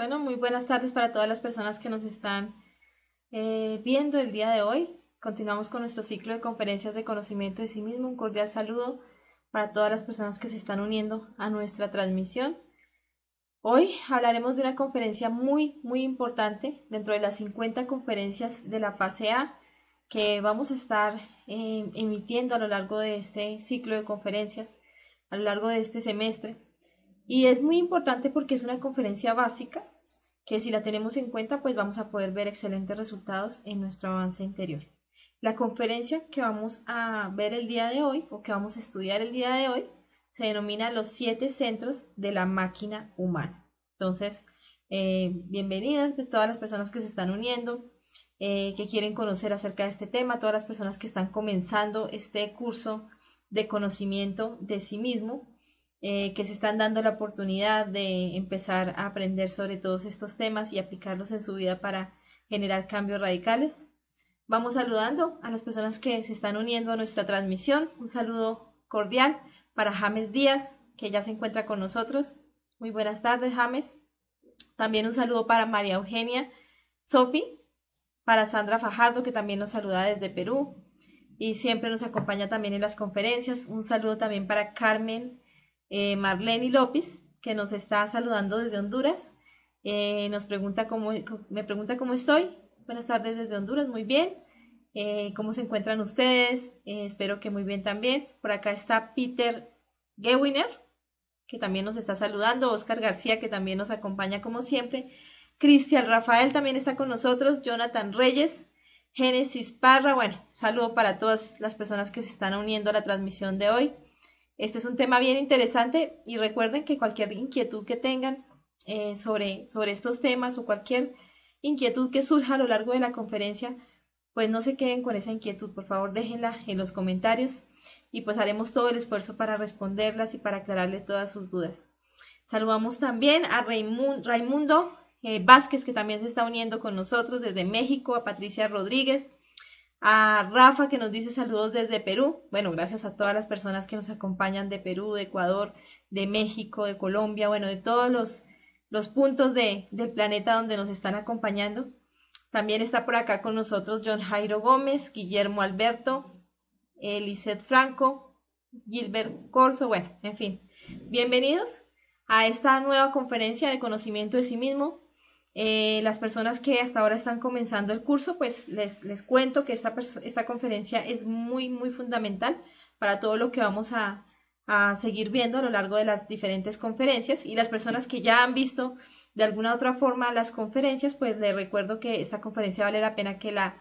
Bueno, muy buenas tardes para todas las personas que nos están viendo el día de hoy. Continuamos con nuestro ciclo de conferencias de conocimiento de sí mismo. Un cordial saludo para todas las personas que se están uniendo a nuestra transmisión. Hoy hablaremos de una conferencia muy importante dentro de las 50 conferencias de la fase A que vamos a estar emitiendo a lo largo de este ciclo de conferencias, a lo largo de este semestre. Y es muy importante porque es una conferencia básica que si la tenemos en cuenta, pues vamos a poder ver excelentes resultados en nuestro avance interior. La conferencia que vamos a ver el día de hoy, o que vamos a estudiar el día de hoy, se denomina los 7 centros de la máquina humana. Entonces, bienvenidas de todas las personas que se están uniendo, que quieren conocer acerca de este tema, todas las personas que están comenzando este curso de conocimiento de sí mismo, que se están dando la oportunidad de empezar a aprender sobre todos estos temas y aplicarlos en su vida para generar cambios radicales. Vamos saludando a las personas que se están uniendo a nuestra transmisión. Un saludo cordial para James Díaz, que ya se encuentra con nosotros. Muy buenas tardes, James. También un saludo para María Eugenia Sofi, para Sandra Fajardo, que también nos saluda desde Perú y siempre nos acompaña también en las conferencias. Un saludo también para Carmen Marlene López, que nos está saludando desde Honduras. Me pregunta cómo estoy. Buenas tardes desde Honduras, muy bien. ¿Cómo se encuentran ustedes? Espero que muy bien también. Por acá está Peter Gewiner, que también nos está saludando. Oscar García, que también nos acompaña como siempre. Cristian Rafael también está con nosotros. Jonathan Reyes. Génesis Parra. Bueno, saludo para todas las personas que se están uniendo a la transmisión de hoy. Este es un tema bien interesante y recuerden que cualquier inquietud que tengan sobre estos temas o cualquier inquietud que surja a lo largo de la conferencia, pues no se queden con esa inquietud, por favor déjenla en los comentarios y pues haremos todo el esfuerzo para responderlas y para aclararle todas sus dudas. Saludamos también a Raimundo Vázquez, que también se está uniendo con nosotros desde México, a Patricia Rodríguez, a Rafa, que nos dice saludos desde Perú. Bueno, gracias a todas las personas que nos acompañan de Perú, de Ecuador, de México, de Colombia, bueno, de todos los puntos del planeta donde nos están acompañando. También está por acá con nosotros John Jairo Gómez, Guillermo Alberto, Lisette Franco, Gilbert Corso, bueno, en fin. Bienvenidos a esta nueva conferencia de conocimiento de sí mismo. Las personas que hasta ahora están comenzando el curso, pues les cuento que esta conferencia es muy fundamental para todo lo que vamos a seguir viendo a lo largo de las diferentes conferencias, y las personas que ya han visto de alguna otra forma las conferencias, pues les recuerdo que esta conferencia vale la pena que la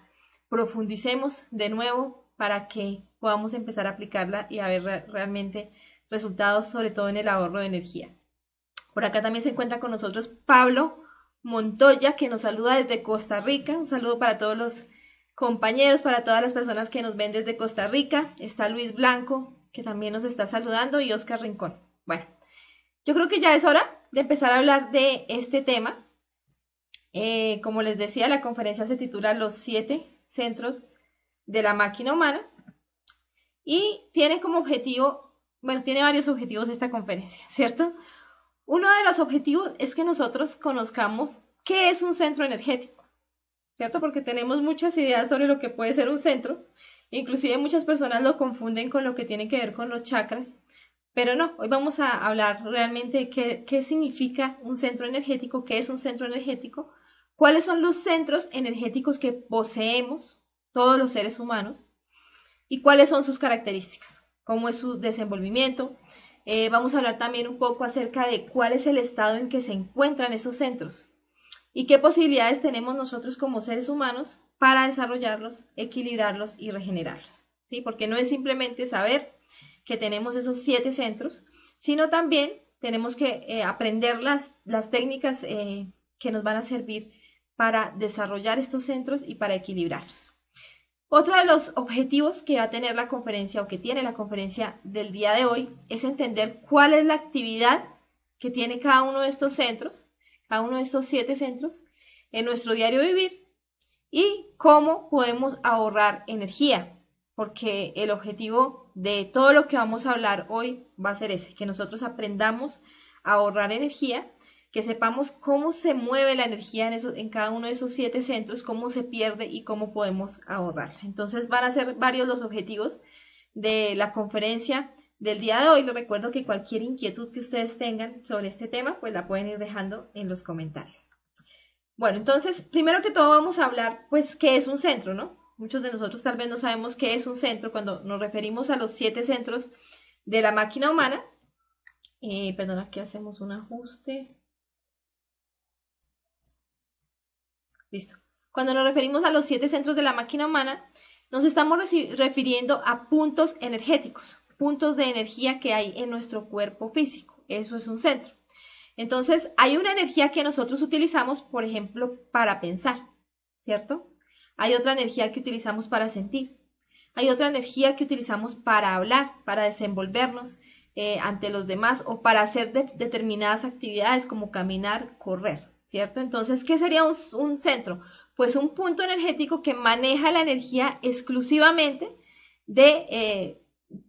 profundicemos de nuevo para que podamos empezar a aplicarla y a ver realmente resultados, sobre todo en el ahorro de energía. Por acá también se encuentra con nosotros Pablo Montoya, que nos saluda desde Costa Rica. Un saludo para todos los compañeros, para todas las personas que nos ven desde Costa Rica. Está Luis Blanco, que también nos está saludando, y Oscar Rincón. Bueno, yo creo que ya es hora de empezar a hablar de este tema. Como les decía, la conferencia se titula Los 7 centros de la máquina humana y tiene como objetivo, bueno, tiene varios objetivos esta conferencia, ¿cierto? Uno de los objetivos es que nosotros conozcamos qué es un centro energético, ¿cierto? Porque tenemos muchas ideas sobre lo que puede ser un centro, inclusive muchas personas lo confunden con lo que tiene que ver con los chakras, pero no, hoy vamos a hablar realmente de qué significa un centro energético, qué es un centro energético, cuáles son los centros energéticos que poseemos todos los seres humanos y cuáles son sus características, cómo es su desenvolvimiento. Vamos a hablar también un poco acerca de cuál es el estado en que se encuentran esos centros y qué posibilidades tenemos nosotros como seres humanos para desarrollarlos, equilibrarlos y regenerarlos, ¿sí? Porque no es simplemente saber que tenemos esos 7 centros, sino también tenemos que aprender las técnicas que nos van a servir para desarrollar estos centros y para equilibrarlos. Otro de los objetivos que va a tener la conferencia, o que tiene la conferencia del día de hoy, es entender cuál es la actividad que tiene cada uno de estos centros, cada uno de estos 7 centros, en nuestro diario vivir, y cómo podemos ahorrar energía, porque el objetivo de todo lo que vamos a hablar hoy va a ser ese, que nosotros aprendamos a ahorrar energía, que sepamos cómo se mueve la energía en cada uno de esos 7 centros, cómo se pierde y cómo podemos ahorrarla. Entonces van a ser varios los objetivos de la conferencia del día de hoy. Les recuerdo que cualquier inquietud que ustedes tengan sobre este tema, pues la pueden ir dejando en los comentarios. Bueno, entonces, primero que todo vamos a hablar, pues, ¿qué es un centro, no? Muchos de nosotros tal vez no sabemos qué es un centro cuando nos referimos a los 7 centros de la máquina humana. Perdón, aquí hacemos un ajuste. Listo. Cuando nos referimos a los 7 centros de la máquina humana, nos estamos refiriendo a puntos energéticos, puntos de energía que hay en nuestro cuerpo físico. Eso es un centro. Entonces, hay una energía que nosotros utilizamos, por ejemplo, para pensar, ¿cierto? Hay otra energía que utilizamos para sentir. Hay otra energía que utilizamos para hablar, para desenvolvernos ante los demás o para hacer determinadas actividades como caminar, correr, ¿cierto? Entonces, ¿qué sería un centro? Pues un punto energético que maneja la energía exclusivamente de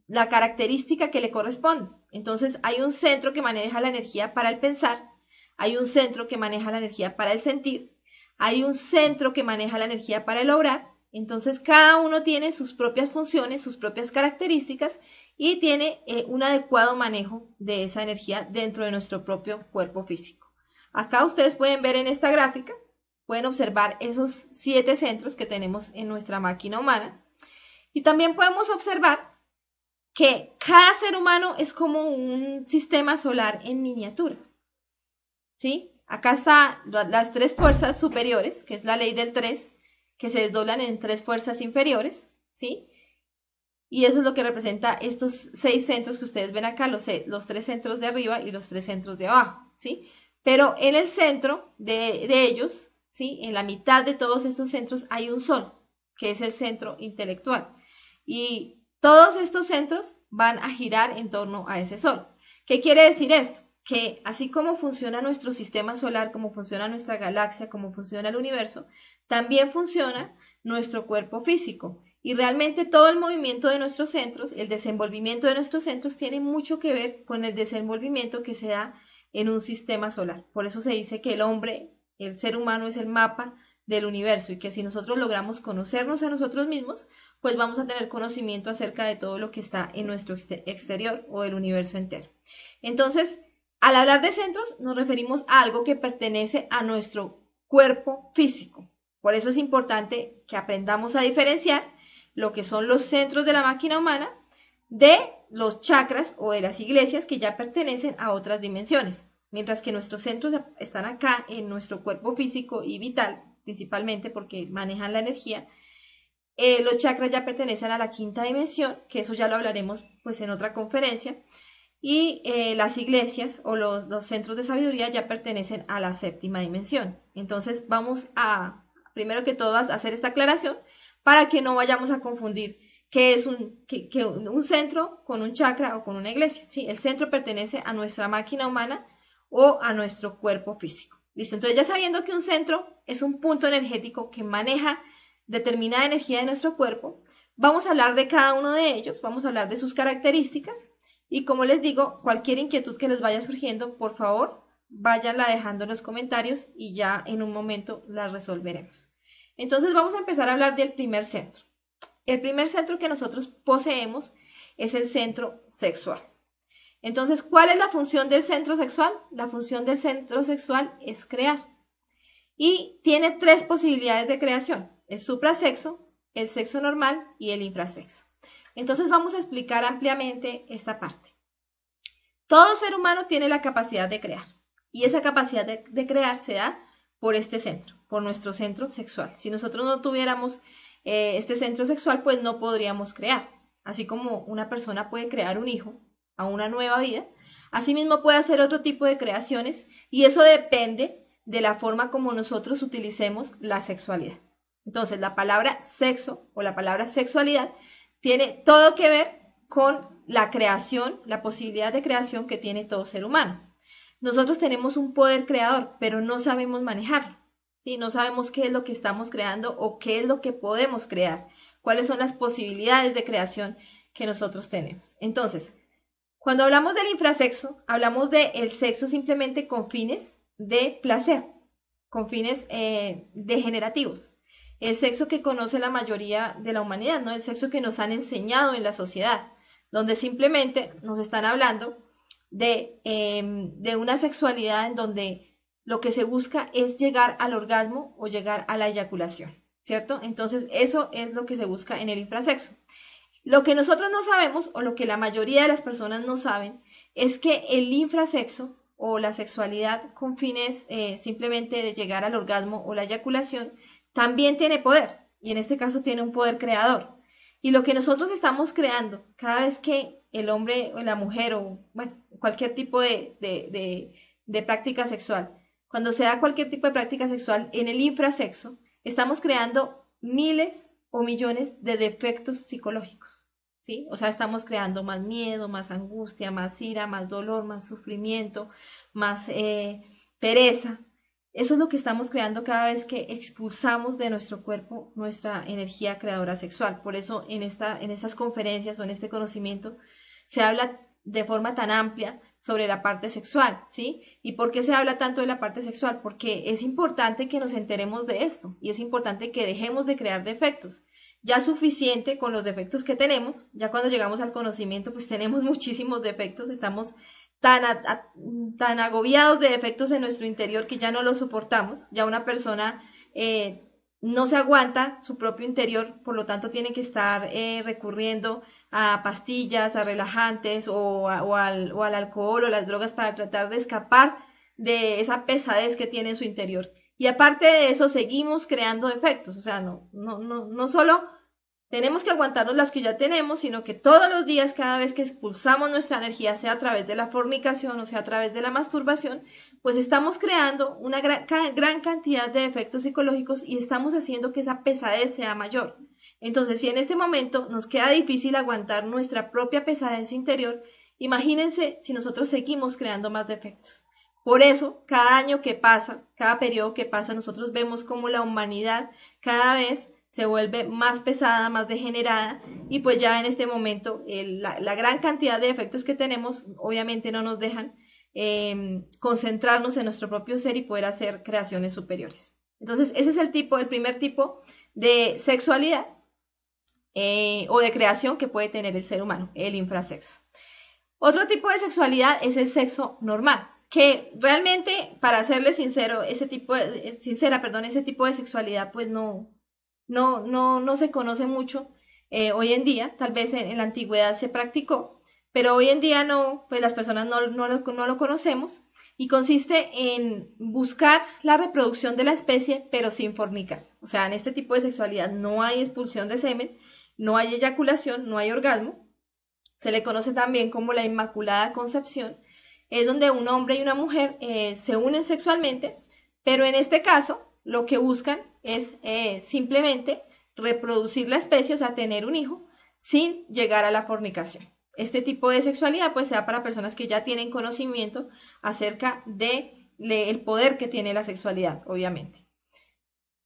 la característica que le corresponde. Entonces, hay un centro que maneja la energía para el pensar, hay un centro que maneja la energía para el sentir, hay un centro que maneja la energía para el obrar. Entonces, cada uno tiene sus propias funciones, sus propias características y tiene un adecuado manejo de esa energía dentro de nuestro propio cuerpo físico. Acá ustedes pueden ver en esta gráfica, pueden observar esos 7 centros que tenemos en nuestra máquina humana y también podemos observar que cada ser humano es como un sistema solar en miniatura, ¿sí? Acá están las 3 fuerzas superiores, que es la ley del 3, que se desdoblan en 3 fuerzas inferiores, ¿sí? Y eso es lo que representa estos 6 centros que ustedes ven acá, los 3 centros de arriba y los 3 centros de abajo, ¿sí? Pero en el centro de ellos, ¿sí? En la mitad de todos estos centros hay un sol, que es el centro intelectual. Y todos estos centros van a girar en torno a ese sol. ¿Qué quiere decir esto? Que así como funciona nuestro sistema solar, como funciona nuestra galaxia, como funciona el universo, también funciona nuestro cuerpo físico. Y realmente todo el movimiento de nuestros centros, el desenvolvimiento de nuestros centros tiene mucho que ver con el desenvolvimiento que se da en un sistema solar. Por eso se dice que el hombre, el ser humano, es el mapa del universo y que si nosotros logramos conocernos a nosotros mismos, pues vamos a tener conocimiento acerca de todo lo que está en nuestro exterior o el universo entero. Entonces, al hablar de centros, nos referimos a algo que pertenece a nuestro cuerpo físico. Por eso es importante que aprendamos a diferenciar lo que son los centros de la máquina humana de los chakras o de las iglesias que ya pertenecen a otras dimensiones. Mientras que nuestros centros están acá en nuestro cuerpo físico y vital, principalmente porque manejan la energía, los chakras ya pertenecen a la 5ª dimensión, que eso ya lo hablaremos pues en otra conferencia, y las iglesias o los centros de sabiduría ya pertenecen a la 7ª dimensión. Entonces vamos a, primero que todo, a hacer esta aclaración para que no vayamos a confundir qué es un centro con un chakra o con una iglesia. ¿Sí? El centro pertenece a nuestra máquina humana o a nuestro cuerpo físico. ¿Listo? Entonces ya sabiendo que un centro es un punto energético que maneja determinada energía de nuestro cuerpo, vamos a hablar de cada uno de ellos, vamos a hablar de sus características y como les digo, cualquier inquietud que les vaya surgiendo, por favor, váyanla dejando en los comentarios y ya en un momento la resolveremos. Entonces vamos a empezar a hablar del primer centro. El primer centro que nosotros poseemos es el centro sexual. Entonces, ¿cuál es la función del centro sexual? La función del centro sexual es crear. Y tiene 3 posibilidades de creación: el suprasexo, el sexo normal y el infrasexo. Entonces vamos a explicar ampliamente esta parte. Todo ser humano tiene la capacidad de crear. Y esa capacidad de crear se da por este centro, por nuestro centro sexual. Si nosotros no tuviéramos este centro sexual, pues no podríamos crear. Así como una persona puede crear un hijo a una nueva vida, asimismo puede hacer otro tipo de creaciones y eso depende de la forma como nosotros utilicemos la sexualidad. Entonces, la palabra sexo o la palabra sexualidad tiene todo que ver con la creación, la posibilidad de creación que tiene todo ser humano. Nosotros tenemos un poder creador, pero no sabemos manejarlo, ¿sí? No sabemos qué es lo que estamos creando o qué es lo que podemos crear, cuáles son las posibilidades de creación que nosotros tenemos. Entonces, cuando hablamos del infrasexo, hablamos del sexo simplemente con fines de placer, con fines degenerativos. El sexo que conoce la mayoría de la humanidad, ¿no? El sexo que nos han enseñado en la sociedad, donde simplemente nos están hablando de una sexualidad en donde lo que se busca es llegar al orgasmo o llegar a la eyaculación, ¿cierto? Entonces eso es lo que se busca en el infrasexo. Lo que nosotros no sabemos, o lo que la mayoría de las personas no saben, es que el infrasexo o la sexualidad con fines simplemente de llegar al orgasmo o la eyaculación también tiene poder, y en este caso tiene un poder creador. Y lo que nosotros estamos creando cada vez que el hombre o la mujer o bueno, cualquier tipo de práctica sexual, cuando se da cualquier tipo de práctica sexual en el infrasexo, estamos creando miles o millones de defectos psicológicos, ¿sí? O sea, estamos creando más miedo, más angustia, más ira, más dolor, más sufrimiento, más pereza. Eso es lo que estamos creando cada vez que expulsamos de nuestro cuerpo nuestra energía creadora sexual. Por eso en estas conferencias o en este conocimiento se habla de forma tan amplia sobre la parte sexual, ¿sí? ¿Y por qué se habla tanto de la parte sexual? Porque es importante que nos enteremos de esto y es importante que dejemos de crear defectos. Ya suficiente con los defectos que tenemos, ya cuando llegamos al conocimiento pues tenemos muchísimos defectos, estamos tan agobiados de defectos en nuestro interior que ya no lo soportamos, ya una persona no se aguanta su propio interior, por lo tanto tiene que estar recurriendo a pastillas, a relajantes o al alcohol o las drogas para tratar de escapar de esa pesadez que tiene en su interior. Y aparte de eso, seguimos creando defectos, o sea, no solo tenemos que aguantarnos las que ya tenemos, sino que todos los días, cada vez que expulsamos nuestra energía, sea a través de la fornicación o sea a través de la masturbación, pues estamos creando una gran cantidad de efectos psicológicos y estamos haciendo que esa pesadez sea mayor. Entonces, si en este momento nos queda difícil aguantar nuestra propia pesadez interior, imagínense si nosotros seguimos creando más defectos. Por eso, cada año que pasa, cada periodo que pasa, nosotros vemos cómo la humanidad cada vez se vuelve más pesada, más degenerada y pues ya en este momento la gran cantidad de efectos que tenemos obviamente no nos dejan concentrarnos en nuestro propio ser y poder hacer creaciones superiores. Entonces ese es el primer tipo de sexualidad o de creación que puede tener el ser humano, el infrasexo. Otro tipo de sexualidad es el sexo normal, que realmente, para serle sincero, ese tipo de sexualidad pues no se conoce mucho hoy en día, tal vez en la antigüedad se practicó, pero hoy en día no, pues las personas no lo conocemos y consiste en buscar la reproducción de la especie pero sin fornicar. O sea, en este tipo de sexualidad no hay expulsión de semen, no hay eyaculación, no hay orgasmo, se le conoce también como la Inmaculada Concepción, es donde un hombre y una mujer se unen sexualmente, pero en este caso lo que buscan es simplemente reproducir la especie, o sea, tener un hijo, sin llegar a la fornicación. Este tipo de sexualidad pues sea para personas que ya tienen conocimiento acerca del poder que tiene la sexualidad, obviamente.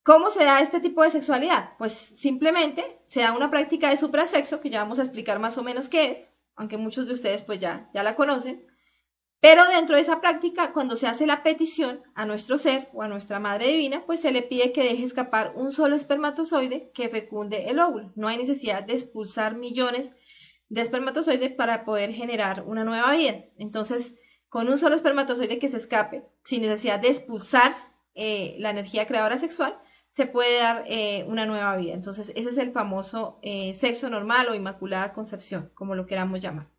¿Cómo se da este tipo de sexualidad? Pues simplemente se da una práctica de suprasexo, que ya vamos a explicar más o menos qué es, aunque muchos de ustedes pues ya la conocen. Pero dentro de esa práctica, cuando se hace la petición a nuestro ser o a nuestra Madre Divina, pues se le pide que deje escapar un solo espermatozoide que fecunde el óvulo. No hay necesidad de expulsar millones de espermatozoides para poder generar una nueva vida. Entonces, con un solo espermatozoide que se escape, sin necesidad de expulsar la energía creadora sexual, se puede dar una nueva vida. Entonces, ese es el famoso sexo normal o inmaculada concepción, como lo queramos llamar.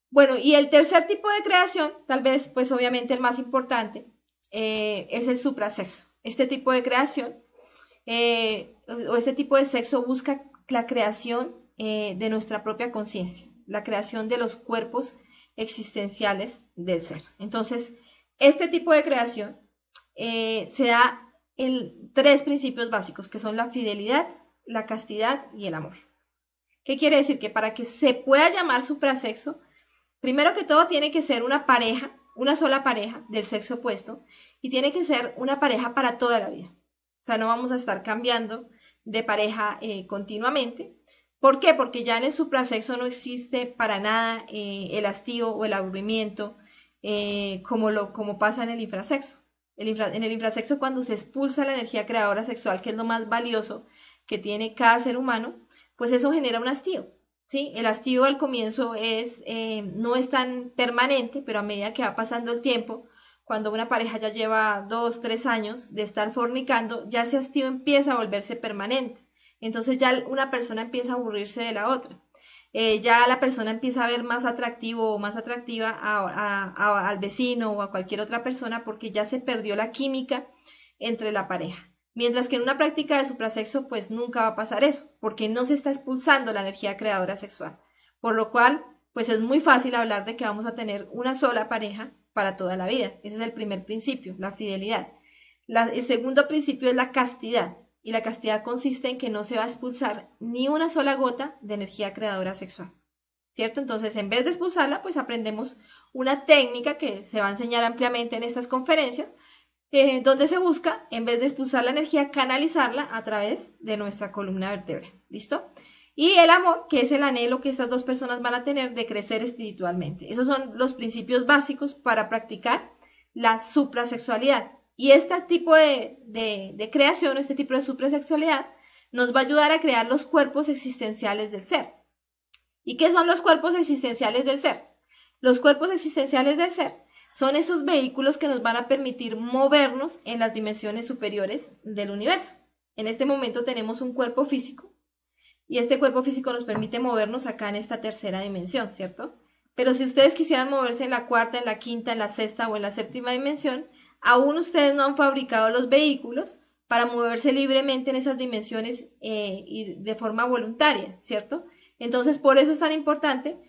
Bueno, y el tercer tipo de creación, tal vez, pues obviamente el más importante, es el suprasexo. Este tipo de creación o este tipo de sexo busca la creación de nuestra propia conciencia, la creación de los cuerpos existenciales del ser. Entonces, este tipo de creación se da en tres principios básicos, que son la fidelidad, la castidad y el amor. ¿Qué quiere decir? Que para que se pueda llamar suprasexo, primero que todo tiene que ser una pareja, una sola pareja del sexo opuesto y tiene que ser una pareja para toda la vida. O sea, no vamos a estar cambiando de pareja continuamente. ¿Por qué? Porque ya en el suprasexo no existe para nada el hastío o el aburrimiento, como pasa en el infrasexo. En el infrasexo, cuando se expulsa la energía creadora sexual, que es lo más valioso que tiene cada ser humano, pues eso genera un hastío, ¿sí? El hastío al comienzo no es tan permanente, pero a medida que va pasando el tiempo, cuando una pareja ya lleva 2, 3 años de estar fornicando, ya ese hastío empieza a volverse permanente. Entonces ya una persona empieza a aburrirse de la otra. Ya la persona empieza a ver más atractivo o más atractiva al vecino o a cualquier otra persona porque ya se perdió la química entre la pareja. Mientras que en una práctica de suprasexo pues nunca va a pasar eso, porque no se está expulsando la energía creadora sexual. Por lo cual pues es muy fácil hablar de que vamos a tener una sola pareja para toda la vida. Ese es el primer principio, la fidelidad. El segundo principio es la castidad. Y la castidad consiste en que no se va a expulsar ni una sola gota de energía creadora sexual, ¿cierto? Entonces, en vez de expulsarla, pues aprendemos una técnica que se va a enseñar ampliamente en estas conferencias, donde se busca, en vez de expulsar la energía, canalizarla a través de nuestra columna vertebral, ¿listo? Y el amor, que es el anhelo que estas dos personas van a tener de crecer espiritualmente. Esos son los principios básicos para practicar la suprasexualidad. Y este tipo de creación, este tipo de suprasexualidad, nos va a ayudar a crear los cuerpos existenciales del ser. ¿Y qué son los cuerpos existenciales del ser? Los cuerpos existenciales del ser son esos vehículos que nos van a permitir movernos en las dimensiones superiores del universo. En este momento tenemos un cuerpo físico y este cuerpo físico nos permite movernos acá en esta tercera dimensión, ¿cierto? Pero si ustedes quisieran moverse en la cuarta, en la quinta, en la sexta o en la séptima dimensión, aún ustedes no han fabricado los vehículos para moverse libremente en esas dimensiones y de forma voluntaria, ¿cierto? Entonces, por eso es tan importante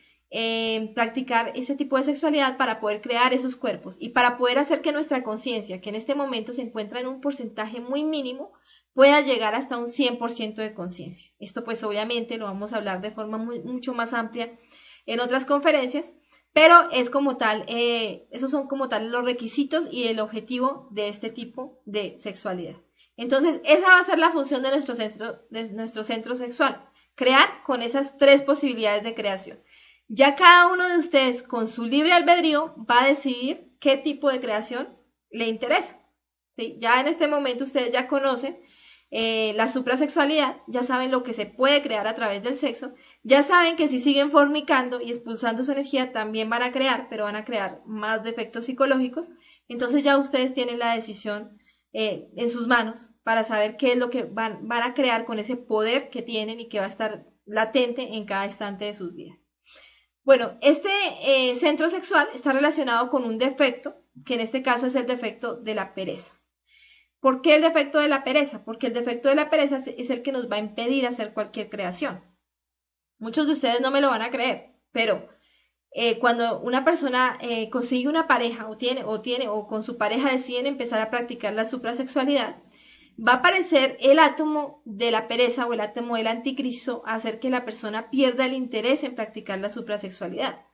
practicar este tipo de sexualidad para poder crear esos cuerpos y para poder hacer que nuestra conciencia, que en este momento se encuentra en un porcentaje muy mínimo, pueda llegar hasta un 100% de conciencia. Esto pues obviamente lo vamos a hablar de forma mucho más amplia en otras conferencias, pero es como tal, esos son como tal los requisitos y el objetivo de este tipo de sexualidad. Entonces, esa va a ser la función de nuestro centro sexual, crear con esas 3 posibilidades de creación. Ya cada uno de ustedes con su libre albedrío va a decidir qué tipo de creación le interesa, ¿sí? Ya en este momento ustedes ya conocen la suprasexualidad, ya saben lo que se puede crear a través del sexo, ya saben que si siguen fornicando y expulsando su energía también van a crear, pero van a crear más defectos psicológicos. Entonces ya ustedes tienen la decisión en sus manos para saber qué es lo que van a crear con ese poder que tienen y que va a estar latente en cada instante de sus vidas. Bueno, este centro sexual está relacionado con un defecto, que en este caso es el defecto de la pereza. ¿Por qué el defecto de la pereza? Porque el defecto de la pereza es el que nos va a impedir hacer cualquier creación. Muchos de ustedes no me lo van a creer, pero cuando una persona consigue una pareja o con su pareja deciden empezar a practicar la suprasexualidad, va a aparecer el átomo de la pereza o el átomo del anticristo a hacer que la persona pierda el interés en practicar la suprasexualidad.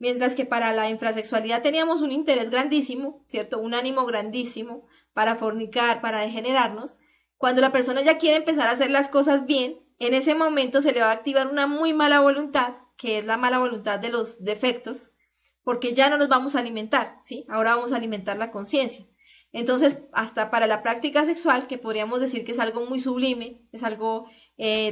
Mientras que para la infrasexualidad teníamos un interés grandísimo, ¿cierto? Un ánimo grandísimo para fornicar, para degenerarnos. Cuando la persona ya quiere empezar a hacer las cosas bien, en ese momento se le va a activar una muy mala voluntad, que es la mala voluntad de los defectos, porque ya no nos vamos a alimentar, ¿sí? Ahora vamos a alimentar la conciencia. Entonces, hasta para la práctica sexual, que podríamos decir que es algo muy sublime, es algo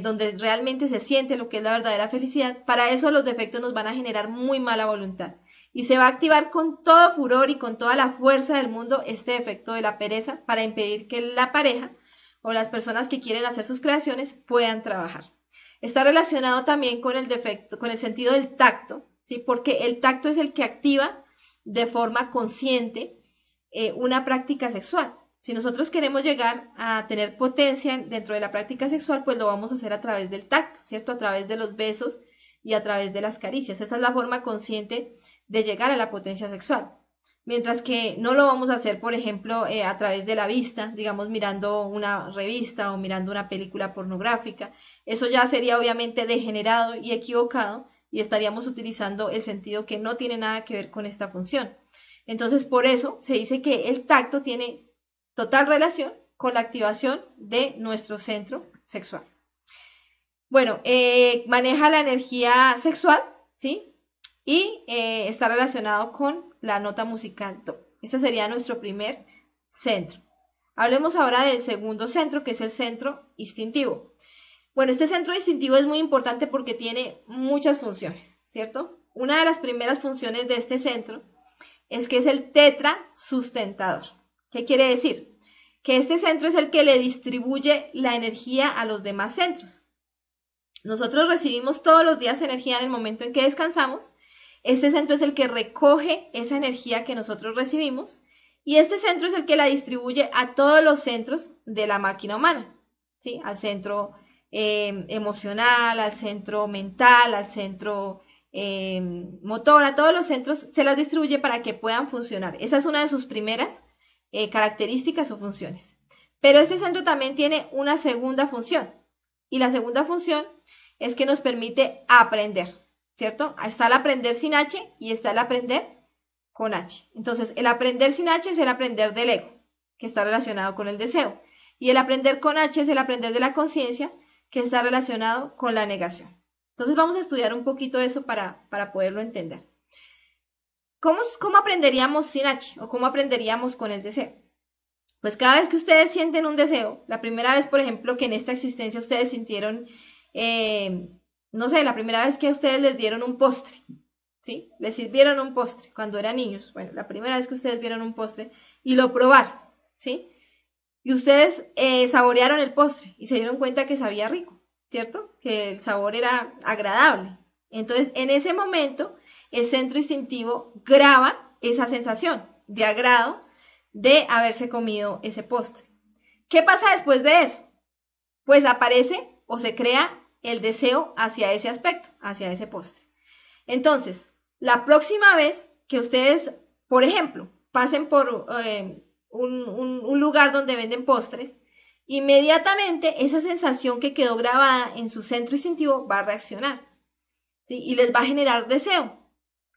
donde realmente se siente lo que es la verdadera felicidad, para eso los defectos nos van a generar muy mala voluntad. Y se va a activar con todo furor y con toda la fuerza del mundo este defecto de la pereza para impedir que la pareja o las personas que quieren hacer sus creaciones puedan trabajar. Está relacionado también con el defecto, con el sentido del tacto, ¿sí? Porque el tacto es el que activa de forma consciente una práctica sexual. Si nosotros queremos llegar a tener potencia dentro de la práctica sexual, pues lo vamos a hacer a través del tacto, ¿cierto? A través de los besos y a través de las caricias. Esa es la forma consciente de llegar a la potencia sexual. Mientras que no lo vamos a hacer, por ejemplo, a través de la vista, digamos, mirando una revista o mirando una película pornográfica. Eso ya sería obviamente degenerado y equivocado y estaríamos utilizando el sentido que no tiene nada que ver con esta función. Entonces, por eso se dice que el tacto tiene total relación con la activación de nuestro centro sexual. Bueno, maneja la energía sexual, ¿sí? y está relacionado con la nota musical do. Este sería nuestro primer centro. Hablemos ahora del segundo centro, que es el centro instintivo. Bueno, este centro distintivo es muy importante porque tiene muchas funciones, ¿cierto? Una de las primeras funciones de este centro es que es el tetrasustentador. ¿Qué quiere decir? Que este centro es el que le distribuye la energía a los demás centros. Nosotros recibimos todos los días energía en el momento en que descansamos. Este centro es el que recoge esa energía que nosotros recibimos y este centro es el que la distribuye a todos los centros de la máquina humana, ¿sí? Al centro emocional, al centro mental, al centro motor, a todos los centros se las distribuye para que puedan funcionar. Esa es una de sus primeras características o funciones. Pero este centro también tiene una segunda función y la segunda función es que nos permite aprender, ¿cierto? Está el aprender sin H y está el aprender con H. Entonces, el aprender sin H es el aprender del ego, que está relacionado con el deseo. Y el aprender con H es el aprender de la conciencia, que está relacionado con la negación. Entonces, vamos a estudiar un poquito eso para poderlo entender. ¿Cómo aprenderíamos sin H o cómo aprenderíamos con el deseo? Pues cada vez que ustedes sienten un deseo, la primera vez, por ejemplo, que en esta existencia ustedes sintieron, no sé, la primera vez que a ustedes les dieron un postre, ¿sí? Les sirvieron un postre cuando eran niños. Bueno, la primera vez que ustedes vieron un postre y lo probaron, ¿sí? Y ustedes saborearon el postre y se dieron cuenta que sabía rico, ¿cierto? Que el sabor era agradable. Entonces, en ese momento, el centro instintivo graba esa sensación de agrado de haberse comido ese postre. ¿Qué pasa después de eso? Pues aparece o se crea el deseo hacia ese aspecto, hacia ese postre. Entonces, la próxima vez que ustedes, por ejemplo, pasen por un lugar donde venden postres, inmediatamente esa sensación que quedó grabada en su centro instintivo va a reaccionar, ¿sí? Y les va a generar deseo.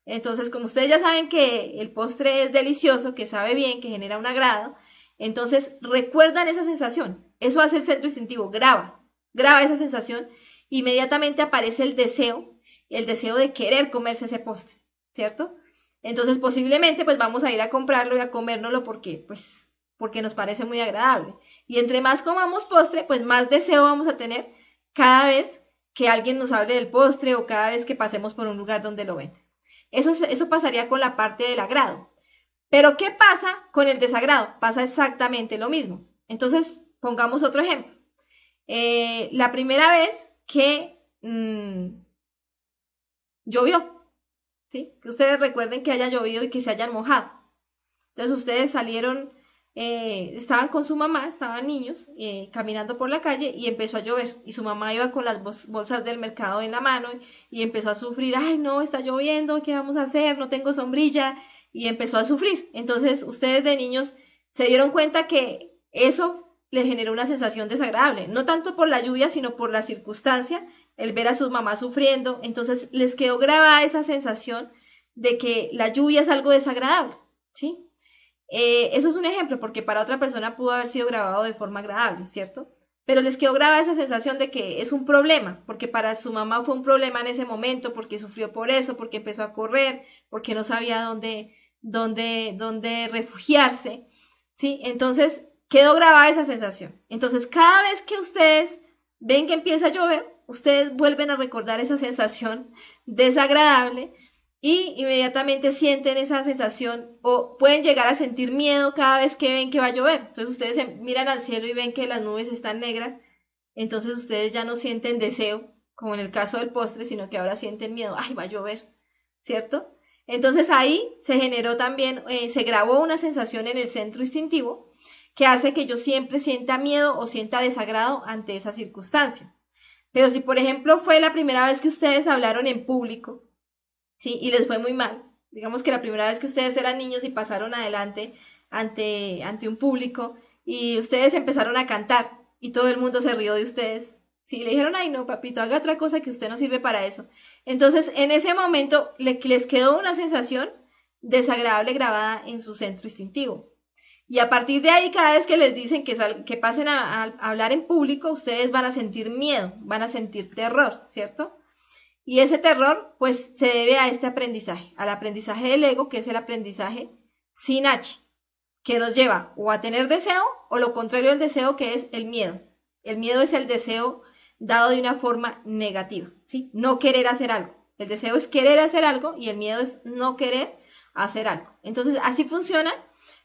Entonces, como ustedes ya saben que el postre es delicioso, que sabe bien, que genera un agrado, entonces recuerdan esa sensación. Eso hace el centro instintivo, graba esa sensación, inmediatamente aparece el deseo de querer comerse ese postre, ¿cierto? Entonces, posiblemente, pues vamos a ir a comprarlo y a comérnoslo porque nos parece muy agradable. Y entre más comamos postre, pues más deseo vamos a tener cada vez que alguien nos hable del postre o cada vez que pasemos por un lugar donde lo venden. Eso pasaría con la parte del agrado. Pero ¿qué pasa con el desagrado? Pasa exactamente lo mismo. Entonces, pongamos otro ejemplo. La primera vez que llovió, ¿sí? Que ustedes recuerden que haya llovido y que se hayan mojado. Entonces, ustedes salieron, estaban con su mamá, estaban niños, caminando por la calle y empezó a llover. Y su mamá iba con las bolsas del mercado en la mano y empezó a sufrir. Ay, no, está lloviendo, ¿qué vamos a hacer? No tengo sombrilla. Y empezó a sufrir. Entonces, ustedes de niños se dieron cuenta que eso les generó una sensación desagradable. No tanto por la lluvia, sino por la circunstancia, el ver a sus mamás sufriendo. Entonces, les quedó grabada esa sensación de que la lluvia es algo desagradable, ¿sí? Eso es un ejemplo, porque para otra persona pudo haber sido grabado de forma agradable, ¿cierto? Pero les quedó grabada esa sensación de que es un problema, porque para su mamá fue un problema en ese momento, porque sufrió por eso, porque empezó a correr, porque no sabía dónde refugiarse, ¿sí? Entonces, quedó grabada esa sensación. Entonces, cada vez que ustedes ven que empieza a llover, ustedes vuelven a recordar esa sensación desagradable y inmediatamente sienten esa sensación o pueden llegar a sentir miedo cada vez que ven que va a llover. Entonces ustedes miran al cielo y ven que las nubes están negras, entonces ustedes ya no sienten deseo, como en el caso del postre, sino que ahora sienten miedo, ay, va a llover, ¿cierto? Entonces ahí se generó también, se grabó una sensación en el centro instintivo que hace que yo siempre sienta miedo o sienta desagrado ante esa circunstancia. Pero si, por ejemplo, fue la primera vez que ustedes hablaron en público, ¿sí? Y les fue muy mal. Digamos que la primera vez que ustedes eran niños y pasaron adelante ante un público y ustedes empezaron a cantar y todo el mundo se rió de ustedes. Sí, le dijeron, ay no, papito, haga otra cosa que usted no sirve para eso. Entonces, en ese momento les quedó una sensación desagradable grabada en su centro instintivo. Y a partir de ahí, cada vez que les dicen que pasen a hablar en público, ustedes van a sentir miedo, van a sentir terror, ¿cierto? Y ese terror, pues, se debe a este aprendizaje, al aprendizaje del ego, que es el aprendizaje sin H, que nos lleva o a tener deseo o lo contrario del deseo, que es el miedo. El miedo es el deseo dado de una forma negativa, ¿sí? No querer hacer algo. El deseo es querer hacer algo y el miedo es no querer hacer algo. Entonces, así funciona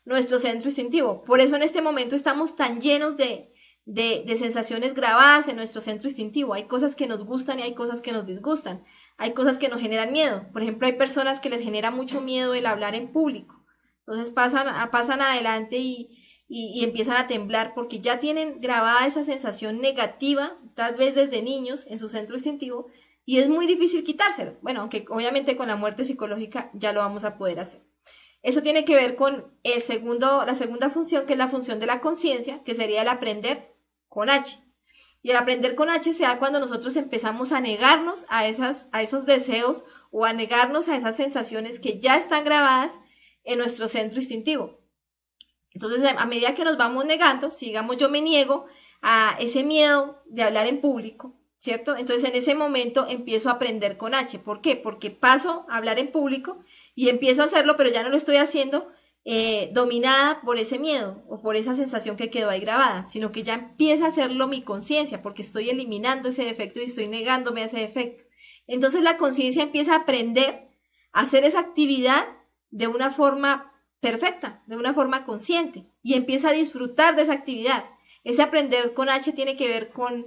nuestro centro instintivo. Por eso en este momento estamos tan llenos de sensaciones grabadas en nuestro centro instintivo. Hay cosas que nos gustan y hay cosas que nos disgustan. Hay cosas que nos generan miedo. Por ejemplo, hay personas que les genera mucho miedo el hablar en público. Entonces pasan adelante y empiezan a temblar porque ya tienen grabada esa sensación negativa, tal vez desde niños, en su centro instintivo, y es muy difícil quitárselo. Bueno, aunque obviamente con la muerte psicológica ya lo vamos a poder hacer. Eso tiene que ver con la segunda función, que es la función de la conciencia, que sería el aprender con H. Y el aprender con H se da cuando nosotros empezamos a negarnos a esos deseos o a negarnos a esas sensaciones que ya están grabadas en nuestro centro instintivo. Entonces, a medida que nos vamos negando, si digamos yo me niego a ese miedo de hablar en público, ¿cierto? Entonces, en ese momento empiezo a aprender con H. ¿Por qué? Porque paso a hablar en público y empiezo a hacerlo, pero ya no lo estoy haciendo dominada por ese miedo o por esa sensación que quedó ahí grabada, sino que ya empieza a hacerlo mi conciencia, porque estoy eliminando ese defecto y estoy negándome a ese defecto. Entonces, la conciencia empieza a aprender a hacer esa actividad de una forma perfecta, de una forma consciente, y empieza a disfrutar de esa actividad. Ese aprender con H tiene que ver con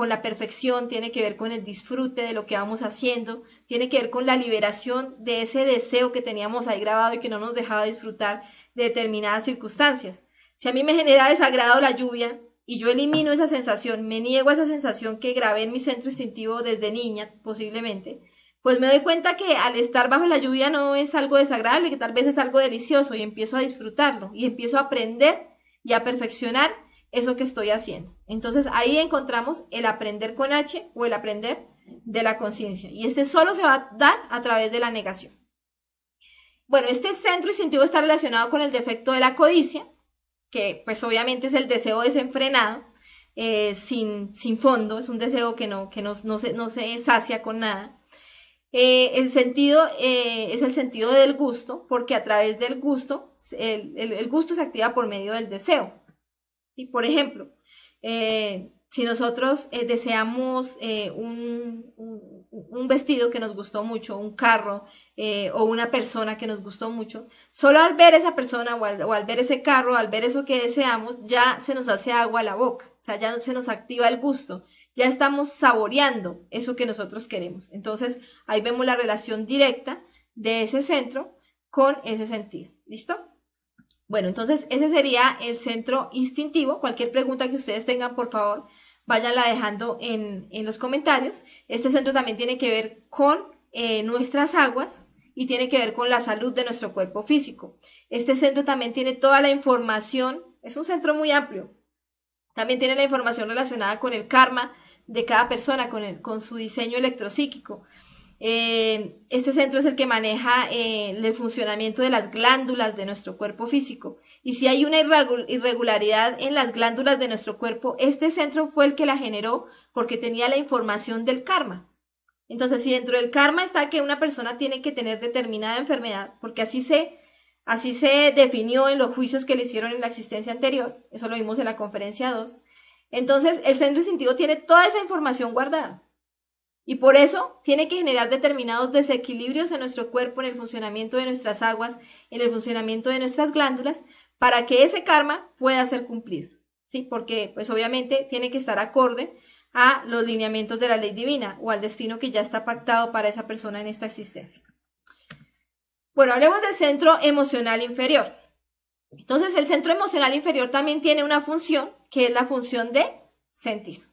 la perfección, tiene que ver con el disfrute de lo que vamos haciendo, tiene que ver con la liberación de ese deseo que teníamos ahí grabado y que no nos dejaba disfrutar de determinadas circunstancias. Si a mí me genera desagrado la lluvia y yo elimino esa sensación, me niego a esa sensación que grabé en mi centro instintivo desde niña, posiblemente, pues me doy cuenta que al estar bajo la lluvia no es algo desagradable, que tal vez es algo delicioso y empiezo a disfrutarlo y empiezo a aprender y a perfeccionar eso que estoy haciendo. Entonces ahí encontramos el aprender con H o el aprender de la conciencia. Y este solo se va a dar a través de la negación. Bueno, este centro instintivo está relacionado con el defecto de la codicia, que pues obviamente es el deseo desenfrenado, sin fondo, es un deseo que no se sacia con nada. El sentido es el sentido del gusto, porque a través del gusto, el gusto se activa por medio del deseo. ¿Sí? Por ejemplo, si nosotros deseamos un vestido que nos gustó mucho, un carro o una persona que nos gustó mucho, solo al ver esa persona o al ver ese carro, al ver eso que deseamos, ya se nos hace agua a la boca, o sea, ya se nos activa el gusto, ya estamos saboreando eso que nosotros queremos. Entonces, ahí vemos la relación directa de ese centro con ese sentido. ¿Listo? Bueno, entonces ese sería el centro instintivo. Cualquier pregunta que ustedes tengan, por favor, váyanla dejando en los comentarios. Este centro también tiene que ver con nuestras aguas y tiene que ver con la salud de nuestro cuerpo físico. Este centro también tiene toda la información, es un centro muy amplio. También tiene la información relacionada con el karma de cada persona, con su diseño electropsíquico. Este centro es el que maneja el funcionamiento de las glándulas de nuestro cuerpo físico. Y si hay una irregularidad en las glándulas de nuestro cuerpo, este centro fue el que la generó porque tenía la información del karma. Entonces, si dentro del karma está que una persona tiene que tener determinada enfermedad, porque así se definió en los juicios que le hicieron en la existencia anterior, eso lo vimos en la conferencia 2, entonces el centro instintivo tiene toda esa información guardada. Y por eso tiene que generar determinados desequilibrios en nuestro cuerpo, en el funcionamiento de nuestras aguas, en el funcionamiento de nuestras glándulas, para que ese karma pueda ser cumplido. ¿Sí? Porque, pues obviamente, tiene que estar acorde a los lineamientos de la ley divina o al destino que ya está pactado para esa persona en esta existencia. Bueno, hablemos del centro emocional inferior. Entonces, el centro emocional inferior también tiene una función, que es la función de sentir.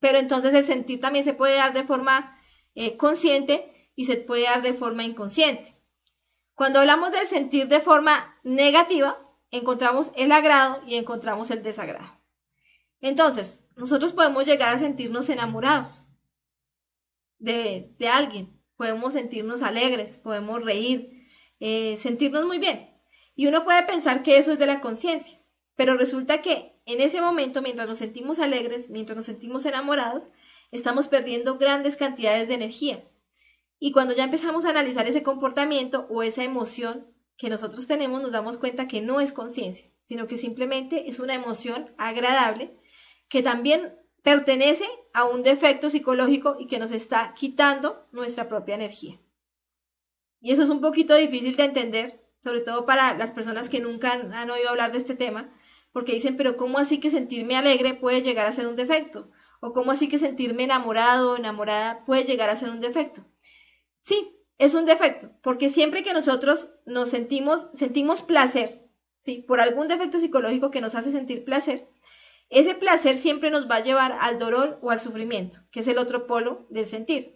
Pero entonces el sentir también se puede dar de forma consciente y se puede dar de forma inconsciente. Cuando hablamos del sentir de forma negativa, encontramos el agrado y encontramos el desagrado. Entonces, nosotros podemos llegar a sentirnos enamorados de alguien, podemos sentirnos alegres, podemos reír, sentirnos muy bien. Y uno puede pensar que eso es de la conciencia, pero resulta que en ese momento, mientras nos sentimos alegres, mientras nos sentimos enamorados, estamos perdiendo grandes cantidades de energía. Y cuando ya empezamos a analizar ese comportamiento o esa emoción que nosotros tenemos, nos damos cuenta que no es conciencia, sino que simplemente es una emoción agradable que también pertenece a un defecto psicológico y que nos está quitando nuestra propia energía. Y eso es un poquito difícil de entender, sobre todo para las personas que nunca han oído hablar de este tema, porque dicen, pero ¿cómo así que sentirme alegre puede llegar a ser un defecto? ¿O cómo así que sentirme enamorado o enamorada puede llegar a ser un defecto? Sí, es un defecto, porque siempre que nosotros nos sentimos placer, ¿sí? Por algún defecto psicológico que nos hace sentir placer, ese placer siempre nos va a llevar al dolor o al sufrimiento, que es el otro polo del sentir.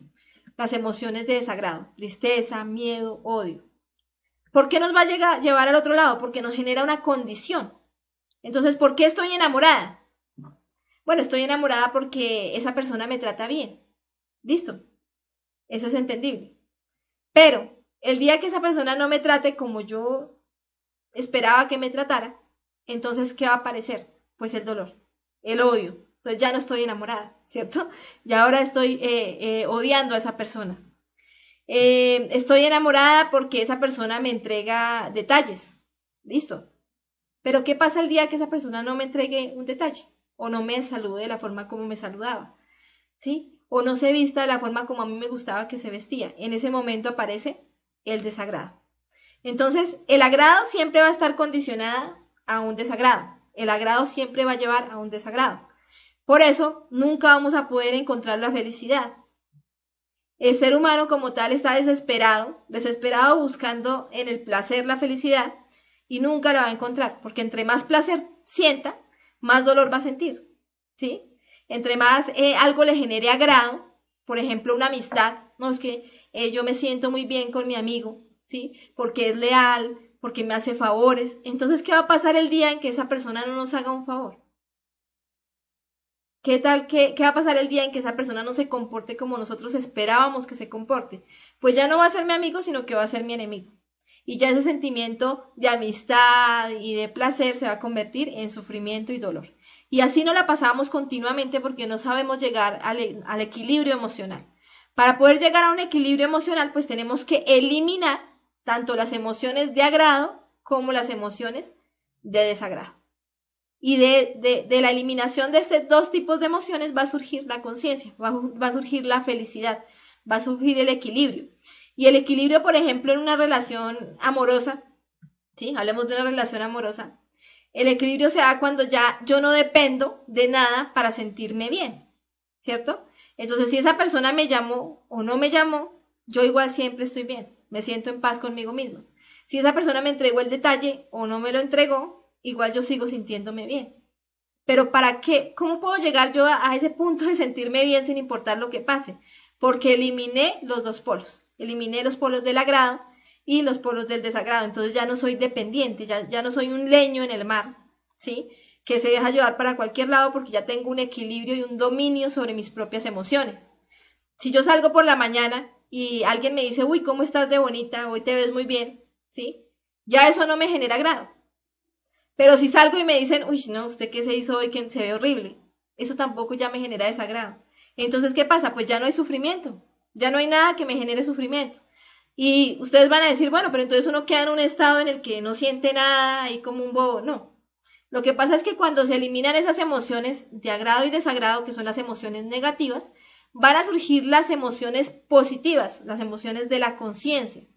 Las emociones de desagrado, tristeza, miedo, odio. ¿Por qué nos va a llevar al otro lado? Porque nos genera una condición. Entonces, ¿por qué estoy enamorada? Bueno, estoy enamorada porque esa persona me trata bien. Listo. Eso es entendible. Pero el día que esa persona no me trate como yo esperaba que me tratara, entonces, ¿qué va a aparecer? Pues el dolor, el odio. Entonces ya no estoy enamorada, ¿cierto? Ya ahora estoy odiando a esa persona. Estoy enamorada porque esa persona me entrega detalles. Listo. Pero ¿qué pasa el día que esa persona no me entregue un detalle? O no me salude de la forma como me saludaba, ¿sí? O no se vista de la forma como a mí me gustaba que se vestía. En ese momento aparece el desagrado. Entonces, el agrado siempre va a estar condicionada a un desagrado. El agrado siempre va a llevar a un desagrado. Por eso, nunca vamos a poder encontrar la felicidad. El ser humano como tal está desesperado buscando en el placer la felicidad y nunca la va a encontrar, porque entre más placer sienta, más dolor va a sentir, ¿sí? Entre más algo le genere agrado, por ejemplo, una amistad, no es que yo me siento muy bien con mi amigo, ¿sí? Porque es leal, porque me hace favores. Entonces, ¿qué va a pasar el día en que esa persona no nos haga un favor? ¿Qué va a pasar el día en que esa persona no se comporte como nosotros esperábamos que se comporte? Pues ya no va a ser mi amigo, sino que va a ser mi enemigo. Y ya ese sentimiento de amistad y de placer se va a convertir en sufrimiento y dolor. Y así nos la pasamos continuamente porque no sabemos llegar al equilibrio emocional. Para poder llegar a un equilibrio emocional, pues tenemos que eliminar tanto las emociones de agrado como las emociones de desagrado. Y de la eliminación de estos dos tipos de emociones va a surgir la conciencia, va a surgir la felicidad, va a surgir el equilibrio. Y el equilibrio, por ejemplo, en una relación amorosa, ¿sí? Hablemos de una relación amorosa. El equilibrio se da cuando ya yo no dependo de nada para sentirme bien, ¿cierto? Entonces, si esa persona me llamó o no me llamó, yo igual siempre estoy bien, me siento en paz conmigo mismo. Si esa persona me entregó el detalle o no me lo entregó, igual yo sigo sintiéndome bien. Pero ¿para qué? ¿Cómo puedo llegar yo a ese punto de sentirme bien sin importar lo que pase? Porque eliminé los dos polos. Eliminé los polos del agrado y los polos del desagrado. Entonces ya no soy dependiente, ya no soy un leño en el mar, ¿sí? Que se deja llevar para cualquier lado porque ya tengo un equilibrio y un dominio sobre mis propias emociones. Si yo salgo por la mañana y alguien me dice, uy, ¿cómo estás de bonita? Hoy te ves muy bien, ¿sí? Ya eso no me genera agrado. Pero si salgo y me dicen, uy, no, ¿usted qué se hizo hoy que se ve horrible? Eso tampoco ya me genera desagrado. Entonces, ¿qué pasa? Pues ya no hay sufrimiento. Ya no hay nada que me genere sufrimiento. Y ustedes van a decir, bueno, pero entonces uno queda en un estado en el que no siente nada y como un bobo. No. Lo que pasa es que cuando se eliminan esas emociones de agrado y desagrado, que son las emociones negativas, van a surgir las emociones positivas, las emociones de la conciencia.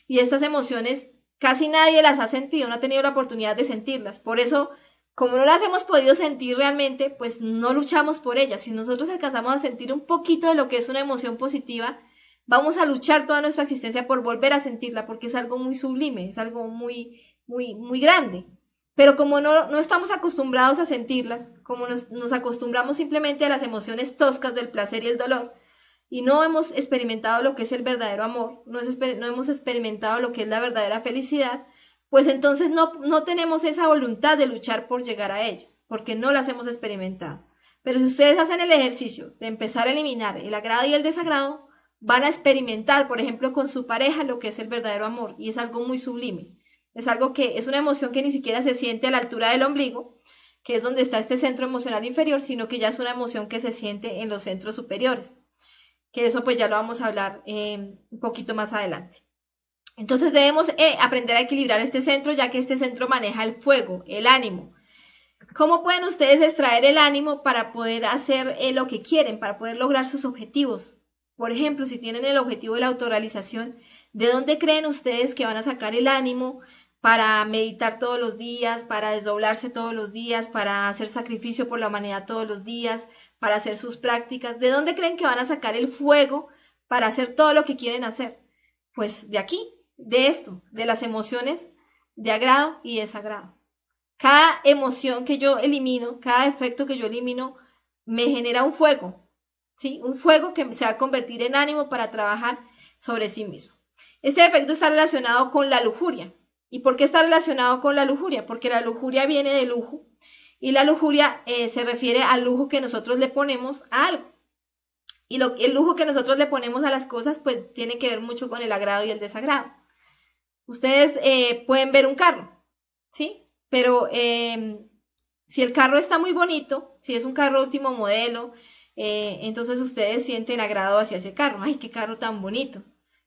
Y estas emociones casi nadie las ha sentido, no ha tenido la oportunidad de sentirlas. Por eso, como no las hemos podido sentir realmente, pues no luchamos por ellas. Si nosotros alcanzamos a sentir un poquito de lo que es una emoción positiva, vamos a luchar toda nuestra existencia por volver a sentirla, porque es algo muy sublime, es algo muy grande. Pero como no estamos acostumbrados a sentirlas, como nos acostumbramos simplemente a las emociones toscas del placer y el dolor, y no hemos experimentado lo que es el verdadero amor, no hemos experimentado lo que es la verdadera felicidad, pues entonces no tenemos esa voluntad de luchar por llegar a ellos, porque no las hemos experimentado. Pero si ustedes hacen el ejercicio de empezar a eliminar el agrado y el desagrado, van a experimentar, por ejemplo, con su pareja lo que es el verdadero amor, y es algo muy sublime. Es algo que es una emoción que ni siquiera se siente a la altura del ombligo, que es donde está este centro emocional inferior, sino que ya es una emoción que se siente en los centros superiores, que eso pues ya lo vamos a hablar un poquito más adelante. Entonces debemos aprender a equilibrar este centro, ya que este centro maneja el fuego, el ánimo. ¿Cómo pueden ustedes extraer el ánimo para poder hacer lo que quieren, para poder lograr sus objetivos? Por ejemplo, si tienen el objetivo de la autorrealización, ¿de dónde creen ustedes que van a sacar el ánimo para meditar todos los días, para desdoblarse todos los días, para hacer sacrificio por la humanidad todos los días, para hacer sus prácticas? ¿De dónde creen que van a sacar el fuego para hacer todo lo que quieren hacer? Pues de aquí, de esto, de las emociones de agrado y desagrado. Cada emoción que yo elimino, cada efecto que yo elimino, me genera un fuego, ¿sí? Un fuego que se va a convertir en ánimo para trabajar sobre sí mismo. Este efecto está relacionado con la lujuria. ¿Y por qué está relacionado con la lujuria? Porque la lujuria viene de lujo y la lujuria se refiere al lujo que nosotros le ponemos a algo. Y el lujo que nosotros le ponemos a las cosas pues tiene que ver mucho con el agrado y el desagrado. Ustedes pueden ver un carro, ¿sí? Pero si el carro está muy bonito, si es un carro último modelo, entonces ustedes sienten agrado hacia ese carro. ¡Ay, qué carro tan bonito!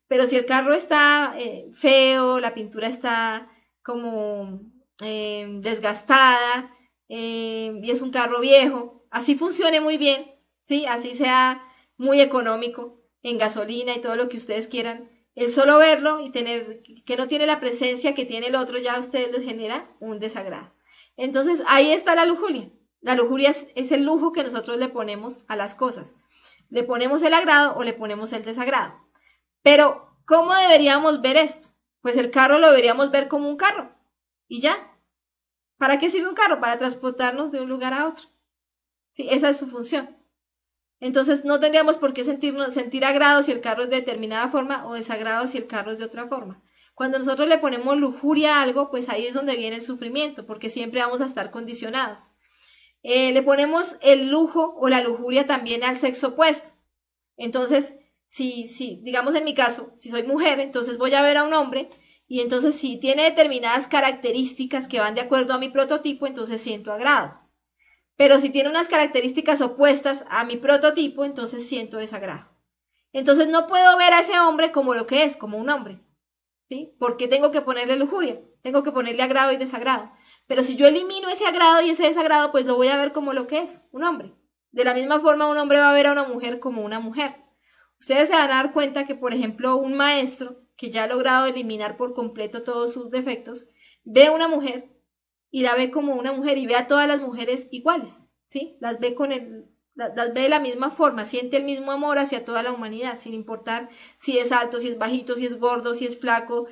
Pero si el carro está feo, la pintura está como desgastada y es un carro viejo, así funcione muy bien, ¿sí? Así sea muy económico en gasolina y todo lo que ustedes quieran, el solo verlo y tener que no tiene la presencia que tiene el otro ya a ustedes les genera un desagrado. Entonces ahí está la lujuria. La lujuria es el lujo que nosotros le ponemos a las cosas. Le ponemos el agrado o le ponemos el desagrado. Pero, ¿cómo deberíamos ver esto? Pues el carro lo deberíamos ver como un carro. Y ya. ¿Para qué sirve un carro? Para transportarnos de un lugar a otro. Sí, esa es su función. Entonces no tendríamos por qué sentir agrado si el carro es de determinada forma o desagrado si el carro es de otra forma. Cuando nosotros le ponemos lujuria a algo, pues ahí es donde viene el sufrimiento, porque siempre vamos a estar condicionados. Le ponemos el lujo o la lujuria también al sexo opuesto. Entonces, si, digamos en mi caso, si soy mujer, entonces voy a ver a un hombre y entonces si tiene determinadas características que van de acuerdo a mi prototipo, entonces siento agrado. Pero si tiene unas características opuestas a mi prototipo, entonces siento desagrado. Entonces no puedo ver a ese hombre como lo que es, como un hombre. ¿Sí? Porque tengo que ponerle lujuria, tengo que ponerle agrado y desagrado. Pero si yo elimino ese agrado y ese desagrado, pues lo voy a ver como lo que es, un hombre. De la misma forma, un hombre va a ver a una mujer como una mujer. Ustedes se van a dar cuenta que, por ejemplo, un maestro que ya ha logrado eliminar por completo todos sus defectos, ve a una mujer y la ve como una mujer y ve a todas las mujeres iguales, ¿sí? Las ve las ve de la misma forma, siente el mismo amor hacia toda la humanidad, sin importar si es alto, si es bajito, si es gordo, si es flaco,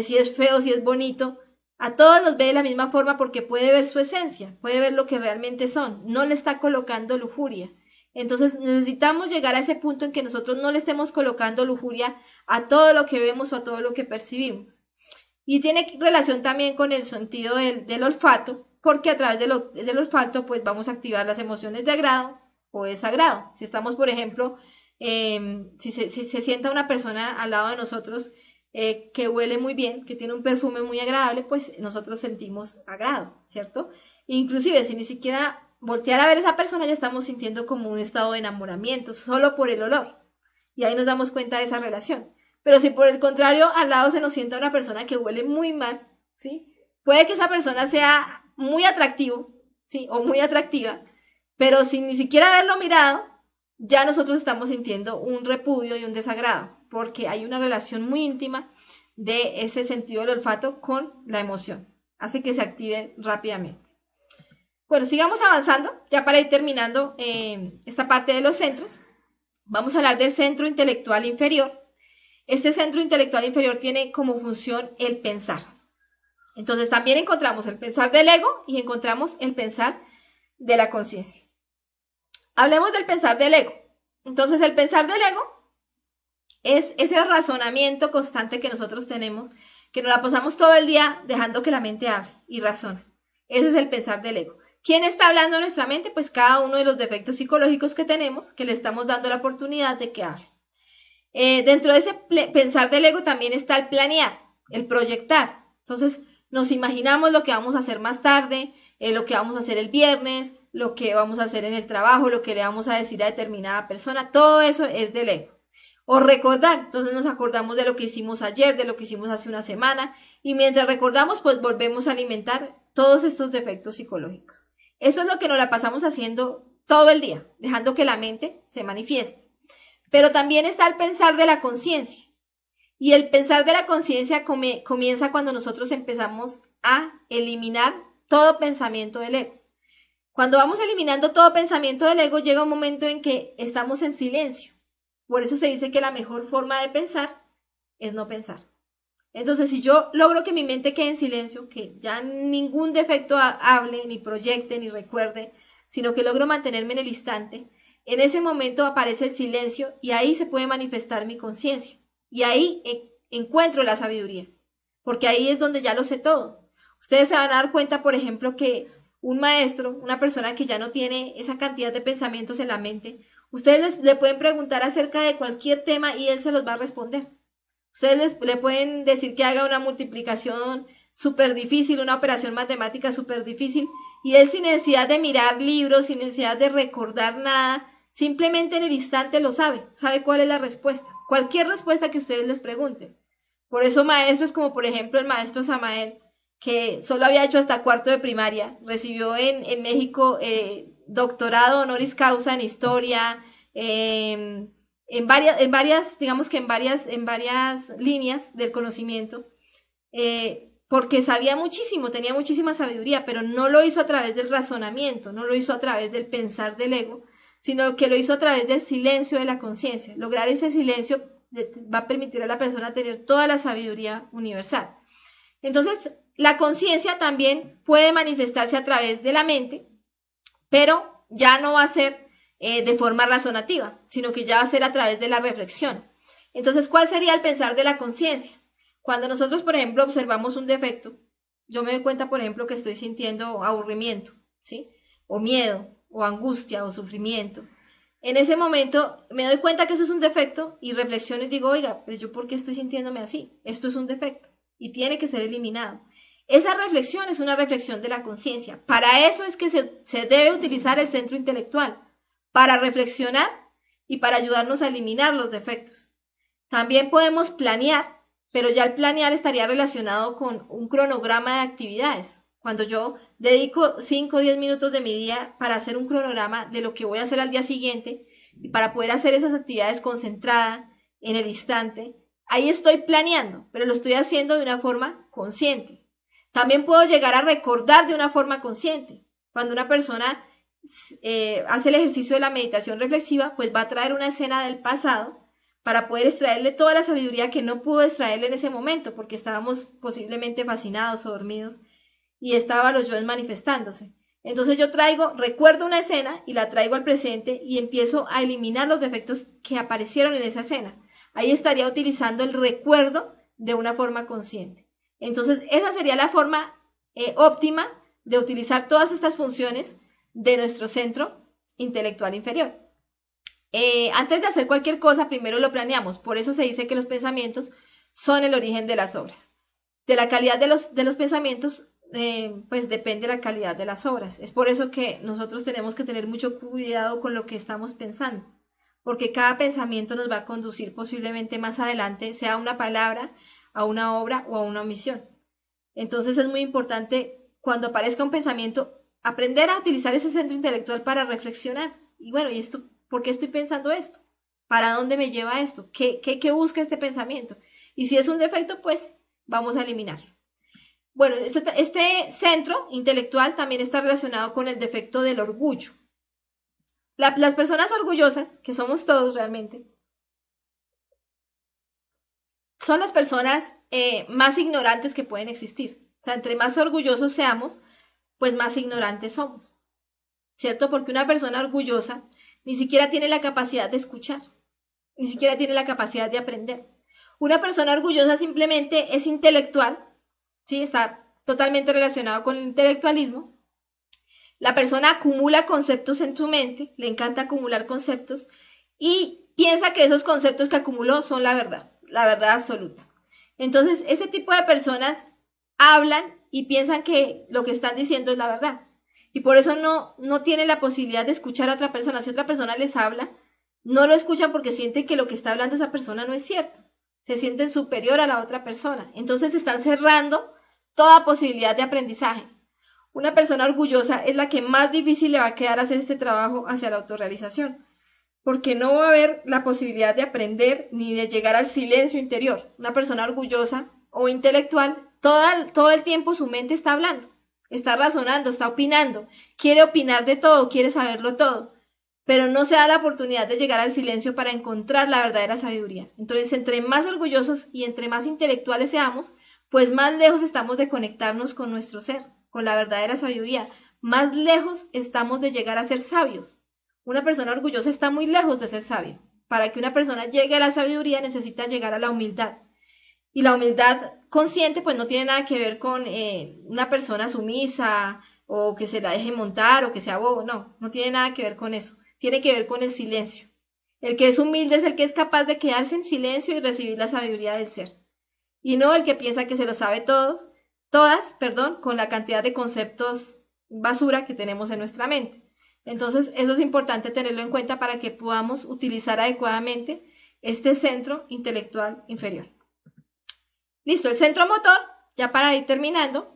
si es feo, si es bonito. A todos los ve de la misma forma porque puede ver su esencia, puede ver lo que realmente son, no le está colocando lujuria. Entonces necesitamos llegar a ese punto en que nosotros no le estemos colocando lujuria a todo lo que vemos o a todo lo que percibimos. Y tiene relación también con el sentido del olfato, porque a través del olfato pues vamos a activar las emociones de agrado o desagrado. Si estamos, por ejemplo, si se sienta una persona al lado de nosotros que huele muy bien, que tiene un perfume muy agradable, pues nosotros sentimos agrado, ¿cierto? Inclusive si ni siquiera voltear a ver a esa persona ya estamos sintiendo como un estado de enamoramiento, solo por el olor. Y ahí nos damos cuenta de esa relación. Pero si por el contrario al lado se nos sienta una persona que huele muy mal, ¿sí? Puede que esa persona sea muy atractivo, ¿sí? O muy atractiva, pero sin ni siquiera haberlo mirado, ya nosotros estamos sintiendo un repudio y un desagrado, porque hay una relación muy íntima de ese sentido del olfato con la emoción. Hace que se active rápidamente. Bueno, sigamos avanzando, ya para ir terminando esta parte de los centros. Vamos a hablar del centro intelectual inferior. Este centro intelectual inferior tiene como función el pensar. Entonces también encontramos el pensar del ego y encontramos el pensar de la conciencia. Hablemos del pensar del ego. Entonces el pensar del ego es ese razonamiento constante que nosotros tenemos, que nos la pasamos todo el día dejando que la mente hable y razone. Ese es el pensar del ego. ¿Quién está hablando en nuestra mente? Pues cada uno de los defectos psicológicos que tenemos, que le estamos dando la oportunidad de que hable. Dentro de ese pensar del ego también está el planear, el proyectar. Entonces, Nos imaginamos lo que vamos a hacer más tarde, lo que vamos a hacer el viernes, lo que vamos a hacer en el trabajo, lo que le vamos a decir a determinada persona, todo eso es del ego. O recordar, entonces nos acordamos de lo que hicimos ayer, de lo que hicimos hace una semana, y mientras recordamos, pues volvemos a alimentar todos estos defectos psicológicos. Eso es lo que nos la pasamos haciendo todo el día, dejando que la mente se manifieste. Pero también está el pensar de la conciencia. Y el pensar de la conciencia comienza cuando nosotros empezamos a eliminar todo pensamiento del ego. Cuando vamos eliminando todo pensamiento del ego, llega un momento en que estamos en silencio. Por eso se dice que la mejor forma de pensar es no pensar. Entonces, si yo logro que mi mente quede en silencio, que ya ningún defecto hable, ni proyecte, ni recuerde, sino que logro mantenerme en el instante, en ese momento aparece el silencio y ahí se puede manifestar mi conciencia. Y ahí encuentro la sabiduría, porque ahí es donde ya lo sé todo. Ustedes se van a dar cuenta, por ejemplo, que un maestro, una persona que ya no tiene esa cantidad de pensamientos en la mente, ustedes le pueden preguntar acerca de cualquier tema y él se los va a responder. Ustedes le pueden decir que haga una multiplicación súper difícil, una operación matemática súper difícil, y él sin necesidad de mirar libros, sin necesidad de recordar nada, simplemente en el instante lo sabe cuál es la respuesta, cualquier respuesta que ustedes les pregunten. Por eso maestros como por ejemplo el maestro Samael, que solo había hecho hasta cuarto de primaria, recibió en México doctorado honoris causa en historia, digamos que en varias líneas del conocimiento, porque sabía muchísimo, tenía muchísima sabiduría, pero no lo hizo a través del razonamiento, no lo hizo a través del pensar del ego, sino que lo hizo a través del silencio de la conciencia. Lograr ese silencio va a permitir a la persona tener toda la sabiduría universal. Entonces, la conciencia también puede manifestarse a través de la mente, pero ya no va a ser de forma razonativa, sino que ya va a ser a través de la reflexión. Entonces, ¿cuál sería el pensar de la conciencia? Cuando nosotros, por ejemplo, observamos un defecto, yo me doy cuenta, por ejemplo, que estoy sintiendo aburrimiento, ¿sí? O miedo, o angustia, o sufrimiento. En ese momento me doy cuenta que eso es un defecto y reflexiono y digo, oiga, pero yo ¿por qué estoy sintiéndome así? Esto es un defecto y tiene que ser eliminado. Esa reflexión es una reflexión de la conciencia. Para eso es que se debe utilizar el centro intelectual, para reflexionar y para ayudarnos a eliminar los defectos. También podemos planear, pero ya el planear estaría relacionado con un cronograma de actividades. Cuando yo dedico 5 o 10 minutos de mi día para hacer un cronograma de lo que voy a hacer al día siguiente y para poder hacer esas actividades concentrada en el instante, ahí estoy planeando, pero lo estoy haciendo de una forma consciente. También puedo llegar a recordar de una forma consciente. Cuando una persona hace el ejercicio de la meditación reflexiva, pues va a traer una escena del pasado para poder extraerle toda la sabiduría que no pudo extraerle en ese momento, porque estábamos posiblemente fascinados o dormidos y estaban los yoes manifestándose. Entonces yo recuerdo una escena y la traigo al presente y empiezo a eliminar los defectos que aparecieron en esa escena. Ahí estaría utilizando el recuerdo de una forma consciente. Entonces esa sería la forma óptima de utilizar todas estas funciones de nuestro centro intelectual inferior. Antes de hacer cualquier cosa, primero lo planeamos. Por eso se dice que los pensamientos son el origen de las obras. De la calidad de los pensamientos, pues depende la calidad de las obras. Es por eso que nosotros tenemos que tener mucho cuidado con lo que estamos pensando, porque cada pensamiento nos va a conducir posiblemente más adelante, sea a una palabra, a una obra o a una omisión. Entonces es muy importante cuando aparezca un pensamiento aprender a utilizar ese centro intelectual para reflexionar. Y bueno, ¿y esto? ¿Por qué estoy pensando esto? ¿Para dónde me lleva esto? ¿Qué busca este pensamiento? Y si es un defecto, pues vamos a eliminarlo. Bueno, este centro intelectual también está relacionado con el defecto del orgullo. Las personas orgullosas, que somos todos realmente, son las personas más ignorantes que pueden existir. O sea, entre más orgullosos seamos, pues más ignorantes somos. ¿Cierto? Porque una persona orgullosa ni siquiera tiene la capacidad de escuchar, ni siquiera tiene la capacidad de aprender. Una persona orgullosa simplemente es intelectual, ¿sí? Está totalmente relacionado con el intelectualismo. La persona acumula conceptos en su mente, le encanta acumular conceptos y piensa que esos conceptos que acumuló son la verdad absoluta. Entonces, ese tipo de personas hablan y piensan que lo que están diciendo es la verdad. Y por eso no tienen la posibilidad de escuchar a otra persona. Si otra persona les habla, no lo escuchan porque sienten que lo que está hablando esa persona no es cierto. Se sienten superior a la otra persona. Entonces están cerrando toda posibilidad de aprendizaje. Una persona orgullosa es la que más difícil le va a quedar hacer este trabajo hacia la autorrealización, porque no va a haber la posibilidad de aprender ni de llegar al silencio interior. Una persona orgullosa o intelectual, todo el tiempo su mente está hablando, está razonando, está opinando, quiere opinar de todo, quiere saberlo todo, pero no se da la oportunidad de llegar al silencio para encontrar la verdadera sabiduría. Entonces, entre más orgullosos y entre más intelectuales seamos, pues más lejos estamos de conectarnos con nuestro ser, con la verdadera sabiduría, más lejos estamos de llegar a ser sabios. Una persona orgullosa está muy lejos de ser sabio. Para que una persona llegue a la sabiduría necesita llegar a la humildad. Y la humildad consciente pues no tiene nada que ver con una persona sumisa o que se la deje montar o que sea bobo, no tiene nada que ver con eso. Tiene que ver con el silencio. El que es humilde es el que es capaz de quedarse en silencio y recibir la sabiduría del ser. Y no el que piensa que se lo sabe todas, con la cantidad de conceptos basura que tenemos en nuestra mente. Entonces, eso es importante tenerlo en cuenta para que podamos utilizar adecuadamente este centro intelectual inferior. Listo, el centro motor, ya para ir terminando,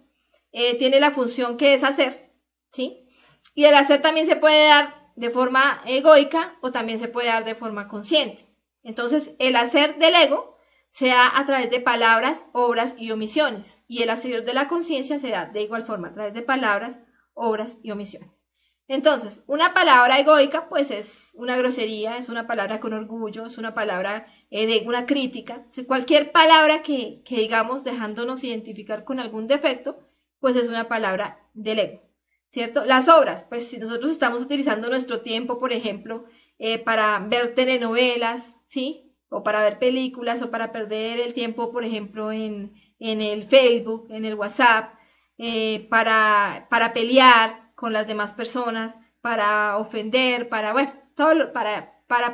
tiene la función que es hacer, ¿sí? Y el hacer también se puede dar de forma egoica o también se puede dar de forma consciente. Entonces, el hacer del ego se da a través de palabras, obras y omisiones. Y el hacer de la conciencia se da de igual forma a través de palabras, obras y omisiones. Entonces, una palabra egoica, pues es una grosería, es una palabra con orgullo, es una palabra de una crítica. O sea, cualquier palabra que digamos dejándonos identificar con algún defecto, pues es una palabra del ego, ¿cierto? Las obras, pues si nosotros estamos utilizando nuestro tiempo, por ejemplo, para ver telenovelas, ¿sí? O para ver películas, o para perder el tiempo, por ejemplo, en el Facebook, en el WhatsApp, para pelear con las demás personas, para ofender, para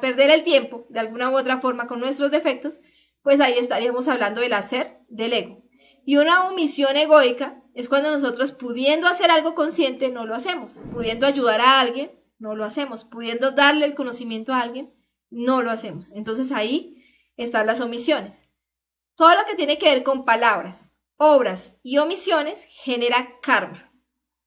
perder el tiempo de alguna u otra forma con nuestros defectos, pues ahí estaríamos hablando del hacer del ego. Y una omisión egoica es cuando nosotros pudiendo hacer algo consciente no lo hacemos, pudiendo ayudar a alguien no lo hacemos, pudiendo darle el conocimiento a alguien no lo hacemos. Entonces ahí están las omisiones. Todo lo que tiene que ver con palabras, obras y omisiones genera karma.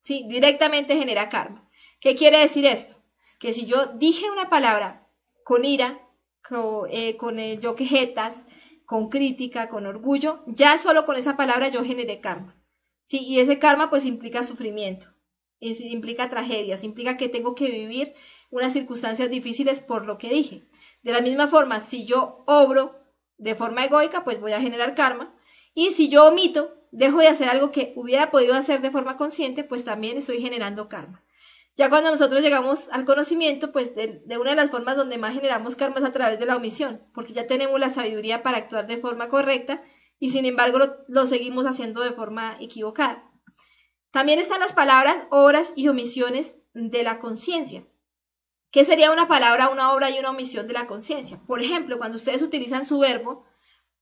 Sí, directamente genera karma. ¿Qué quiere decir esto? Que si yo dije una palabra con ira, con yo quejetas, con crítica, con orgullo, ya solo con esa palabra yo generé karma. Sí, y ese karma pues implica sufrimiento, implica tragedias, implica que tengo que vivir unas circunstancias difíciles por lo que dije. De la misma forma, si yo obro de forma egoica, pues voy a generar karma. Y si yo omito, dejo de hacer algo que hubiera podido hacer de forma consciente, pues también estoy generando karma. Ya cuando nosotros llegamos al conocimiento, pues de una de las formas donde más generamos karma es a través de la omisión, porque ya tenemos la sabiduría para actuar de forma correcta y sin embargo lo seguimos haciendo de forma equivocada. También están las palabras, obras y omisiones de la conciencia. ¿Qué sería una palabra, una obra y una omisión de la conciencia? Por ejemplo, cuando ustedes utilizan su verbo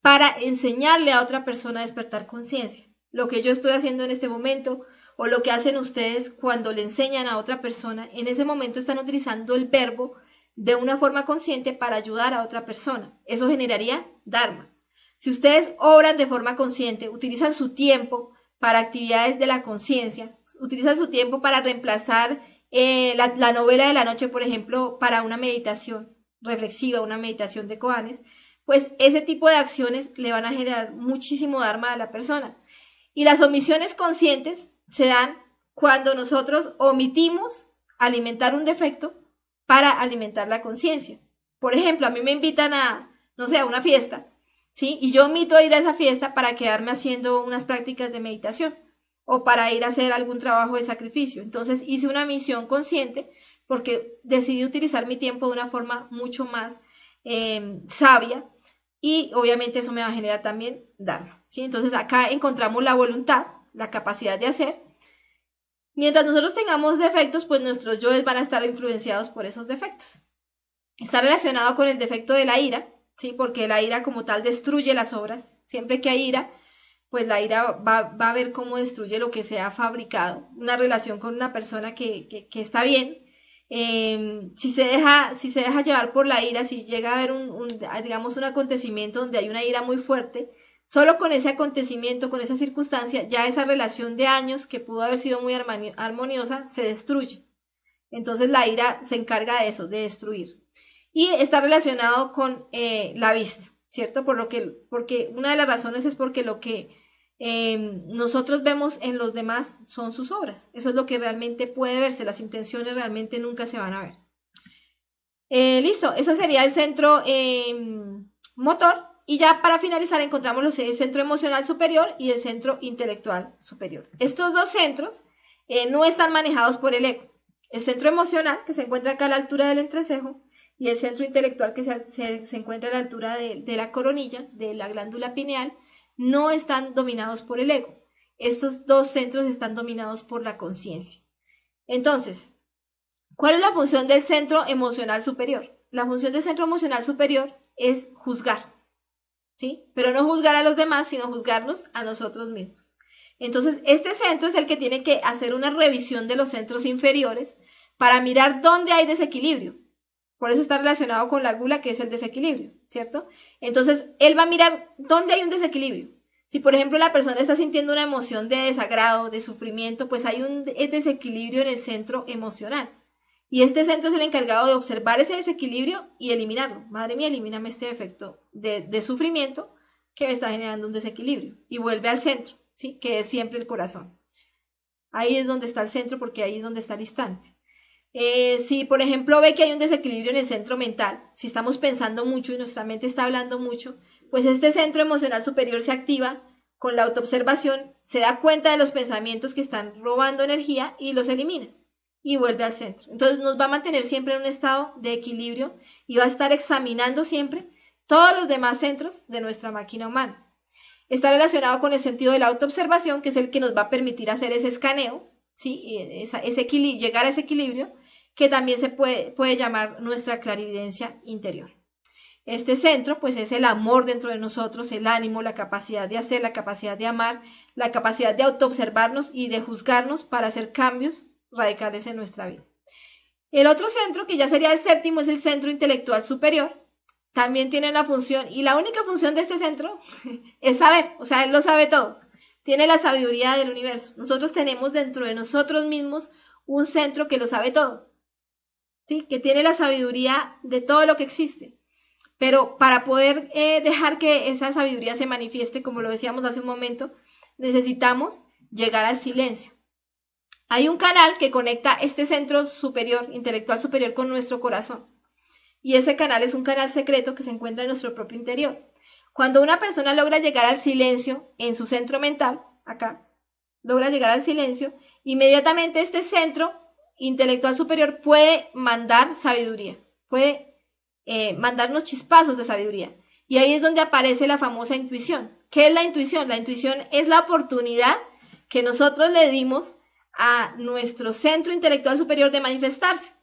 para enseñarle a otra persona a despertar conciencia. Lo que yo estoy haciendo en este momento o lo que hacen ustedes cuando le enseñan a otra persona, en ese momento están utilizando el verbo de una forma consciente para ayudar a otra persona. Eso generaría dharma. Si ustedes obran de forma consciente, utilizan su tiempo para actividades de la conciencia, utilizan su tiempo para reemplazar la novela de la noche, por ejemplo, para una meditación reflexiva, una meditación de koanes, pues ese tipo de acciones le van a generar muchísimo dharma a la persona. Y las omisiones conscientes se dan cuando nosotros omitimos alimentar un defecto para alimentar la conciencia. Por ejemplo, a mí me invitan a, no sé, a una fiesta, ¿sí? Y yo omito ir a esa fiesta para quedarme haciendo unas prácticas de meditación o para ir a hacer algún trabajo de sacrificio. Entonces hice una omisión consciente porque decidí utilizar mi tiempo de una forma mucho más sabia. Y obviamente eso me va a generar también dharma, ¿sí? Entonces acá encontramos la voluntad, la capacidad de hacer. Mientras nosotros tengamos defectos, pues nuestros yoes van a estar influenciados por esos defectos. Está relacionado con el defecto de la ira, ¿sí? Porque la ira como tal destruye las obras. Siempre que hay ira, pues la ira va a ver cómo destruye lo que se ha fabricado. Una relación con una persona que está bien, si se deja llevar por la ira, si llega a haber digamos, un acontecimiento donde hay una ira muy fuerte, solo con ese acontecimiento, con esa circunstancia, ya esa relación de años que pudo haber sido muy armoniosa se destruye. Entonces la ira se encarga de eso, de destruir. Y está relacionado con la vista, ¿cierto? Porque una de las razones es porque lo que nosotros vemos en los demás son sus obras. Eso es lo que realmente puede verse, las intenciones realmente nunca se van a ver. Listo, eso sería el centro motor. Y ya para finalizar encontramos el centro emocional superior y el centro intelectual superior. Estos dos centros no están manejados por el ego. El centro emocional, que se encuentra acá a la altura del entrecejo, y el centro intelectual, que se encuentra a la altura de la coronilla, de la glándula pineal, no están dominados por el ego. Estos dos centros están dominados por la conciencia. Entonces, ¿cuál es la función del centro emocional superior? La función del centro emocional superior es juzgar, ¿sí? Pero no juzgar a los demás, sino juzgarnos a nosotros mismos. Entonces, este centro es el que tiene que hacer una revisión de los centros inferiores para mirar dónde hay desequilibrio. Por eso está relacionado con la gula, que es el desequilibrio, ¿cierto? Entonces, él va a mirar dónde hay un desequilibrio. Si, por ejemplo, la persona está sintiendo una emoción de desagrado, de sufrimiento, pues hay un desequilibrio en el centro emocional. Y este centro es el encargado de observar ese desequilibrio y eliminarlo. Madre mía, elimíname este efecto de sufrimiento que me está generando un desequilibrio. Y vuelve al centro, ¿sí? Que es siempre el corazón. Ahí es donde está el centro, porque ahí es donde está el instante. Si, por ejemplo, ve que hay un desequilibrio en el centro mental, si estamos pensando mucho y nuestra mente está hablando mucho, pues este centro emocional superior se activa con la autoobservación, se da cuenta de los pensamientos que están robando energía y los elimina y vuelve al centro. Entonces nos va a mantener siempre en un estado de equilibrio y va a estar examinando siempre todos los demás centros de nuestra máquina humana. Está relacionado con el sentido de la autoobservación, que es el que nos va a permitir hacer ese escaneo, ¿sí? Llegar a ese equilibrio, que también se puede llamar nuestra clarividencia interior. Este centro, pues, es el amor dentro de nosotros, el ánimo, la capacidad de hacer, la capacidad de amar, la capacidad de autoobservarnos y de juzgarnos para hacer cambios radicales en nuestra vida. El otro centro, que ya sería el séptimo, es el centro intelectual superior. También tiene una función, y la única función de este centro es saber, o sea, él lo sabe todo. Tiene la sabiduría del universo. Nosotros tenemos dentro de nosotros mismos un centro que lo sabe todo, ¿sí? Que tiene la sabiduría de todo lo que existe. Pero para poder dejar que esa sabiduría se manifieste, como lo decíamos hace un momento, necesitamos llegar al silencio. Hay un canal que conecta este centro superior, intelectual superior, con nuestro corazón. Y ese canal es un canal secreto que se encuentra en nuestro propio interior. Cuando una persona logra llegar al silencio en su centro mental, acá, logra llegar al silencio, inmediatamente este centro intelectual superior puede mandar sabiduría, puede mandarnos chispazos de sabiduría. Y ahí es donde aparece la famosa intuición. ¿Qué es la intuición? La intuición es la oportunidad que nosotros le dimos a nuestro centro intelectual superior de manifestarse.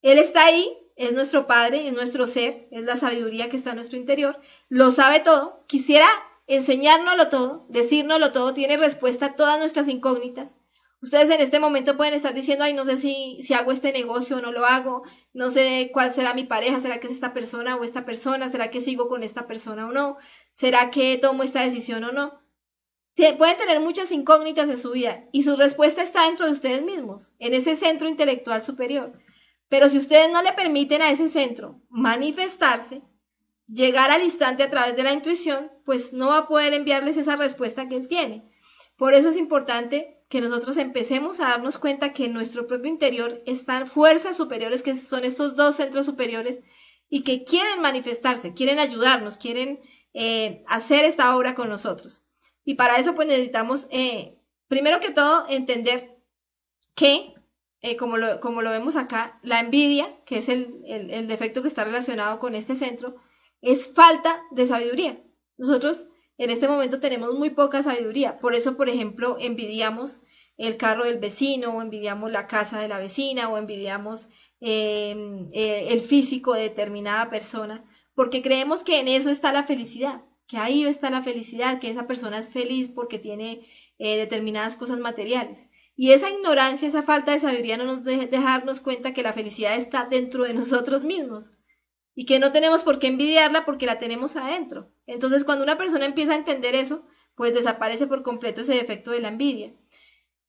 Él está ahí, es nuestro Padre, es nuestro ser, es la sabiduría que está en nuestro interior, lo sabe todo, quisiera enseñárnoslo todo, decírnoslo todo, tiene respuesta a todas nuestras incógnitas. Ustedes en este momento pueden estar diciendo, ay, no sé si hago este negocio o no lo hago, no sé cuál será mi pareja, será que es esta persona o esta persona, será que sigo con esta persona o no, será que tomo esta decisión o no. Pueden tener muchas incógnitas en su vida y su respuesta está dentro de ustedes mismos, en ese centro intelectual superior. Pero si ustedes no le permiten a ese centro manifestarse, llegar al instante a través de la intuición, pues no va a poder enviarles esa respuesta que él tiene. Por eso es importante que nosotros empecemos a darnos cuenta que en nuestro propio interior están fuerzas superiores, que son estos dos centros superiores, y que quieren manifestarse, quieren ayudarnos, quieren hacer esta obra con nosotros. Y para eso pues necesitamos, primero que todo, entender que, como lo vemos acá, la envidia, que es el defecto que está relacionado con este centro, es falta de sabiduría. Nosotros en este momento tenemos muy poca sabiduría. Por eso, por ejemplo, envidiamos el carro del vecino, o envidiamos la casa de la vecina, o envidiamos el físico de determinada persona, porque creemos que en eso está la felicidad, que ahí está la felicidad, que esa persona es feliz porque tiene determinadas cosas materiales. Y esa ignorancia, esa falta de sabiduría no nos deja darnos cuenta que la felicidad está dentro de nosotros mismos y que no tenemos por qué envidiarla porque la tenemos adentro. Entonces, cuando una persona empieza a entender eso, pues desaparece por completo ese defecto de la envidia.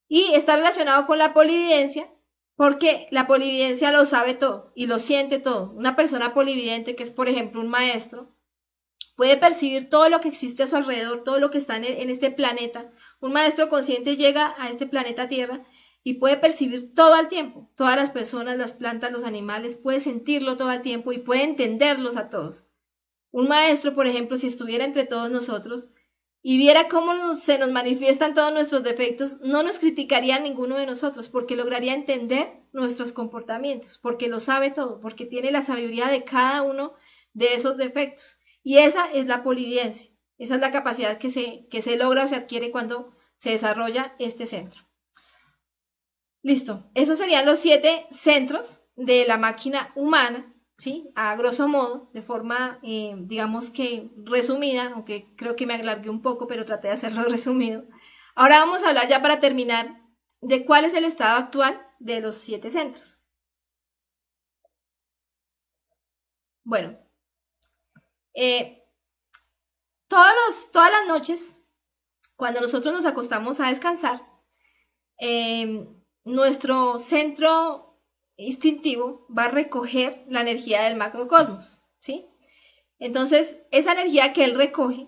Y está relacionado con la polividencia, porque la polividencia lo sabe todo y lo siente todo. Una persona polividente, que es por ejemplo un maestro, puede percibir todo lo que existe a su alrededor, todo lo que está en este planeta. Un maestro consciente llega a este planeta Tierra y puede percibir todo el tiempo, todas las personas, las plantas, los animales, puede sentirlo todo el tiempo y puede entenderlos a todos. Un maestro, por ejemplo, si estuviera entre todos nosotros y viera cómo se nos manifiestan todos nuestros defectos, no nos criticaría a ninguno de nosotros, porque lograría entender nuestros comportamientos, porque lo sabe todo, porque tiene la sabiduría de cada uno de esos defectos. Y esa es la polividencia, esa es la capacidad que se logra o se adquiere cuando se desarrolla este centro. Listo, esos serían los 7 centros de la máquina humana, ¿sí? A grosso modo, de forma, digamos que resumida, aunque creo que me alargué un poco, pero traté de hacerlo resumido. Ahora vamos a hablar ya para terminar de cuál es el estado actual de los 7 centros. Bueno, todas las noches, cuando nosotros nos acostamos a descansar, nuestro centro instintivo va a recoger la energía del macrocosmos, ¿sí? Entonces, esa energía que él recoge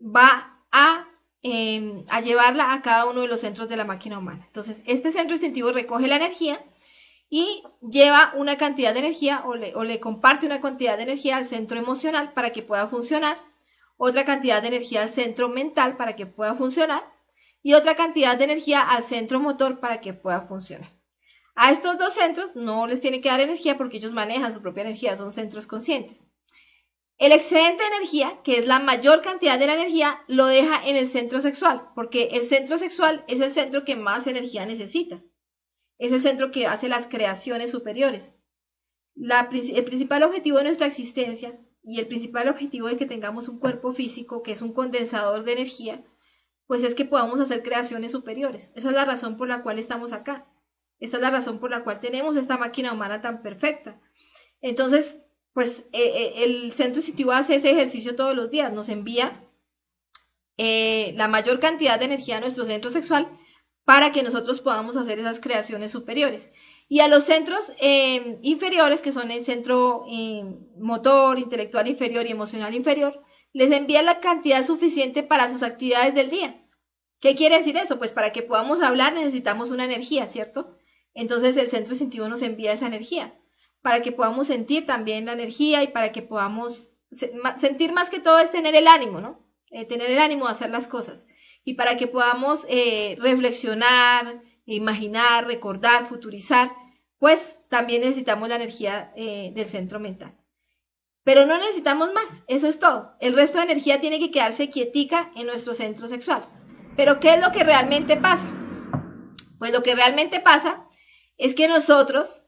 va a llevarla a cada uno de los centros de la máquina humana. Entonces, este centro instintivo recoge la energía y lleva una cantidad de energía o le comparte una cantidad de energía al centro emocional para que pueda funcionar, otra cantidad de energía al centro mental para que pueda funcionar y otra cantidad de energía al centro motor para que pueda funcionar. A estos dos centros no les tiene que dar energía porque ellos manejan su propia energía, son centros conscientes. El excedente de energía, que es la mayor cantidad de la energía, lo deja en el centro sexual, porque el centro sexual es el centro que más energía necesita. Es el centro que hace las creaciones superiores. El principal objetivo de nuestra existencia y el principal objetivo de que tengamos un cuerpo físico, que es un condensador de energía, pues es que podamos hacer creaciones superiores. Esa es la razón por la cual estamos acá. Esta es la razón por la cual tenemos esta máquina humana tan perfecta. Entonces, pues el centro instintivo hace ese ejercicio todos los días, nos envía la mayor cantidad de energía a nuestro centro sexual para que nosotros podamos hacer esas creaciones superiores. Y a los centros inferiores, que son el centro motor, intelectual inferior y emocional inferior, les envía la cantidad suficiente para sus actividades del día. ¿Qué quiere decir eso? Pues para que podamos hablar necesitamos una energía, ¿cierto? Entonces el centro instintivo nos envía esa energía para que podamos sentir también la energía y para que podamos sentir, más que todo es tener el ánimo, ¿no? Tener el ánimo de hacer las cosas y para que podamos reflexionar, imaginar, recordar, futurizar, pues también necesitamos la energía del centro mental. Pero no necesitamos más, eso es todo. El resto de energía tiene que quedarse quietica en nuestro centro sexual. Pero ¿qué es lo que realmente pasa? Pues lo que realmente pasa es que nosotros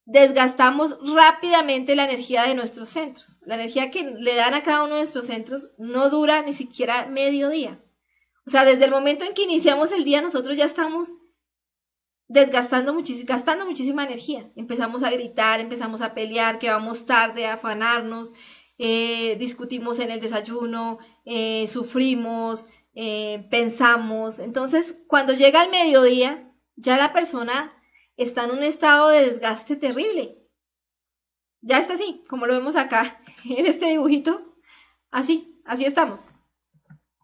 desgastamos rápidamente la energía de nuestros centros. La energía que le dan a cada uno de nuestros centros no dura ni siquiera medio día. O sea, desde el momento en que iniciamos el día, nosotros ya estamos gastando muchísima energía. Empezamos a gritar, empezamos a pelear, que vamos tarde, a afanarnos, discutimos en el desayuno, sufrimos, pensamos. Entonces, cuando llega el mediodía, ya la persona está en un estado de desgaste terrible. Ya está así, como lo vemos acá en este dibujito. Así estamos.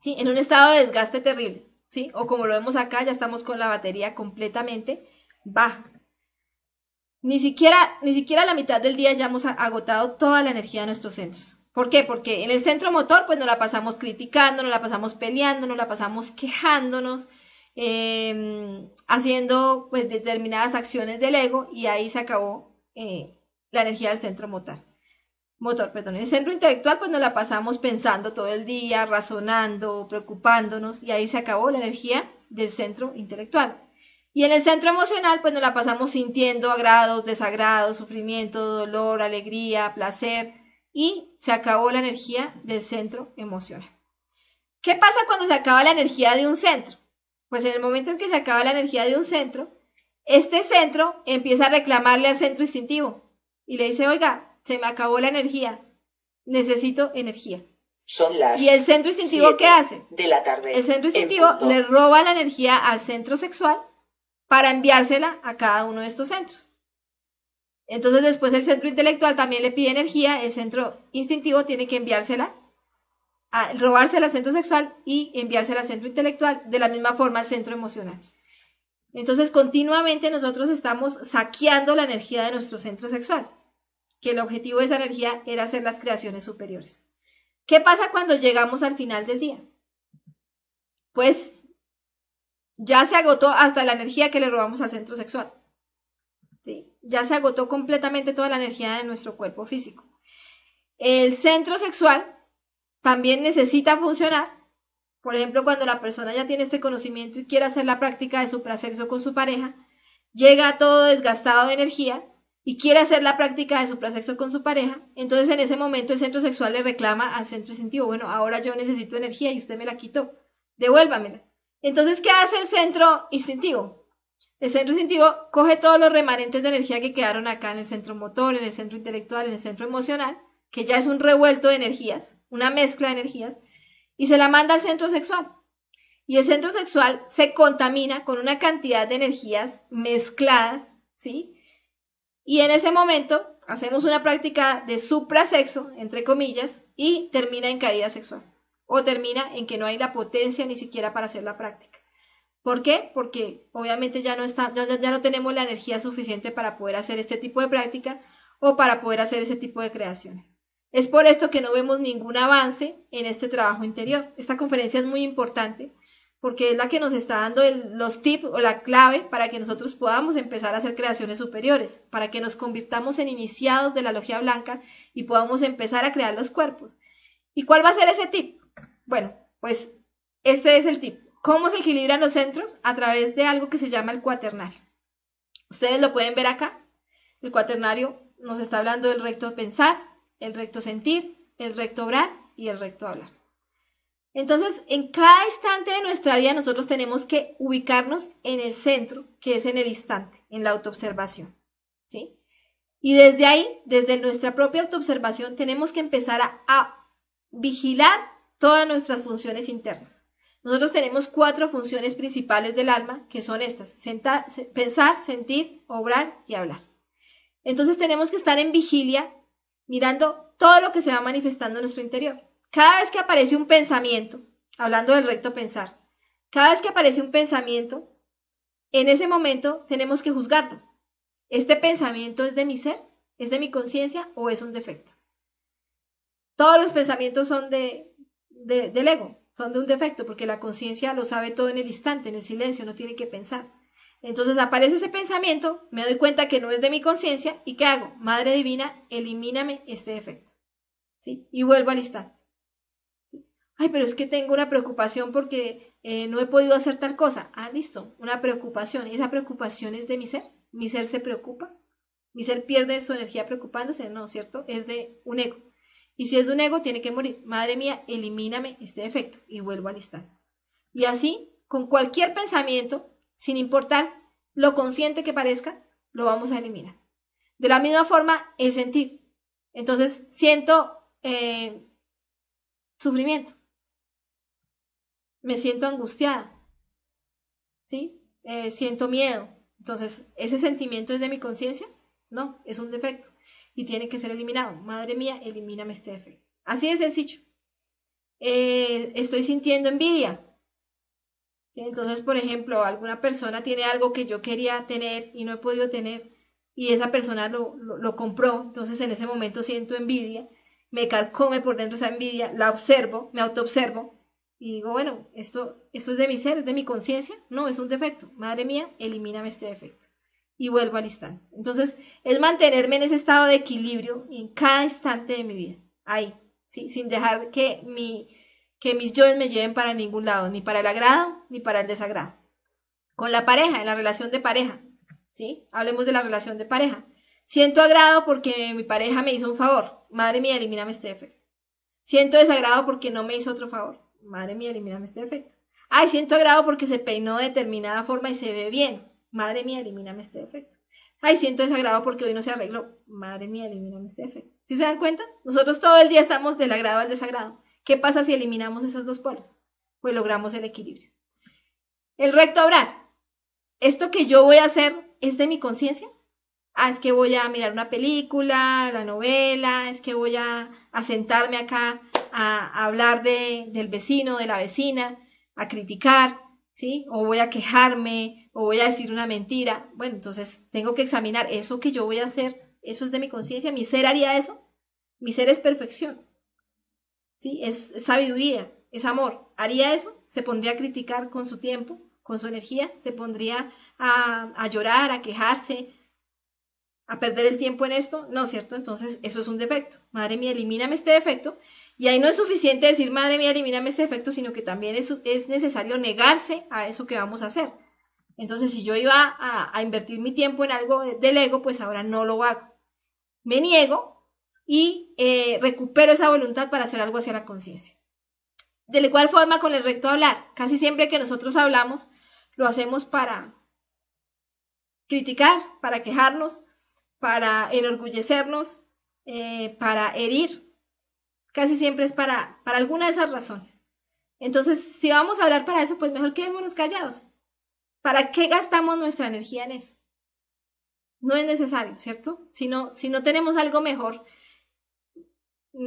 ¿Sí? En un estado de desgaste terrible. ¿Sí? O como lo vemos acá, ya estamos con la batería completamente baja. Ni siquiera la mitad del día ya hemos agotado toda la energía de nuestros centros. ¿Por qué? Porque en el centro motor pues nos la pasamos criticando, nos la pasamos peleando, nos la pasamos quejándonos, haciendo pues determinadas acciones del ego y ahí se acabó la energía del centro motor. En el centro intelectual pues nos la pasamos pensando todo el día, razonando, preocupándonos y ahí se acabó la energía del centro intelectual. Y en el centro emocional pues nos la pasamos sintiendo agrados, desagrados, sufrimiento, dolor, alegría, placer y se acabó la energía del centro emocional. ¿Qué pasa cuando se acaba la energía de un centro? Pues en el momento en que se acaba la energía de un centro, este centro empieza a reclamarle al centro instintivo y le dice, oiga, se me acabó la energía, necesito energía. Son las ¿Y el centro instintivo qué hace? de la tarde. El centro instintivo le roba la energía al centro sexual para enviársela a cada uno de estos centros. Entonces después el centro intelectual también le pide energía, el centro instintivo tiene que enviársela, robársela al centro sexual y enviársela al centro intelectual, de la misma forma al centro emocional. Entonces continuamente nosotros estamos saqueando la energía de nuestro centro sexual, que el objetivo de esa energía era hacer las creaciones superiores. ¿Qué pasa cuando llegamos al final del día? Pues ya se agotó hasta la energía que le robamos al centro sexual. ¿Sí? Ya se agotó completamente toda la energía de nuestro cuerpo físico. El centro sexual también necesita funcionar. Por ejemplo, cuando la persona ya tiene este conocimiento y quiere hacer la práctica de suprasexo con su pareja, llega todo desgastado de energía y quiere hacer la práctica de suprasexo con su pareja, entonces en ese momento el centro sexual le reclama al centro instintivo, bueno, ahora yo necesito energía y usted me la quitó, devuélvamela. Entonces, ¿qué hace el centro instintivo? El centro instintivo coge todos los remanentes de energía que quedaron acá en el centro motor, en el centro intelectual, en el centro emocional, que ya es un revuelto de energías, una mezcla de energías, y se la manda al centro sexual. Y el centro sexual se contamina con una cantidad de energías mezcladas, ¿sí? Y en ese momento hacemos una práctica de suprasexo, entre comillas, y termina en caída sexual. O termina en que no hay la potencia ni siquiera para hacer la práctica. ¿Por qué? Porque obviamente ya no tenemos la energía suficiente para poder hacer este tipo de práctica o para poder hacer ese tipo de creaciones. Es por esto que no vemos ningún avance en este trabajo interior. Esta conferencia es muy importante porque es la que nos está dando los tips o la clave para que nosotros podamos empezar a hacer creaciones superiores, para que nos convirtamos en iniciados de la logia blanca y podamos empezar a crear los cuerpos. ¿Y cuál va a ser ese tip? Bueno, pues este es el tip. ¿Cómo se equilibran los centros? A través de algo que se llama el cuaternario. Ustedes lo pueden ver acá. El cuaternario nos está hablando del recto pensar, el recto sentir, el recto obrar y el recto hablar. Entonces, en cada instante de nuestra vida nosotros tenemos que ubicarnos en el centro, que es en el instante, en la autoobservación, ¿sí? Y desde ahí, desde nuestra propia autoobservación, tenemos que empezar a vigilar todas nuestras funciones internas. Nosotros tenemos 4 funciones principales del alma, que son estas: pensar, sentir, obrar y hablar. Entonces tenemos que estar en vigilia, mirando todo lo que se va manifestando en nuestro interior. Cada vez que aparece un pensamiento, hablando del recto pensar, cada vez que aparece un pensamiento, en ese momento tenemos que juzgarlo. ¿Este pensamiento es de mi ser? ¿Es de mi conciencia o es un defecto? Todos los pensamientos son del ego, son de un defecto, porque la conciencia lo sabe todo en el instante, en el silencio, no tiene que pensar. Entonces aparece ese pensamiento, me doy cuenta que no es de mi conciencia, ¿y qué hago? Madre Divina, elimíname este defecto, ¿sí? Y vuelvo al instante. Ay, pero es que tengo una preocupación porque no he podido hacer tal cosa. Ah, listo, una preocupación. ¿Y esa preocupación es de mi ser? ¿Mi ser se preocupa? ¿Mi ser pierde su energía preocupándose? No, ¿cierto? Es de un ego. Y si es de un ego, tiene que morir. Madre mía, elimíname este defecto. Y vuelvo al instante. Y así, con cualquier pensamiento, sin importar lo consciente que parezca, lo vamos a eliminar. De la misma forma, el sentir. Entonces, siento sufrimiento. Me siento angustiada, ¿sí? Siento miedo. Entonces, ¿ese sentimiento es de mi conciencia? No, es un defecto y tiene que ser eliminado. Madre mía, elimíname este defecto. Así de sencillo. Estoy sintiendo envidia. ¿Sí? Entonces, por ejemplo, alguna persona tiene algo que yo quería tener y no he podido tener y esa persona lo compró. Entonces, en ese momento siento envidia, me carcome por dentro esa envidia, la observo, me autoobservo. Y digo, bueno, esto es de mi ser, es de mi conciencia. No, es un defecto. Madre mía, elimíname este defecto. Y vuelvo al instante. Entonces, es mantenerme en ese estado de equilibrio en cada instante de mi vida. Ahí, ¿sí? Sin dejar que mis yoes me lleven para ningún lado, ni para el agrado, ni para el desagrado. Con la pareja, en la relación de pareja, ¿sí? Hablemos de la relación de pareja. Siento agrado porque mi pareja me hizo un favor. madre mía, elimíname este defecto. Siento desagrado porque no me hizo otro favor, madre mía, elimíname este defecto. Ay, siento agrado porque se peinó de determinada forma y se ve bien, madre mía, elimíname este defecto. Ay, siento desagrado porque hoy no se arregló, madre mía, elimíname este defecto. ¿Sí se dan cuenta? Nosotros todo el día estamos del agrado al desagrado. ¿Qué pasa si eliminamos esos dos polos? Pues logramos el equilibrio. El recto obrar. ¿Esto que yo voy a hacer es de mi conciencia? Ah, es que voy a mirar una película, la novela, es que voy a sentarme acá a hablar del vecino, de la vecina, a criticar, ¿sí? O voy a quejarme, o voy a decir una mentira. Bueno, entonces tengo que examinar eso que yo voy a hacer, ¿eso es de mi conciencia? ¿Mi ser haría eso? Mi ser es perfección, ¿sí? Es sabiduría, es amor. ¿Haría eso? ¿Se pondría a criticar con su tiempo, con su energía? ¿Se pondría a llorar, a quejarse, a perder el tiempo en esto? No, ¿cierto? Entonces eso es un defecto. Madre mía, elimíname este defecto. Y ahí no es suficiente decir, madre mía, elimíname este defecto, sino que también es necesario negarse a eso que vamos a hacer. Entonces, si yo iba a invertir mi tiempo en algo del ego, pues ahora no lo hago. Me niego y recupero esa voluntad para hacer algo hacia la conciencia. De igual forma con el recto hablar. Casi siempre que nosotros hablamos, lo hacemos para criticar, para quejarnos, para enorgullecernos, para herir. Casi siempre es para alguna de esas razones. Entonces, si vamos a hablar para eso, pues mejor quedémonos callados. ¿Para qué gastamos nuestra energía en eso? No es necesario, ¿cierto? Si no tenemos algo mejor,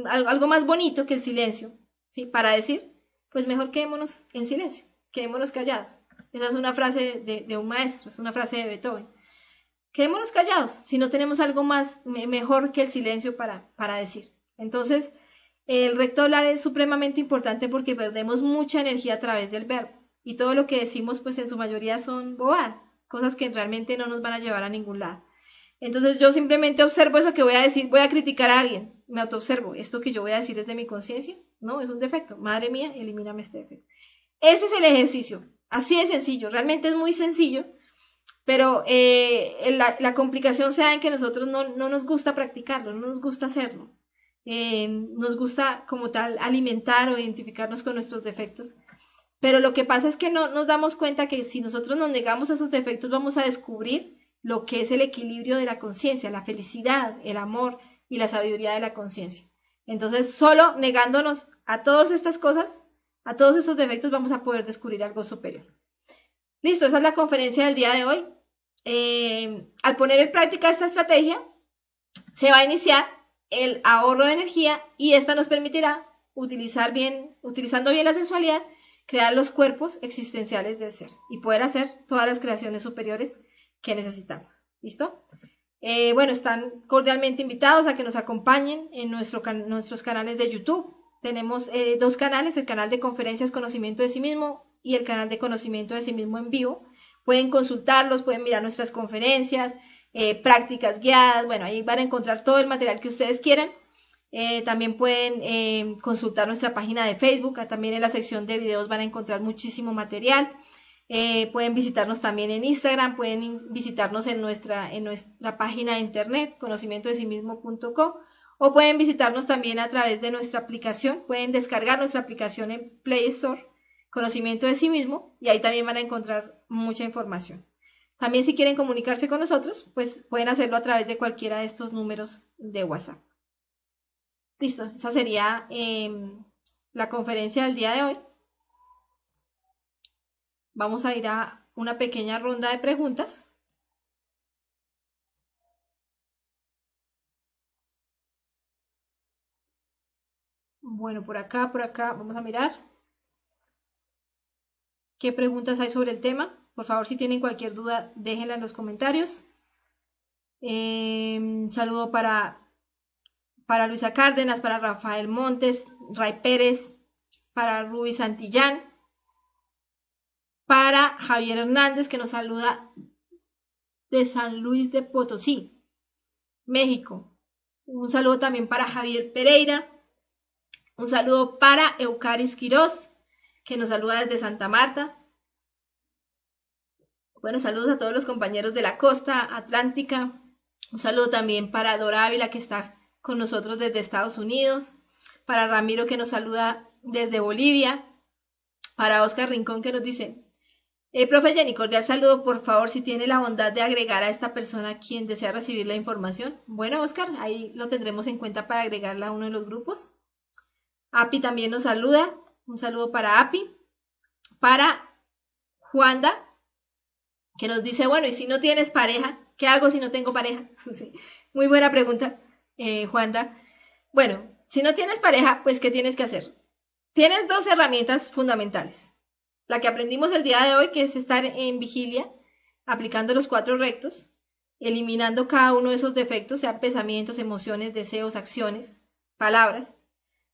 algo más bonito que el silencio, ¿sí? Para decir, pues mejor quedémonos en silencio, quedémonos callados. Esa es una frase de un maestro, es una frase de Beethoven. Quedémonos callados si no tenemos algo más mejor que el silencio para decir. Entonces, el recto hablar es supremamente importante porque perdemos mucha energía a través del verbo. Y todo lo que decimos, pues en su mayoría son bobadas, cosas que realmente no nos van a llevar a ningún lado. Entonces yo simplemente observo eso que voy a decir, voy a criticar a alguien, me autoobservo, esto que yo voy a decir es de mi conciencia, no, es un defecto, madre mía, elimíname este defecto. Ese es el ejercicio, así de sencillo, realmente es muy sencillo, pero la complicación se da en que nosotros no nos gusta practicarlo, no nos gusta hacerlo. Nos gusta como tal alimentar o identificarnos con nuestros defectos. Pero lo que pasa es que no nos damos cuenta que si nosotros nos negamos a esos defectos vamos a descubrir lo que es el equilibrio de la conciencia, la felicidad, el amor y la sabiduría de la conciencia. Entonces, solo negándonos a todas estas cosas, a todos estos defectos, vamos a poder descubrir algo superior. Listo, esa es la conferencia del día de hoy. Al poner en práctica esta estrategia, se va a iniciar el ahorro de energía y esta nos permitirá utilizando bien la sexualidad, crear los cuerpos existenciales del ser y poder hacer todas las creaciones superiores que necesitamos. ¿Listo? Bueno, están cordialmente invitados a que nos acompañen en nuestros canales de YouTube. Tenemos dos canales, el canal de conferencias Conocimiento de sí mismo y el canal de Conocimiento de sí mismo en vivo. Pueden consultarlos, pueden mirar nuestras conferencias, prácticas guiadas, bueno, ahí van a encontrar todo el material que ustedes quieran. También pueden consultar nuestra página de Facebook, también en la sección de videos van a encontrar muchísimo material. Pueden visitarnos también en Instagram, pueden visitarnos en nuestra página de internet, conocimientodesimismo.co, o pueden visitarnos también a través de nuestra aplicación, pueden descargar nuestra aplicación en Play Store, Conocimiento de sí mismo, y ahí también van a encontrar mucha información. También si quieren comunicarse con nosotros, pues pueden hacerlo a través de cualquiera de estos números de WhatsApp. Listo, esa sería la conferencia del día de hoy. Vamos a ir a una pequeña ronda de preguntas. Bueno, por acá, vamos a mirar. ¿Qué preguntas hay sobre el tema? Por favor, si tienen cualquier duda, déjenla en los comentarios. Saludo para Luisa Cárdenas, para Rafael Montes, Ray Pérez, para Ruby Santillán, para Javier Hernández, que nos saluda de San Luis de Potosí, México. Un saludo también para Javier Pereira. Un saludo para Eucaris Quirós, que nos saluda desde Santa Marta. Bueno, saludos a todos los compañeros de la costa atlántica. Un saludo también para Dora Ávila, que está con nosotros desde Estados Unidos, para Ramiro que nos saluda desde Bolivia, para Oscar Rincón que nos dice, profe Jenny, cordial saludo, por favor, si tiene la bondad de agregar a esta persona quien desea recibir la información. Bueno, Oscar, ahí lo tendremos en cuenta para agregarla a uno de los grupos. Api también nos saluda, un saludo para Api. Para Juanda, que nos dice, bueno, y si no tienes pareja, ¿qué hago si no tengo pareja? Sí, muy buena pregunta, Juanda. Bueno, si no tienes pareja, pues ¿qué tienes que hacer? Tienes dos herramientas fundamentales. La que aprendimos el día de hoy, que es estar en vigilia, aplicando los 4 rectos, eliminando cada uno de esos defectos, sean pensamientos, emociones, deseos, acciones, palabras,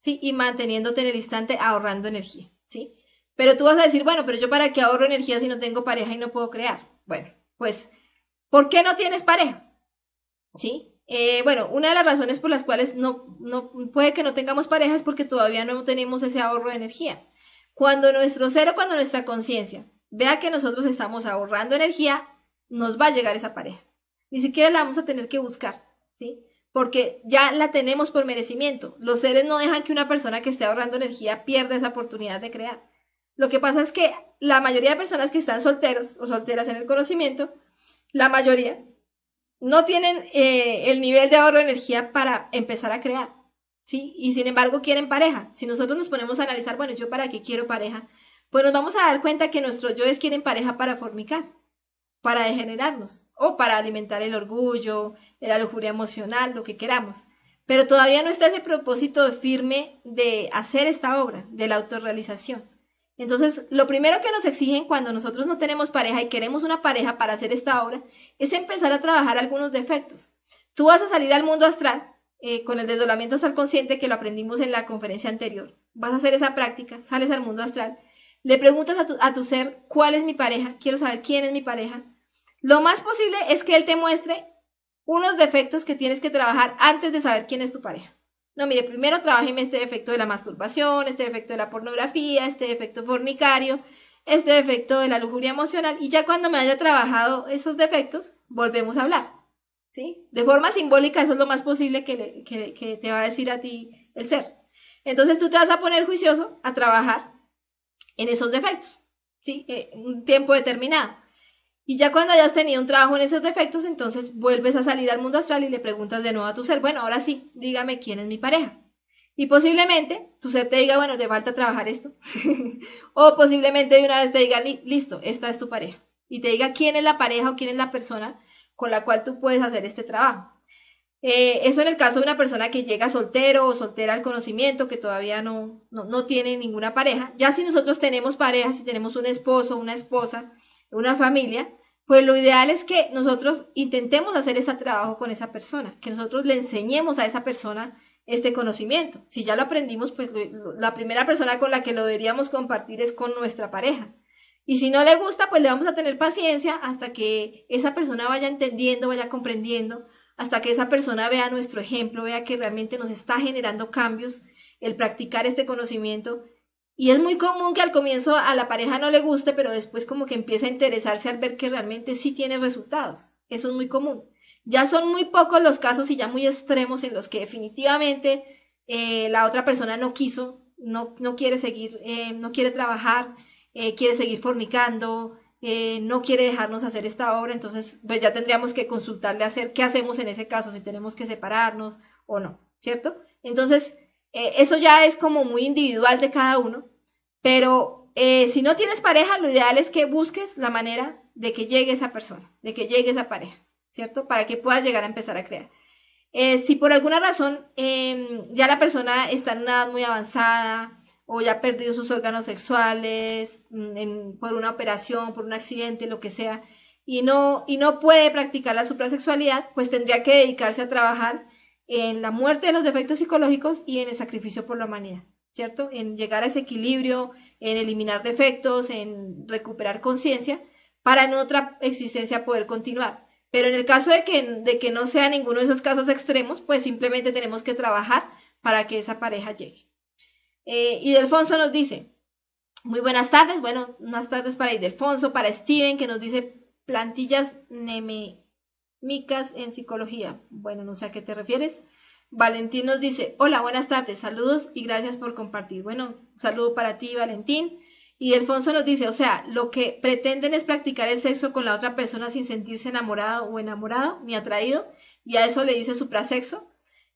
¿sí? Y manteniéndote en el instante ahorrando energía, ¿sí? Pero tú vas a decir, bueno, pero yo para qué ahorro energía si no tengo pareja y no puedo crear. Bueno, pues, ¿por qué no tienes pareja? ¿Sí? Bueno, una de las razones por las cuales no puede que no tengamos pareja es porque todavía no tenemos ese ahorro de energía. Cuando nuestro ser o cuando nuestra conciencia vea que nosotros estamos ahorrando energía, nos va a llegar esa pareja. Ni siquiera la vamos a tener que buscar, ¿sí? Porque ya la tenemos por merecimiento. Los seres no dejan que una persona que esté ahorrando energía pierda esa oportunidad de crear. Lo que pasa es que la mayoría de personas que están solteros o solteras en el conocimiento, la mayoría no tienen el nivel de ahorro de energía para empezar a crear, ¿sí? Y sin embargo quieren pareja. Si nosotros nos ponemos a analizar, bueno, ¿yo para qué quiero pareja? Pues nos vamos a dar cuenta que nuestros yoes quieren pareja para fornicar, para degenerarnos, o para alimentar el orgullo, la lujuria emocional, lo que queramos. Pero todavía no está ese propósito firme de hacer esta obra, de la autorrealización. Entonces, lo primero que nos exigen cuando nosotros no tenemos pareja y queremos una pareja para hacer esta obra es empezar a trabajar algunos defectos. Tú vas a salir al mundo astral con el desdoblamiento astral consciente que lo aprendimos en la conferencia anterior. Vas a hacer esa práctica, sales al mundo astral, le preguntas a tu ser cuál es mi pareja, quiero saber quién es mi pareja. Lo más posible es que él te muestre unos defectos que tienes que trabajar antes de saber quién es tu pareja. No, mire, primero trabájeme este defecto de la masturbación, este defecto de la pornografía, este defecto fornicario, este defecto de la lujuria emocional, y ya cuando me haya trabajado esos defectos, volvemos a hablar, ¿sí? De forma simbólica, eso es lo más posible que te va a decir a ti el ser. Entonces tú te vas a poner juicioso a trabajar en esos defectos, ¿sí? Un tiempo determinado. Y ya cuando hayas tenido un trabajo en esos defectos, entonces vuelves a salir al mundo astral y le preguntas de nuevo a tu ser, bueno, ahora sí, dígame quién es mi pareja. Y posiblemente tu ser te diga, bueno, te falta trabajar esto. O posiblemente de una vez te diga, listo, esta es tu pareja. Y te diga quién es la pareja o quién es la persona con la cual tú puedes hacer este trabajo. Eso en el caso de una persona que llega soltero o soltera al conocimiento, que todavía no tiene ninguna pareja. Ya si nosotros tenemos pareja, si tenemos un esposo, una esposa, una familia, pues lo ideal es que nosotros intentemos hacer ese trabajo con esa persona, que nosotros le enseñemos a esa persona este conocimiento. Si ya lo aprendimos, pues la primera persona con la que lo deberíamos compartir es con nuestra pareja. Y si no le gusta, pues le vamos a tener paciencia hasta que esa persona vaya entendiendo, vaya comprendiendo, hasta que esa persona vea nuestro ejemplo, vea que realmente nos está generando cambios el practicar este conocimiento. Y es muy común que al comienzo a la pareja no le guste, pero después como que empieza a interesarse al ver que realmente sí tiene resultados. Eso es muy común. Ya son muy pocos los casos y ya muy extremos en los que definitivamente la otra persona no quiso, no quiere seguir, no quiere trabajar, quiere seguir fornicando, no quiere dejarnos hacer esta obra. Entonces pues ya tendríamos que consultarle a hacer qué hacemos en ese caso, si tenemos que separarnos o no, ¿cierto? Entonces eso ya es como muy individual de cada uno, pero si no tienes pareja, lo ideal es que busques la manera de que llegue esa persona, de que llegue esa pareja, ¿cierto? Para que puedas llegar a empezar a crear. Si por alguna razón ya la persona está en una edad muy avanzada o ya ha perdido sus órganos sexuales por una operación, por un accidente, lo que sea, y no puede practicar la suprasexualidad, pues tendría que dedicarse a trabajar en la muerte de los defectos psicológicos y en el sacrificio por la humanidad, ¿cierto? En llegar a ese equilibrio, en eliminar defectos, en recuperar conciencia, para en otra existencia poder continuar. Pero en el caso de que no sea ninguno de esos casos extremos, pues simplemente tenemos que trabajar para que esa pareja llegue. Y Delfonso nos dice, muy buenas tardes, bueno, unas tardes para Ildefonso, para Steven, que nos dice plantillas micas en psicología. Bueno, no sé a qué te refieres. Valentín nos dice, hola, buenas tardes, saludos y gracias por compartir. Bueno, un saludo para ti, Valentín. Y Alfonso nos dice, o sea, lo que pretenden es practicar el sexo con la otra persona sin sentirse enamorado o enamorado ni atraído, y a eso le dice suprasexo.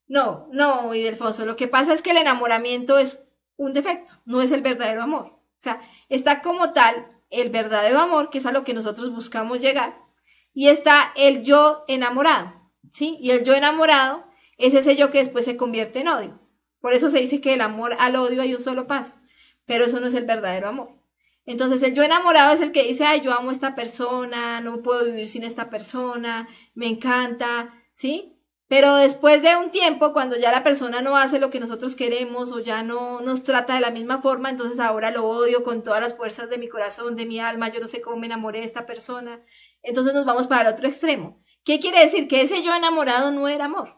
No, no, Ildefonso, lo que pasa es que el enamoramiento es un defecto, no es el verdadero amor. O sea, está como tal el verdadero amor, que es a lo que nosotros buscamos llegar, y está el yo enamorado, ¿sí? Y el yo enamorado es ese yo que después se convierte en odio. Por eso se dice que el amor al odio hay un solo paso, pero eso no es el verdadero amor. Entonces el yo enamorado es el que dice, ay, yo amo a esta persona, no puedo vivir sin esta persona, me encanta, ¿sí? Pero después de un tiempo, cuando ya la persona no hace lo que nosotros queremos o ya no nos trata de la misma forma, entonces ahora lo odio con todas las fuerzas de mi corazón, de mi alma, yo no sé cómo me enamoré de esta persona. Entonces nos vamos para el otro extremo. ¿Qué quiere decir? Que ese yo enamorado no era amor.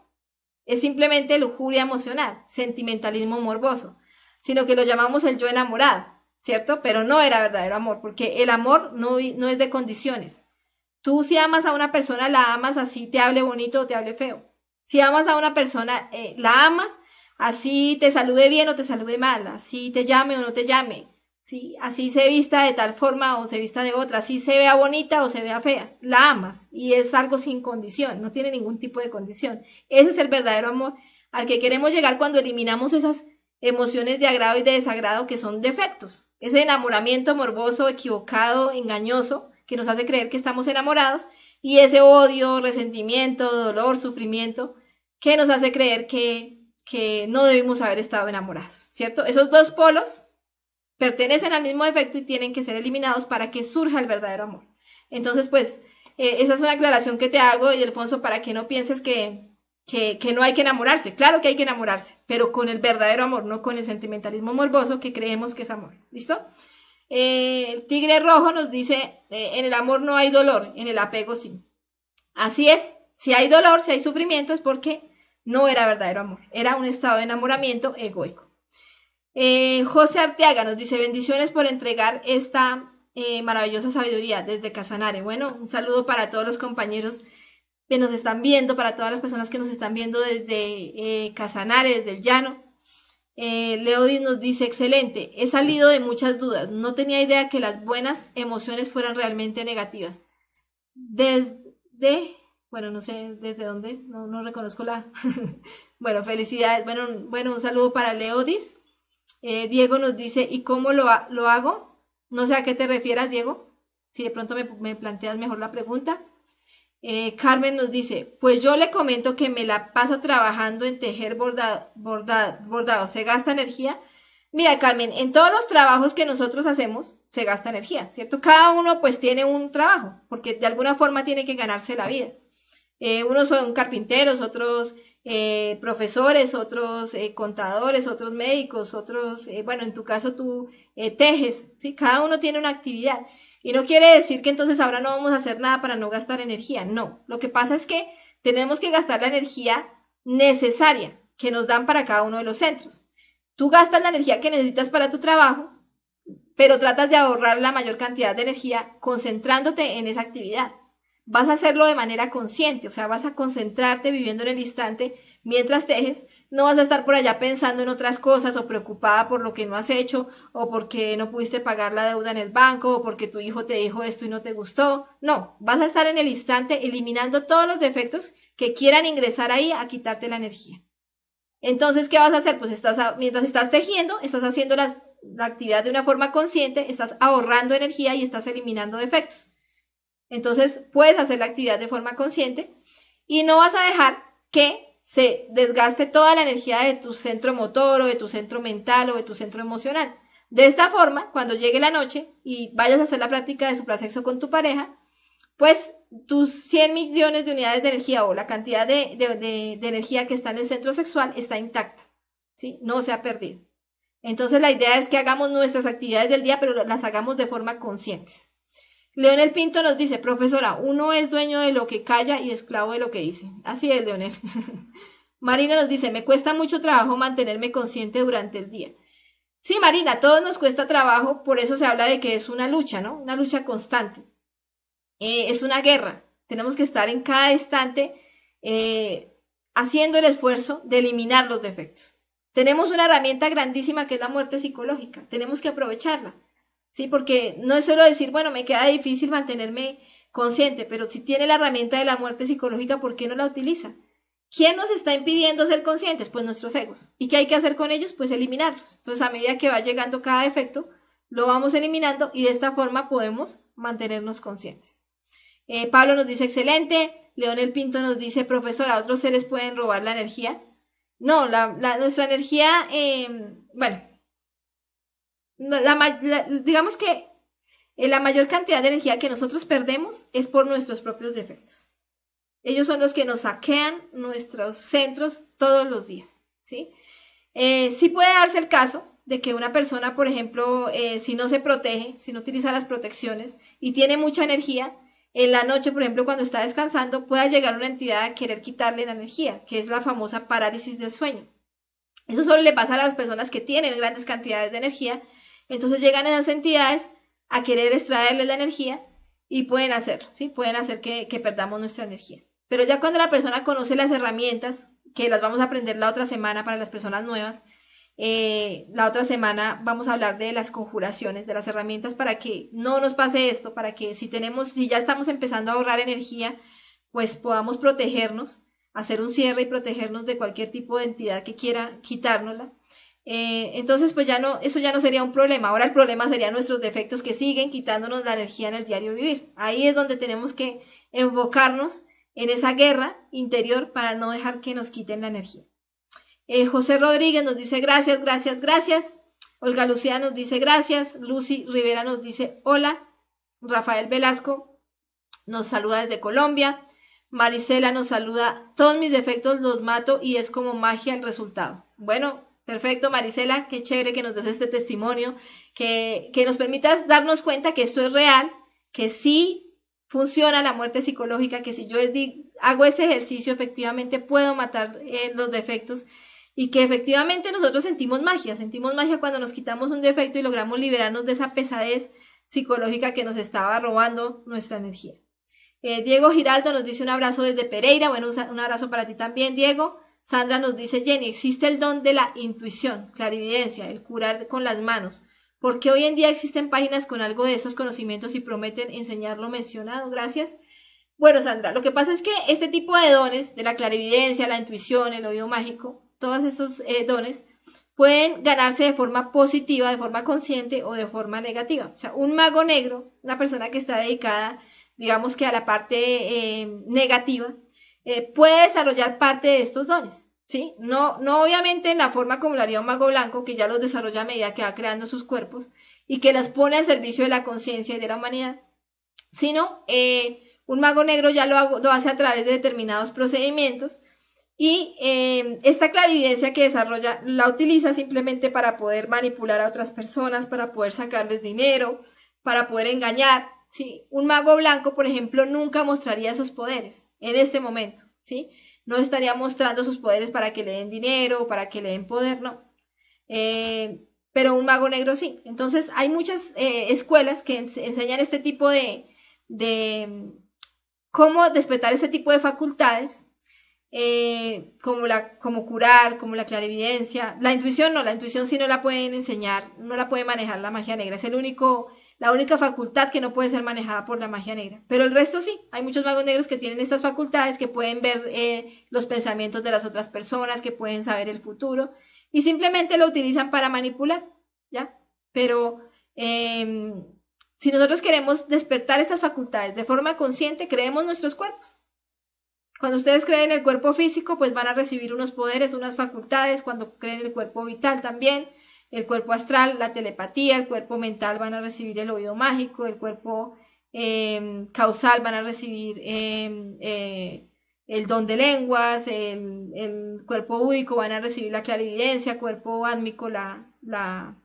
Es simplemente lujuria emocional, sentimentalismo morboso, sino que lo llamamos el yo enamorado, ¿cierto? Pero no era verdadero amor, porque el amor no es de condiciones. Tú si amas a una persona, la amas así te hable bonito o te hable feo. Si amas a una persona, la amas así te salude bien o te salude mal, así te llame o no te llame, ¿sí? Así se vista de tal forma o se vista de otra, así se vea bonita o se vea fea, la amas y es algo sin condición, no tiene ningún tipo de condición. Ese es el verdadero amor al que queremos llegar cuando eliminamos esas emociones de agrado y de desagrado que son defectos. Ese enamoramiento morboso, equivocado, engañoso, que nos hace creer que estamos enamorados, y ese odio, resentimiento, dolor, sufrimiento, que nos hace creer que no debimos haber estado enamorados, ¿cierto? Esos dos polos pertenecen al mismo defecto y tienen que ser eliminados para que surja el verdadero amor. Entonces, pues, esa es una aclaración que te hago, y Alfonso, para que no pienses que no hay que enamorarse. Claro que hay que enamorarse, pero con el verdadero amor, no con el sentimentalismo morboso que creemos que es amor. ¿Listo? El tigre rojo nos dice, en el amor no hay dolor, en el apego sí. Así es, si hay dolor, si hay sufrimiento, es porque no era verdadero amor, era un estado de enamoramiento egoico. José Arteaga nos dice, bendiciones por entregar esta maravillosa sabiduría desde Casanare. Bueno, un saludo para todos los compañeros que nos están viendo, para todas las personas que nos están viendo desde Casanare, desde el llano. Leodis nos dice, excelente, he salido de muchas dudas, no tenía idea que las buenas emociones fueran realmente negativas. Desde, bueno, no sé desde dónde, no reconozco la... bueno, felicidades, bueno, un saludo para Leodis. Diego nos dice, ¿y cómo lo hago? No sé a qué te refieras, Diego, si de pronto me planteas mejor la pregunta. Carmen nos dice, pues yo le comento que me la paso trabajando en tejer bordado, ¿se gasta energía? Mira, Carmen, en todos los trabajos que nosotros hacemos se gasta energía, ¿cierto? Cada uno pues tiene un trabajo, porque de alguna forma tiene que ganarse la vida. Unos son carpinteros, otros profesores, otros contadores, otros médicos, otros, bueno, en tu caso tú tejes, ¿sí? Cada uno tiene una actividad. Y no quiere decir que entonces ahora no vamos a hacer nada para no gastar energía. No, lo que pasa es que tenemos que gastar la energía necesaria que nos dan para cada uno de los centros. Tú gastas la energía que necesitas para tu trabajo, pero tratas de ahorrar la mayor cantidad de energía concentrándote en esa actividad. Vas a hacerlo de manera consciente, o sea, vas a concentrarte viviendo en el instante mientras tejes. No vas a estar por allá pensando en otras cosas o preocupada por lo que no has hecho o porque no pudiste pagar la deuda en el banco o porque tu hijo te dijo esto y no te gustó. No, vas a estar en el instante eliminando todos los defectos que quieran ingresar ahí a quitarte la energía. Entonces, ¿qué vas a hacer? Pues mientras estás tejiendo, estás haciendo la actividad de una forma consciente, estás ahorrando energía y estás eliminando defectos. Entonces, puedes hacer la actividad de forma consciente y no vas a dejar que se desgaste toda la energía de tu centro motor o de tu centro mental o de tu centro emocional. De esta forma, cuando llegue la noche y vayas a hacer la práctica de suprasexo con tu pareja, pues tus 100 millones de unidades de energía o la cantidad de energía que está en el centro sexual está intacta, ¿sí? No se ha perdido. Entonces la idea es que hagamos nuestras actividades del día, pero las hagamos de forma conscientes. Leonel Pinto nos dice, profesora, uno es dueño de lo que calla y esclavo de lo que dice. Así es, Leonel. Marina nos dice, me cuesta mucho trabajo mantenerme consciente durante el día. Sí, Marina, a todos nos cuesta trabajo, por eso se habla de que es una lucha, ¿no? Una lucha constante. Es una guerra. Tenemos que estar en cada instante haciendo el esfuerzo de eliminar los defectos. Tenemos una herramienta grandísima que es la muerte psicológica, tenemos que aprovecharla, ¿sí? Porque no es solo decir, bueno, me queda difícil mantenerme consciente, pero si tiene la herramienta de la muerte psicológica, ¿por qué no la utiliza? ¿Quién nos está impidiendo ser conscientes? Pues nuestros egos. ¿Y qué hay que hacer con ellos? Pues eliminarlos. Entonces, a medida que va llegando cada defecto, lo vamos eliminando y de esta forma podemos mantenernos conscientes. Pablo nos dice excelente. Leonel Pinto nos dice, profesora, ¿otros seres pueden robar la energía? No, nuestra energía, bueno, digamos que la mayor cantidad de energía que nosotros perdemos es por nuestros propios defectos. Ellos son los que nos saquean nuestros centros todos los días, ¿sí? Sí puede darse el caso de que una persona, por ejemplo, si no se protege, si no utiliza las protecciones y tiene mucha energía, en la noche, por ejemplo, cuando está descansando, pueda llegar una entidad a querer quitarle la energía, que es la famosa parálisis del sueño. Eso solo le pasa a las personas que tienen grandes cantidades de energía, entonces llegan esas entidades a querer extraerles la energía y pueden hacerlo, ¿sí? Pueden hacer que perdamos nuestra energía. Pero ya cuando la persona conoce las herramientas, que las vamos a aprender la otra semana para las personas nuevas, la otra semana vamos a hablar de las conjuraciones, de las herramientas para que no nos pase esto, para que si ya estamos empezando a ahorrar energía, pues podamos protegernos, hacer un cierre y protegernos de cualquier tipo de entidad que quiera quitárnosla. Entonces, pues eso ya no sería un problema. Ahora el problema serían nuestros defectos que siguen quitándonos la energía en el diario vivir. Ahí es donde tenemos que enfocarnos en esa guerra interior para no dejar que nos quiten la energía. José Rodríguez nos dice gracias, gracias, gracias. Olga Lucía nos dice gracias. Lucy Rivera nos dice hola. Rafael Velasco nos saluda desde Colombia. Marisela nos saluda, todos mis defectos los mato y es como magia el resultado. Bueno, perfecto Marisela, qué chévere que nos des este testimonio, que nos permitas darnos cuenta que esto es real, que sí funciona la muerte psicológica, que si yo hago ese ejercicio efectivamente puedo matar los defectos y que efectivamente nosotros sentimos magia cuando nos quitamos un defecto y logramos liberarnos de esa pesadez psicológica que nos estaba robando nuestra energía. Diego Giraldo nos dice un abrazo desde Pereira, bueno, un abrazo para ti también, Diego. Sandra nos dice, Jenny, existe el don de la intuición, clarividencia, el curar con las manos. ¿Por qué hoy en día existen páginas con algo de esos conocimientos y prometen enseñar lo mencionado? Gracias. Bueno, Sandra, lo que pasa es que este tipo de dones, de la clarividencia, la intuición, el oído mágico, todos estos dones, pueden ganarse de forma positiva, de forma consciente o de forma negativa. O sea, un mago negro, una persona que está dedicada, digamos que a la parte negativa, puede desarrollar parte de estos dones, ¿sí? No obviamente en la forma como lo haría un mago blanco, que ya los desarrolla a medida que va creando sus cuerpos y que las pone al servicio de la conciencia y de la humanidad, sino un mago negro ya lo hace a través de determinados procedimientos y esta clarividencia que desarrolla la utiliza simplemente para poder manipular a otras personas, para poder sacarles dinero, para poder engañar, ¿sí? Un mago blanco, por ejemplo, nunca mostraría esos poderes en este momento, ¿sí? No estaría mostrando sus poderes para que le den dinero o para que le den poder, no. Pero un mago negro sí. Entonces hay muchas escuelas que enseñan este tipo de cómo despertar ese tipo de facultades, como curar, como la clarividencia. La intuición no, la intuición sí no la pueden enseñar, no la puede manejar la magia negra, es la única facultad que no puede ser manejada por la magia negra. Pero el resto sí, hay muchos magos negros que tienen estas facultades, que pueden ver los pensamientos de las otras personas, que pueden saber el futuro, y simplemente lo utilizan para manipular, ¿ya? Pero si nosotros queremos despertar estas facultades de forma consciente, creemos nuestros cuerpos. Cuando ustedes creen el cuerpo físico, pues van a recibir unos poderes, unas facultades. Cuando creen el cuerpo vital también, el cuerpo astral, la telepatía, el cuerpo mental van a recibir el oído mágico, el cuerpo causal van a recibir el don de lenguas, el cuerpo údico van a recibir la clarividencia, cuerpo átmico la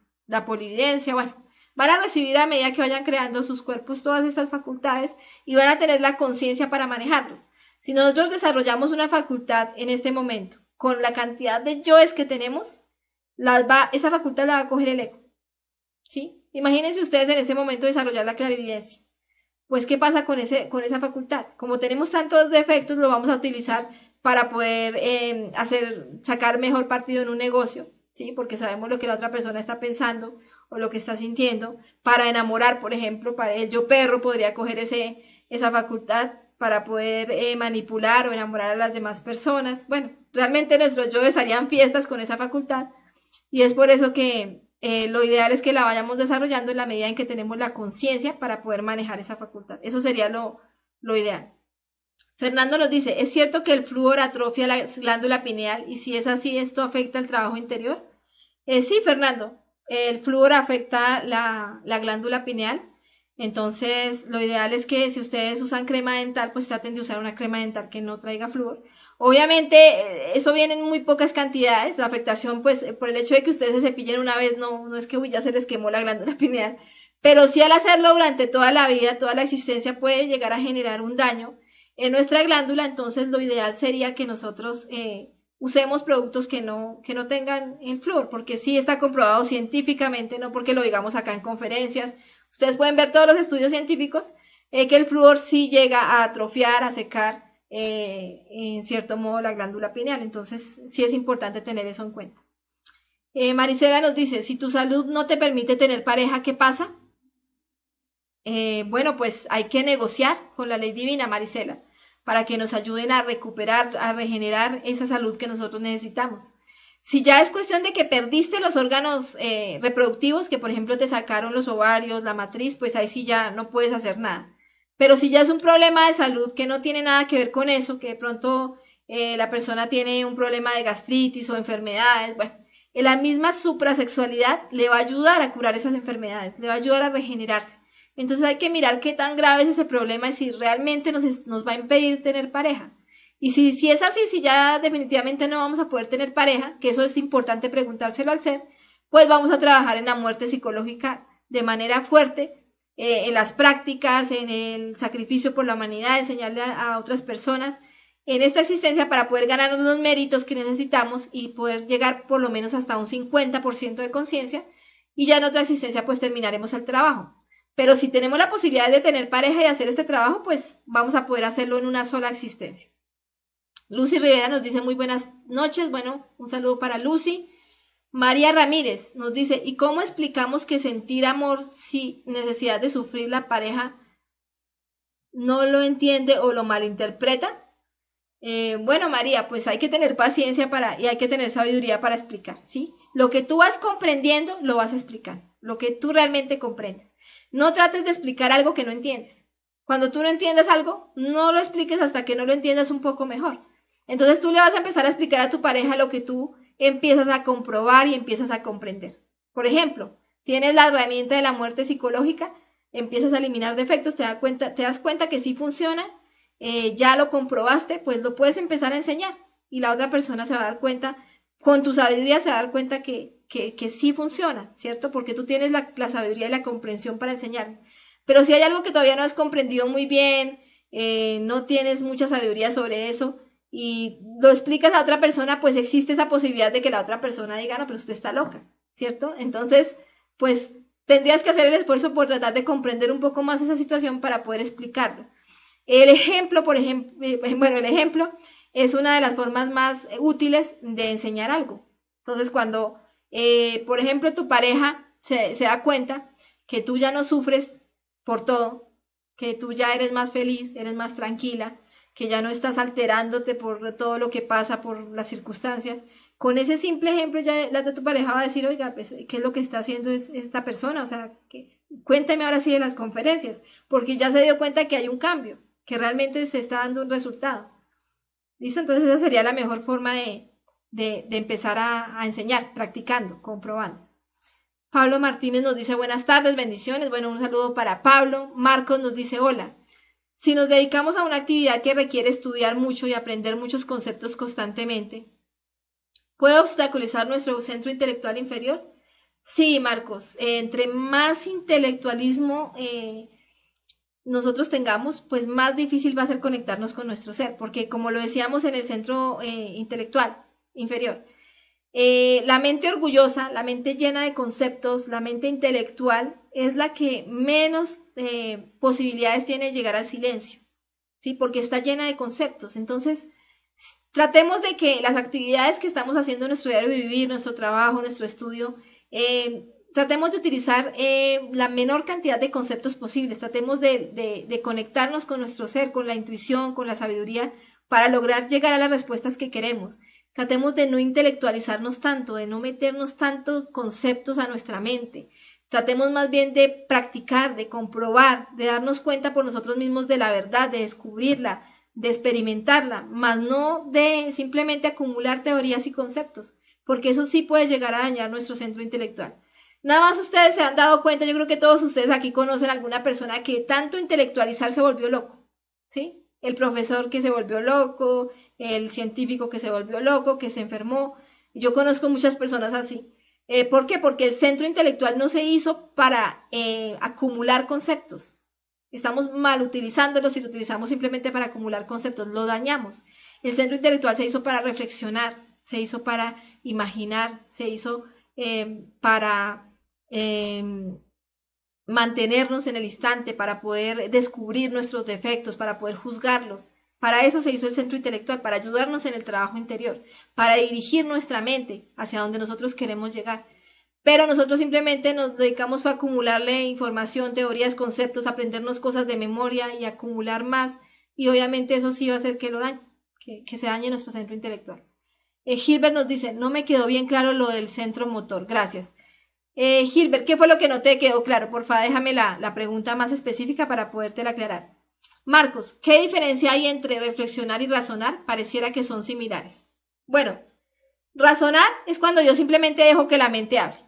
polividencia, bueno, van a recibir a medida que vayan creando sus cuerpos todas estas facultades y van a tener la conciencia para manejarlos. Si nosotros desarrollamos una facultad en este momento con la cantidad de yoes que tenemos, esa facultad la va a coger el ego, ¿sí? Imagínense ustedes en ese momento desarrollar la clarividencia. Pues, ¿qué pasa con esa facultad? Como tenemos tantos defectos, lo vamos a utilizar para poder sacar mejor partido en un negocio, ¿sí? Porque sabemos lo que la otra persona está pensando o lo que está sintiendo. Para enamorar, por ejemplo, para el yo perro podría coger esa facultad para poder manipular o enamorar a las demás personas. Bueno, realmente nuestros yoes harían fiestas con esa facultad y es por eso que lo ideal es que la vayamos desarrollando en la medida en que tenemos la conciencia para poder manejar esa facultad. Eso sería lo ideal. Fernando nos dice, ¿es cierto que el flúor atrofia la glándula pineal? Y si es así, ¿esto afecta el trabajo interior? Sí, Fernando, el flúor afecta la glándula pineal. Entonces, lo ideal es que si ustedes usan crema dental, pues traten de usar una crema dental que no traiga flúor. Obviamente, eso viene en muy pocas cantidades. La afectación, pues, por el hecho de que ustedes se cepillen una vez, no es que ya se les quemó la glándula pineal. Pero sí al hacerlo durante toda la vida, toda la existencia, puede llegar a generar un daño en nuestra glándula. Entonces, lo ideal sería que nosotros usemos productos que no tengan el flúor, porque sí está comprobado científicamente, no porque lo digamos acá en conferencias. Ustedes pueden ver todos los estudios científicos que el flúor sí llega a atrofiar, a secar en cierto modo la glándula pineal. Entonces sí es importante tener eso en cuenta. Marisela nos dice, si tu salud no te permite tener pareja, ¿qué pasa? Bueno, pues hay que negociar con la ley divina, Marisela, para que nos ayuden a recuperar, a regenerar esa salud que nosotros necesitamos. Si ya es cuestión de que perdiste los órganos reproductivos, que por ejemplo te sacaron los ovarios, la matriz, pues ahí sí ya no puedes hacer nada. Pero si ya es un problema de salud que no tiene nada que ver con eso, que de pronto la persona tiene un problema de gastritis o enfermedades, bueno, la misma suprasexualidad le va a ayudar a curar esas enfermedades, le va a ayudar a regenerarse. Entonces hay que mirar qué tan grave es ese problema y si realmente nos va a impedir tener pareja. Y si es así, si ya definitivamente no vamos a poder tener pareja, que eso es importante preguntárselo al ser, pues vamos a trabajar en la muerte psicológica de manera fuerte, en las prácticas, en el sacrificio por la humanidad, enseñarle a otras personas en esta existencia para poder ganarnos los méritos que necesitamos y poder llegar por lo menos hasta un 50% de conciencia y ya en otra existencia pues terminaremos el trabajo. Pero si tenemos la posibilidad de tener pareja y hacer este trabajo, pues vamos a poder hacerlo en una sola existencia. Lucy Rivera nos dice muy buenas noches. Bueno, un saludo para Lucy. María Ramírez nos dice, ¿y cómo explicamos que sentir amor sin necesidad de sufrir la pareja no lo entiende o lo malinterpreta? Bueno, María, pues hay que tener paciencia y hay que tener sabiduría para explicar, ¿sí? Lo que tú vas comprendiendo, lo vas a explicar. Lo que tú realmente comprendes. No trates de explicar algo que no entiendes. Cuando tú no entiendes algo, no lo expliques hasta que no lo entiendas un poco mejor. Entonces tú le vas a empezar a explicar a tu pareja lo que tú empiezas a comprobar y empiezas a comprender. Por ejemplo, tienes la herramienta de la muerte psicológica, empiezas a eliminar defectos, te das cuenta que sí funciona, ya lo comprobaste, pues lo puedes empezar a enseñar y la otra persona se va a dar cuenta, con tu sabiduría se va a dar cuenta que sí funciona, ¿cierto? Porque tú tienes la sabiduría y la comprensión para enseñar. Pero si hay algo que todavía no has comprendido muy bien, no tienes mucha sabiduría sobre eso y lo explicas a otra persona, pues existe esa posibilidad de que la otra persona diga, no, pero usted está loca, ¿cierto? Entonces, pues tendrías que hacer el esfuerzo por tratar de comprender un poco más esa situación para poder explicarlo. El ejemplo, el ejemplo es una de las formas más útiles de enseñar algo. Entonces, cuando, por ejemplo, tu pareja se da cuenta que tú ya no sufres por todo, que tú ya eres más feliz, eres más tranquila, que ya no estás alterándote por todo lo que pasa, por las circunstancias, con ese simple ejemplo ya la de tu pareja va a decir, oiga, pues, ¿qué es lo que está haciendo esta persona? O sea, cuénteme ahora sí de las conferencias, porque ya se dio cuenta que hay un cambio, que realmente se está dando un resultado. ¿Listo? Entonces esa sería la mejor forma de empezar a enseñar, practicando, comprobando. Pablo Martínez nos dice buenas tardes, bendiciones. Bueno, un saludo para Pablo. Marcos nos dice hola. Si nos dedicamos a una actividad que requiere estudiar mucho y aprender muchos conceptos constantemente, ¿puede obstaculizar nuestro centro intelectual inferior? Sí, Marcos. Entre más intelectualismo nosotros tengamos, pues más difícil va a ser conectarnos con nuestro ser, porque como lo decíamos en el centro intelectual inferior, la mente orgullosa, la mente llena de conceptos, la mente intelectual es la que menos posibilidades tiene de llegar al silencio, ¿sí? Porque está llena de conceptos. Entonces, Tratemos de que las actividades que estamos haciendo en nuestro diario vivir, nuestro trabajo, nuestro estudio, tratemos de utilizar la menor cantidad de conceptos posibles. Tratemos de conectarnos con nuestro ser, con la intuición, con la sabiduría, para lograr llegar a las respuestas que queremos. Tratemos de no intelectualizarnos tanto, de no meternos tantos conceptos a nuestra mente. Tratemos más bien de practicar, de comprobar, de darnos cuenta por nosotros mismos de la verdad, de descubrirla, de experimentarla, más no de simplemente acumular teorías y conceptos, porque eso sí puede llegar a dañar nuestro centro intelectual. Nada más ustedes se han dado cuenta, yo creo que todos ustedes aquí conocen a alguna persona que tanto intelectualizar se volvió loco, ¿sí? El profesor que se volvió loco, el científico que se volvió loco, que se enfermó. Yo conozco muchas personas así. ¿Por qué? Porque el centro intelectual no se hizo para acumular conceptos. Estamos mal utilizándolos y lo utilizamos simplemente para acumular conceptos, lo dañamos. El centro intelectual se hizo para reflexionar, se hizo para imaginar, se hizo para mantenernos en el instante, para poder descubrir nuestros defectos, para poder juzgarlos. Para eso se hizo el centro intelectual, para ayudarnos en el trabajo interior, para dirigir nuestra mente hacia donde nosotros queremos llegar. Pero nosotros simplemente nos dedicamos a acumularle información, teorías, conceptos, aprendernos cosas de memoria y acumular más. Y obviamente eso sí va a hacer que lo dañe, que se dañe nuestro centro intelectual. Gilbert nos dice, no me quedó bien claro lo del centro motor. Gracias. Gilbert, ¿qué fue lo que no te quedó claro? Porfa, déjame la pregunta más específica para podértela aclarar. Marcos, ¿qué diferencia hay entre reflexionar y razonar? Pareciera que son similares. Bueno, razonar es cuando yo simplemente dejo que la mente hable.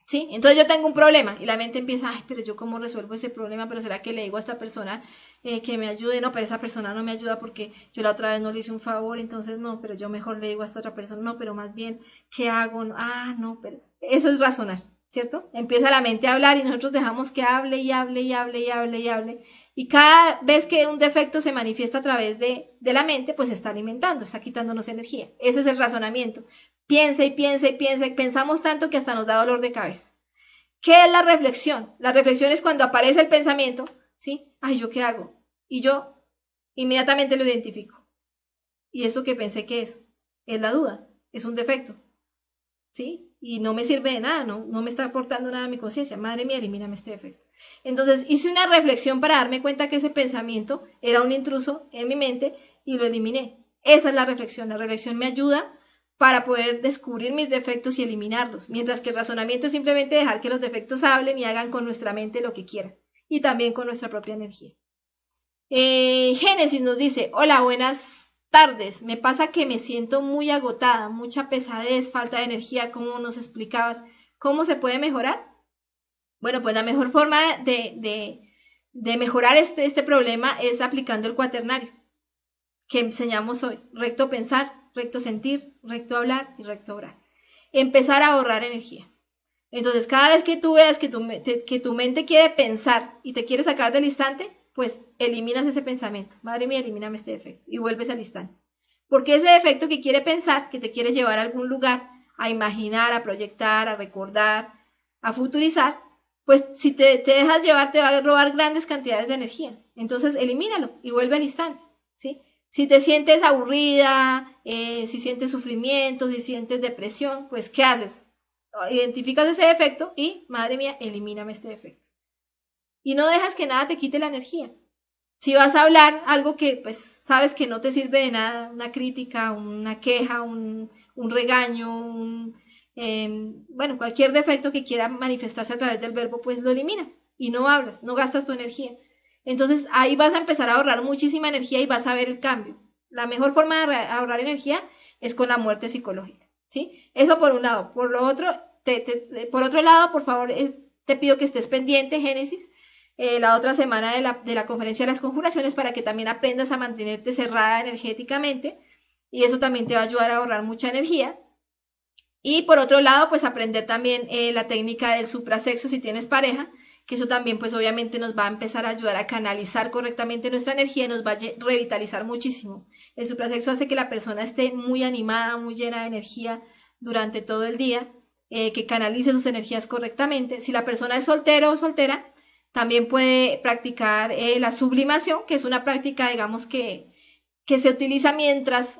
¿Sí? Entonces yo tengo un problema y la mente empieza, ay, pero yo cómo resuelvo ese problema, pero será que le digo a esta persona que me ayude, no, pero esa persona no me ayuda porque yo la otra vez no le hice un favor, entonces no, pero yo mejor le digo a esta otra persona, no, pero más bien, ¿qué hago? No, pero eso es razonar, ¿cierto? Empieza la mente a hablar y nosotros dejamos que hable y hable y hable y hable y hable, y cada vez que un defecto se manifiesta a través de la mente, pues está alimentando, está quitándonos energía. Ese es el razonamiento. Piensa y piensa y piensa y pensamos tanto que hasta nos da dolor de cabeza. ¿Qué es la reflexión? La reflexión es cuando aparece el pensamiento, ¿sí? Ay, ¿yo qué hago? Y yo inmediatamente lo identifico. ¿Y esto que pensé que es? Es la duda, es un defecto, ¿sí? Y no me sirve de nada, no me está aportando nada a mi conciencia. Madre mía, elimíname este defecto. Entonces hice una reflexión para darme cuenta que ese pensamiento era un intruso en mi mente y lo eliminé. Esa es la reflexión. La reflexión me ayuda para poder descubrir mis defectos y eliminarlos, mientras que el razonamiento es simplemente dejar que los defectos hablen y hagan con nuestra mente lo que quieran, y también con nuestra propia energía. Génesis nos dice, hola, buenas tardes, me pasa que me siento muy agotada, mucha pesadez, falta de energía, como nos explicabas, ¿cómo se puede mejorar? Bueno, pues la mejor forma de mejorar este problema es aplicando el cuaternario que enseñamos hoy, recto pensar, recto sentir, recto hablar y recto obrar. Empezar a ahorrar energía. Entonces, cada vez que tú veas que tu mente quiere pensar y te quiere sacar del instante, pues eliminas ese pensamiento. Madre mía, elimíname este defecto y vuelves al instante. Porque ese defecto que quiere pensar, que te quiere llevar a algún lugar, a imaginar, a proyectar, a recordar, a futurizar, pues si te dejas llevar te va a robar grandes cantidades de energía. Entonces, elimínalo y vuelve al instante, ¿sí? Si te sientes aburrida, si sientes sufrimiento, si sientes depresión, pues ¿qué haces? Identificas ese defecto y, madre mía, elimíname este defecto. Y no dejas que nada te quite la energía. Si vas a hablar algo que pues sabes que no te sirve de nada, una crítica, una queja, un regaño, bueno, cualquier defecto que quiera manifestarse a través del verbo, pues lo eliminas y no hablas, no gastas tu energía. Entonces ahí vas a empezar a ahorrar muchísima energía y vas a ver el cambio. La mejor forma de ahorrar energía es con la muerte psicológica, ¿sí? Eso por un lado. Por lo otro, por otro lado, por favor, te pido que estés pendiente, Génesis, la otra semana de la conferencia de las conjuraciones para que también aprendas a mantenerte cerrada energéticamente y eso también te va a ayudar a ahorrar mucha energía. Y por otro lado, pues aprender también la técnica del suprasexo si tienes pareja, que eso también pues obviamente nos va a empezar a ayudar a canalizar correctamente nuestra energía y nos va a revitalizar muchísimo. El suprasexo hace que la persona esté muy animada, muy llena de energía durante todo el día, que canalice sus energías correctamente. Si la persona es soltero o soltera, también puede practicar la sublimación, que es una práctica, digamos, que que se utiliza mientras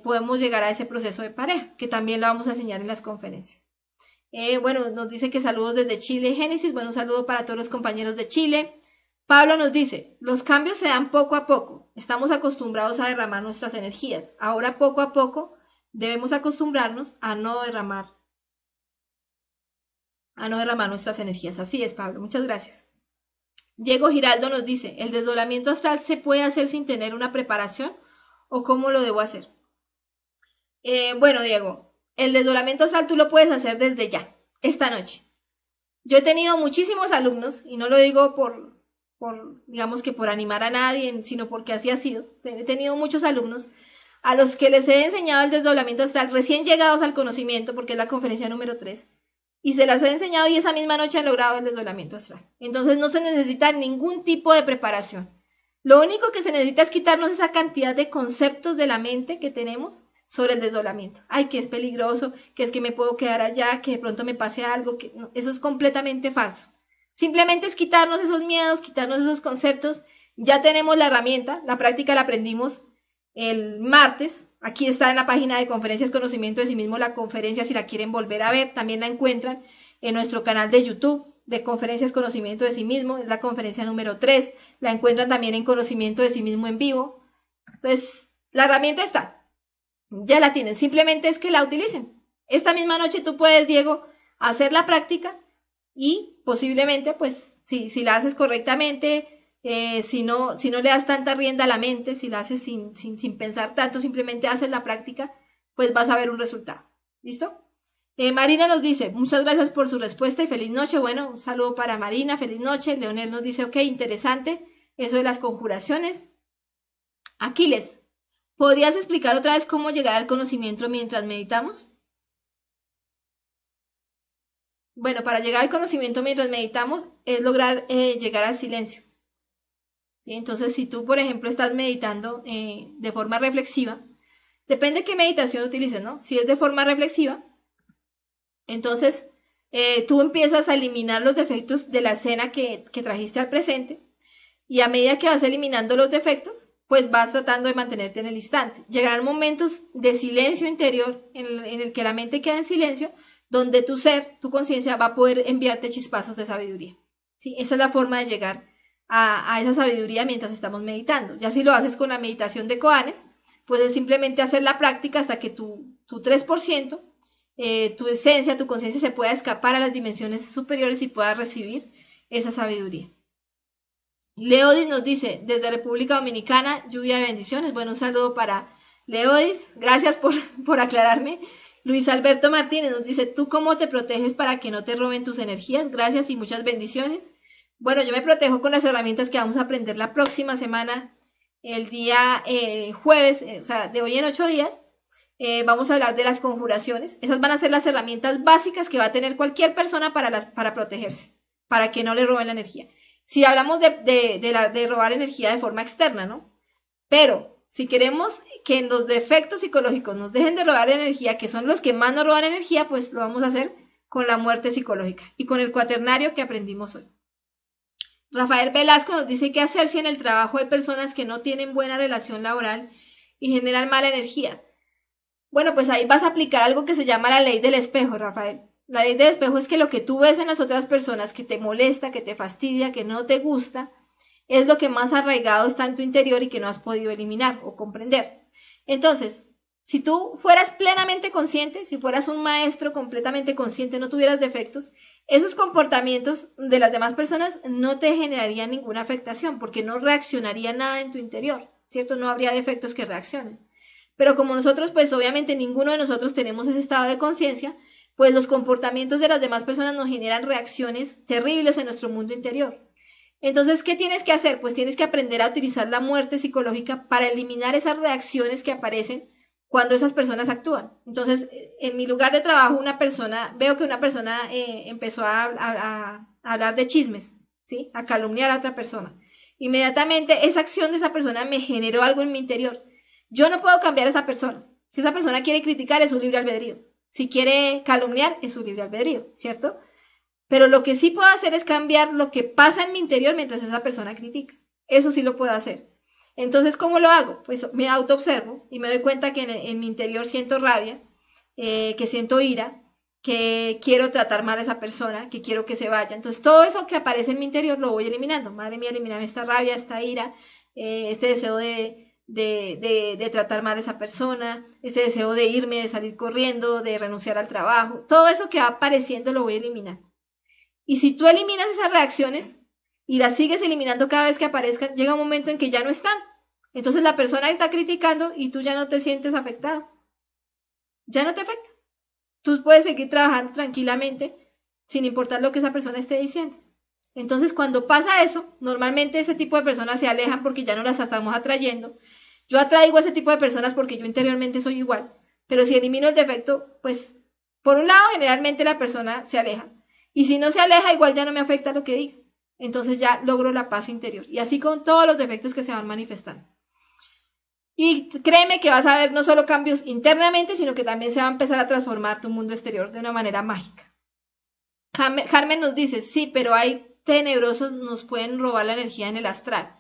podemos llegar a ese proceso de pareja, que también lo vamos a enseñar en las conferencias. Bueno, nos dice que saludos desde Chile, Génesis. Bueno, un saludo para todos los compañeros de Chile. Pablo nos dice, los cambios se dan poco a poco. Estamos acostumbrados a derramar nuestras energías. Ahora, poco a poco, debemos acostumbrarnos a no derramar nuestras energías. Así es, Pablo. Muchas gracias. Diego Giraldo nos dice, ¿el desdoblamiento astral se puede hacer sin tener una preparación o cómo lo debo hacer? Bueno, Diego, el desdoblamiento astral tú lo puedes hacer desde ya, esta noche. Yo he tenido muchísimos alumnos, y no lo digo digamos que por animar a nadie, sino porque así ha sido. He tenido muchos alumnos a los que les he enseñado el desdoblamiento astral recién llegados al conocimiento, porque es la conferencia número 3, y se las he enseñado y esa misma noche han logrado el desdoblamiento astral. Entonces no se necesita ningún tipo de preparación. Lo único que se necesita es quitarnos esa cantidad de conceptos de la mente que tenemos sobre el desdoblamiento. Ay, que es peligroso, que es que me puedo quedar allá, que de pronto me pase algo, que no, eso es completamente falso. Simplemente es quitarnos esos miedos, quitarnos esos conceptos. Ya tenemos la herramienta, la práctica la aprendimos el martes. Aquí está en la página de Conferencias Conocimiento de Sí Mismo la conferencia, si la quieren volver a ver, también la encuentran en nuestro canal de YouTube de Conferencias Conocimiento de Sí Mismo, es la conferencia número 3, la encuentran también en Conocimiento de Sí Mismo en vivo. Entonces, la herramienta está, ya la tienen, simplemente es que la utilicen. Esta misma noche tú puedes, Diego, hacer la práctica y posiblemente, pues, si la haces correctamente, si no le das tanta rienda a la mente, si la haces sin pensar tanto, simplemente haces la práctica, pues vas a ver un resultado. ¿Listo? Marina nos dice, muchas gracias por su respuesta y feliz noche. Bueno, un saludo para Marina, feliz noche. Leonel nos dice, ok, interesante, eso de las conjuraciones. Aquiles, ¿podrías explicar otra vez cómo llegar al conocimiento mientras meditamos? Bueno, para llegar al conocimiento mientras meditamos es lograr llegar al silencio. ¿Sí? Entonces, si tú, por ejemplo, estás meditando de forma reflexiva, depende de qué meditación utilices, ¿no? Si es de forma reflexiva, entonces tú empiezas a eliminar los defectos de la escena que trajiste al presente y a medida que vas eliminando los defectos, pues vas tratando de mantenerte en el instante. Llegarán momentos de silencio interior en el que la mente queda en silencio, donde tu ser, tu conciencia va a poder enviarte chispazos de sabiduría. ¿Sí? Esa es la forma de llegar a esa sabiduría mientras estamos meditando. Ya si lo haces con la meditación de Koanes, pues es simplemente hacer la práctica hasta que tu 3%, tu esencia, tu conciencia se pueda escapar a las dimensiones superiores y pueda recibir esa sabiduría. Leodis nos dice, desde República Dominicana, lluvia de bendiciones. Bueno, un saludo para Leodis, gracias por aclararme. Luis Alberto Martínez nos dice, ¿tú cómo te proteges para que no te roben tus energías? Gracias y muchas bendiciones. Bueno, yo me protejo con las herramientas que vamos a aprender la próxima semana, el día jueves, o sea, de hoy en 8 días. Vamos a hablar de las conjuraciones. Esas van a ser las herramientas básicas que va a tener cualquier persona para protegerse, para que no le roben la energía. Si hablamos de robar energía de forma externa, ¿no? Pero si queremos que los defectos psicológicos nos dejen de robar energía, que son los que más nos roban energía, pues lo vamos a hacer con la muerte psicológica y con el cuaternario que aprendimos hoy. Rafael Velasco nos dice qué hacer si en el trabajo hay personas que no tienen buena relación laboral y generan mala energía. Bueno, pues ahí vas a aplicar algo que se llama la ley del espejo, Rafael. La ley del espejo es que lo que tú ves en las otras personas que te molesta, que te fastidia, que no te gusta, es lo que más arraigado está en tu interior y que no has podido eliminar o comprender. Entonces, si tú fueras plenamente consciente, si fueras un maestro completamente consciente, no tuvieras defectos, esos comportamientos de las demás personas no te generarían ninguna afectación porque no reaccionaría nada en tu interior, ¿cierto? No habría defectos que reaccionen. Pero como nosotros, pues obviamente ninguno de nosotros tenemos ese estado de conciencia, pues los comportamientos de las demás personas nos generan reacciones terribles en nuestro mundo interior. Entonces, ¿qué tienes que hacer? Pues tienes que aprender a utilizar la muerte psicológica para eliminar esas reacciones que aparecen cuando esas personas actúan. Entonces, en mi lugar de trabajo, veo que una persona empezó a hablar de chismes, ¿sí? A calumniar a otra persona. Inmediatamente, esa acción de esa persona me generó algo en mi interior. Yo no puedo cambiar a esa persona. Si esa persona quiere criticar, es su libre albedrío. Si quiere calumniar, es su libre albedrío, ¿cierto? Pero lo que sí puedo hacer es cambiar lo que pasa en mi interior mientras esa persona critica. Eso sí lo puedo hacer. Entonces, ¿cómo lo hago? Pues me autoobservo y me doy cuenta que en mi interior siento rabia, que siento ira, que quiero tratar mal a esa persona, que quiero que se vaya. Entonces, todo eso que aparece en mi interior lo voy eliminando. Madre mía, eliminame esta rabia, esta ira, este deseo de tratar mal a esa persona, este deseo de irme, de salir corriendo, de renunciar al trabajo. Todo eso que va apareciendo lo voy eliminando. Y si tú eliminas esas reacciones y las sigues eliminando cada vez que aparezcan, llega un momento en que ya no están. Entonces la persona está criticando y tú ya no te sientes afectado. Ya no te afecta. Tú puedes seguir trabajando tranquilamente sin importar lo que esa persona esté diciendo. Entonces, cuando pasa eso, normalmente ese tipo de personas se alejan porque ya no las estamos atrayendo. Yo atraigo a ese tipo de personas porque yo interiormente soy igual. Pero si elimino el defecto, pues, por un lado, generalmente la persona se aleja. Y si no se aleja, igual ya no me afecta lo que diga. Entonces ya logro la paz interior. Y así con todos los defectos que se van manifestando. Y créeme que vas a ver no solo cambios internamente, sino que también se va a empezar a transformar tu mundo exterior de una manera mágica. Carmen nos dice, sí, pero hay tenebrosos, nos pueden robar la energía en el astral.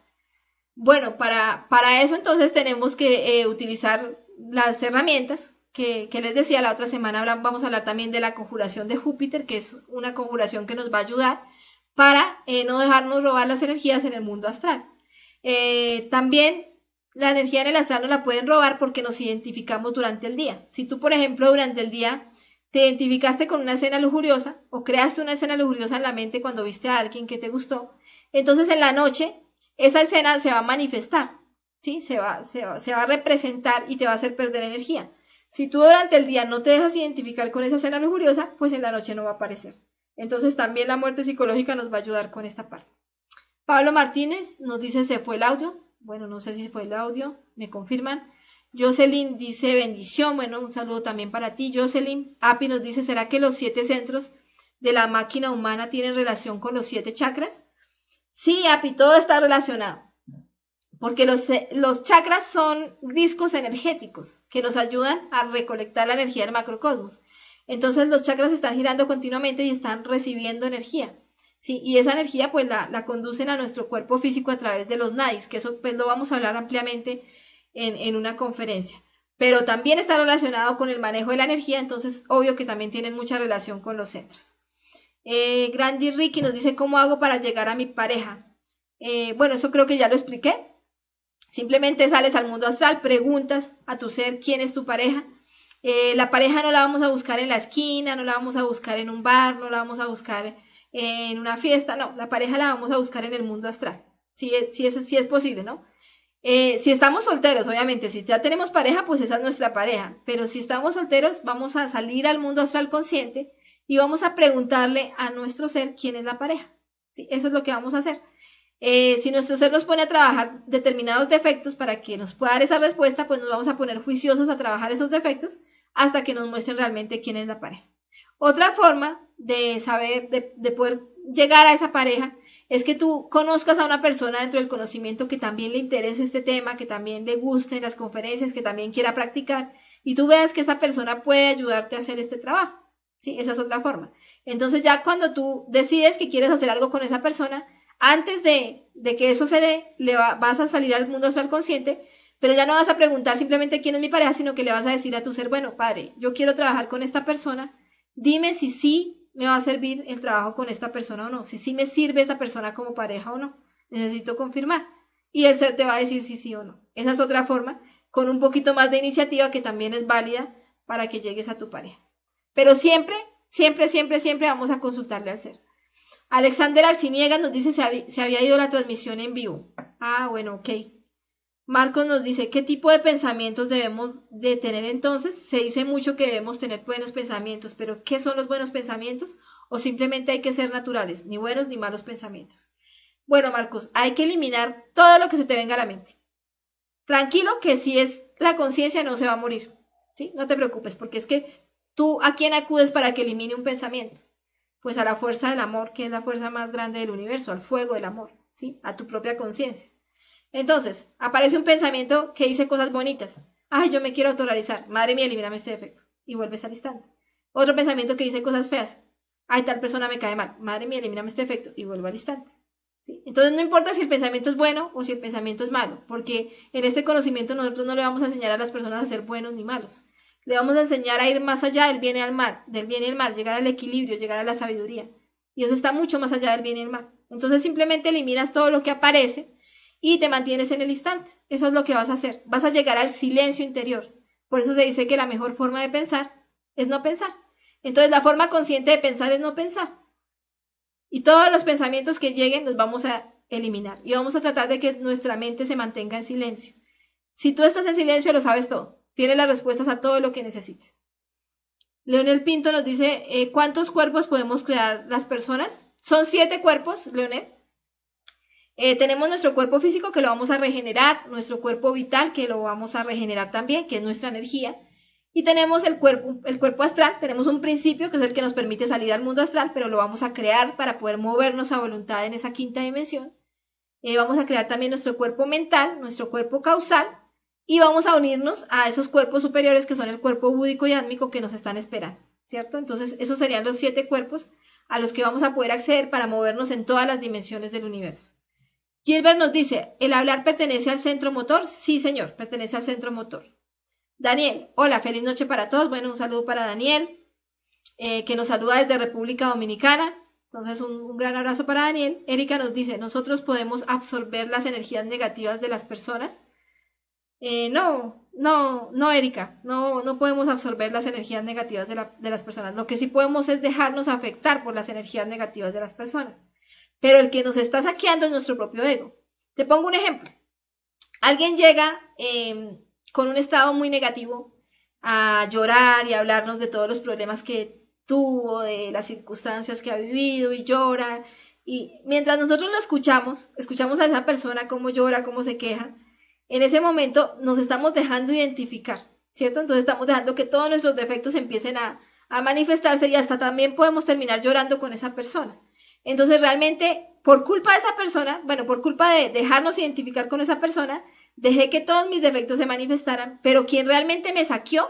Bueno, para eso entonces tenemos que utilizar las herramientas que les decía la otra semana. Vamos a hablar también de la conjuración de Júpiter, que es una conjuración que nos va a ayudar para no dejarnos robar las energías en el mundo astral. También la energía en el astral nos la pueden robar porque nos identificamos durante el día. Si tú, por ejemplo, durante el día te identificaste con una escena lujuriosa o creaste una escena lujuriosa en la mente cuando viste a alguien que te gustó, entonces en la noche esa escena se va a manifestar, ¿sí? Se va a representar y te va a hacer perder energía. Si tú durante el día no te dejas identificar con esa escena lujuriosa, pues en la noche no va a aparecer. Entonces también la muerte psicológica nos va a ayudar con esta parte. Pablo Martínez nos dice, ¿se fue el audio? Bueno, no sé si fue el audio, me confirman. Jocelyn dice, bendición, bueno, un saludo también para ti, Jocelyn. Api nos dice, ¿será que los 7 centros de la máquina humana tienen relación con los 7 chakras? Sí, Api, todo está relacionado. Porque los chakras son discos energéticos que nos ayudan a recolectar la energía del macrocosmos. Entonces los chakras están girando continuamente y están recibiendo energía. ¿Sí? Y esa energía pues la conducen a nuestro cuerpo físico a través de los nadis, que eso pues lo vamos a hablar ampliamente en una conferencia. Pero también está relacionado con el manejo de la energía, entonces obvio que también tienen mucha relación con los centros. Grandi Ricky nos dice, ¿cómo hago para llegar a mi pareja? Bueno, eso creo que ya lo expliqué. Simplemente sales al mundo astral, preguntas a tu ser quién es tu pareja. La pareja no la vamos a buscar en la esquina, no la vamos a buscar en un bar, no la vamos a buscar en una fiesta, no, la pareja la vamos a buscar en el mundo astral, si es posible, ¿no? Si estamos solteros, obviamente, si ya tenemos pareja, pues esa es nuestra pareja, pero si estamos solteros, vamos a salir al mundo astral consciente y vamos a preguntarle a nuestro ser quién es la pareja, ¿sí? Eso es lo que vamos a hacer. Si nuestro ser nos pone a trabajar determinados defectos para que nos pueda dar esa respuesta, pues nos vamos a poner juiciosos a trabajar esos defectos hasta que nos muestren realmente quién es la pareja. Otra forma de saber, de poder llegar a esa pareja, es que tú conozcas a una persona dentro del conocimiento que también le interese este tema, que también le gusten las conferencias, que también quiera practicar, y tú veas que esa persona puede ayudarte a hacer este trabajo, ¿sí? Esa es otra forma. Entonces ya cuando tú decides que quieres hacer algo con esa persona, antes de que eso se dé, vas a salir al mundo astral consciente, pero ya no vas a preguntar simplemente quién es mi pareja, sino que le vas a decir a tu ser, bueno, padre, yo quiero trabajar con esta persona, dime si sí me va a servir el trabajo con esta persona o no, si sí me sirve esa persona como pareja o no, necesito confirmar. Y el ser te va a decir si sí o no. Esa es otra forma, con un poquito más de iniciativa que también es válida para que llegues a tu pareja. Pero siempre vamos a consultarle al ser. Alexander Arciniega nos dice se había ido la transmisión en vivo. Ah, bueno, ok. Marcos nos dice, ¿qué tipo de pensamientos debemos de tener entonces? Se dice mucho que debemos tener buenos pensamientos, pero ¿qué son los buenos pensamientos? ¿O simplemente hay que ser naturales, ni buenos ni malos pensamientos? Bueno, Marcos, hay que eliminar todo lo que se te venga a la mente. Tranquilo que si es la conciencia no se va a morir, ¿sí? No te preocupes, porque es que tú, ¿a quién acudes para que elimine un pensamiento? Pues a la fuerza del amor, que es la fuerza más grande del universo, al fuego del amor, ¿sí? A tu propia conciencia. Entonces, aparece un pensamiento que dice cosas bonitas. Ay, yo me quiero autorrealizar. Madre mía, elimíname este defecto. Y vuelves al instante. Otro pensamiento que dice cosas feas. Ay, tal persona me cae mal. Madre mía, elimíname este defecto. Y vuelvo al instante. ¿sí? Entonces no importa si el pensamiento es bueno o si el pensamiento es malo, porque en este conocimiento nosotros no le vamos a enseñar a las personas a ser buenos ni malos. Le vamos a enseñar a ir más allá del bien y el mal, llegar al equilibrio, llegar a la sabiduría. Y eso está mucho más allá del bien y el mal. Entonces simplemente eliminas todo lo que aparece y te mantienes en el instante. Eso es lo que vas a hacer. Vas a llegar al silencio interior. Por eso se dice que la mejor forma de pensar es no pensar. Entonces la forma consciente de pensar es no pensar. Y todos los pensamientos que lleguen los vamos a eliminar. Y vamos a tratar de que nuestra mente se mantenga en silencio. Si tú estás en silencio, lo sabes todo. Tienes las respuestas a todo lo que necesites. Leonel Pinto nos dice, ¿cuántos cuerpos podemos crear las personas? Son 7 cuerpos, Leonel. Tenemos nuestro cuerpo físico que lo vamos a regenerar, nuestro cuerpo vital que lo vamos a regenerar también, que es nuestra energía. Y tenemos el cuerpo astral, tenemos un principio que es el que nos permite salir al mundo astral, pero lo vamos a crear para poder movernos a voluntad en esa quinta dimensión. Vamos a crear también nuestro cuerpo mental, nuestro cuerpo causal, y vamos a unirnos a esos cuerpos superiores que son el cuerpo búdico y átmico que nos están esperando, ¿cierto? Entonces esos serían los 7 cuerpos a los que vamos a poder acceder para movernos en todas las dimensiones del universo. Gilbert nos dice, ¿el hablar pertenece al centro motor? Sí, señor, pertenece al centro motor. Daniel, hola, feliz noche para todos. Bueno, un saludo para Daniel, que nos saluda desde República Dominicana. Entonces, un gran abrazo para Daniel. Erika nos dice, ¿nosotros podemos absorber las energías negativas de las personas? No, Erika, no podemos absorber las energías negativas de las personas. Lo que sí podemos es dejarnos afectar por las energías negativas de las personas. Pero el que nos está saqueando es nuestro propio ego. Te pongo un ejemplo. Alguien llega con un estado muy negativo a llorar y a hablarnos de todos los problemas que tuvo, de las circunstancias que ha vivido y llora. Y mientras nosotros lo escuchamos a esa persona cómo llora, cómo se queja, en ese momento nos estamos dejando identificar, ¿cierto? Entonces estamos dejando que todos nuestros defectos empiecen a manifestarse y hasta también podemos terminar llorando con esa persona. Entonces realmente por culpa de esa persona, bueno, por culpa de dejarnos identificar con esa persona, dejé que todos mis defectos se manifestaran, pero quien realmente me saqueó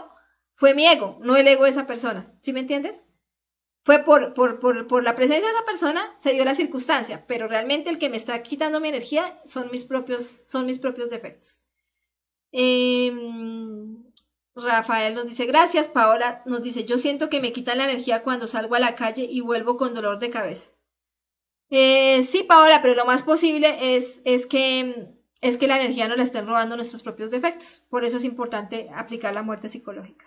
fue mi ego, no el ego de esa persona, ¿sí me entiendes? Fue por la presencia de esa persona, se dio la circunstancia, pero realmente el que me está quitando mi energía son mis propios defectos. Rafael nos dice, gracias. Paola nos dice, yo siento que me quitan la energía cuando salgo a la calle y vuelvo con dolor de cabeza. Sí, Paola, pero lo más posible es que la energía nos la estén robando nuestros propios defectos. Por eso es importante aplicar la muerte psicológica.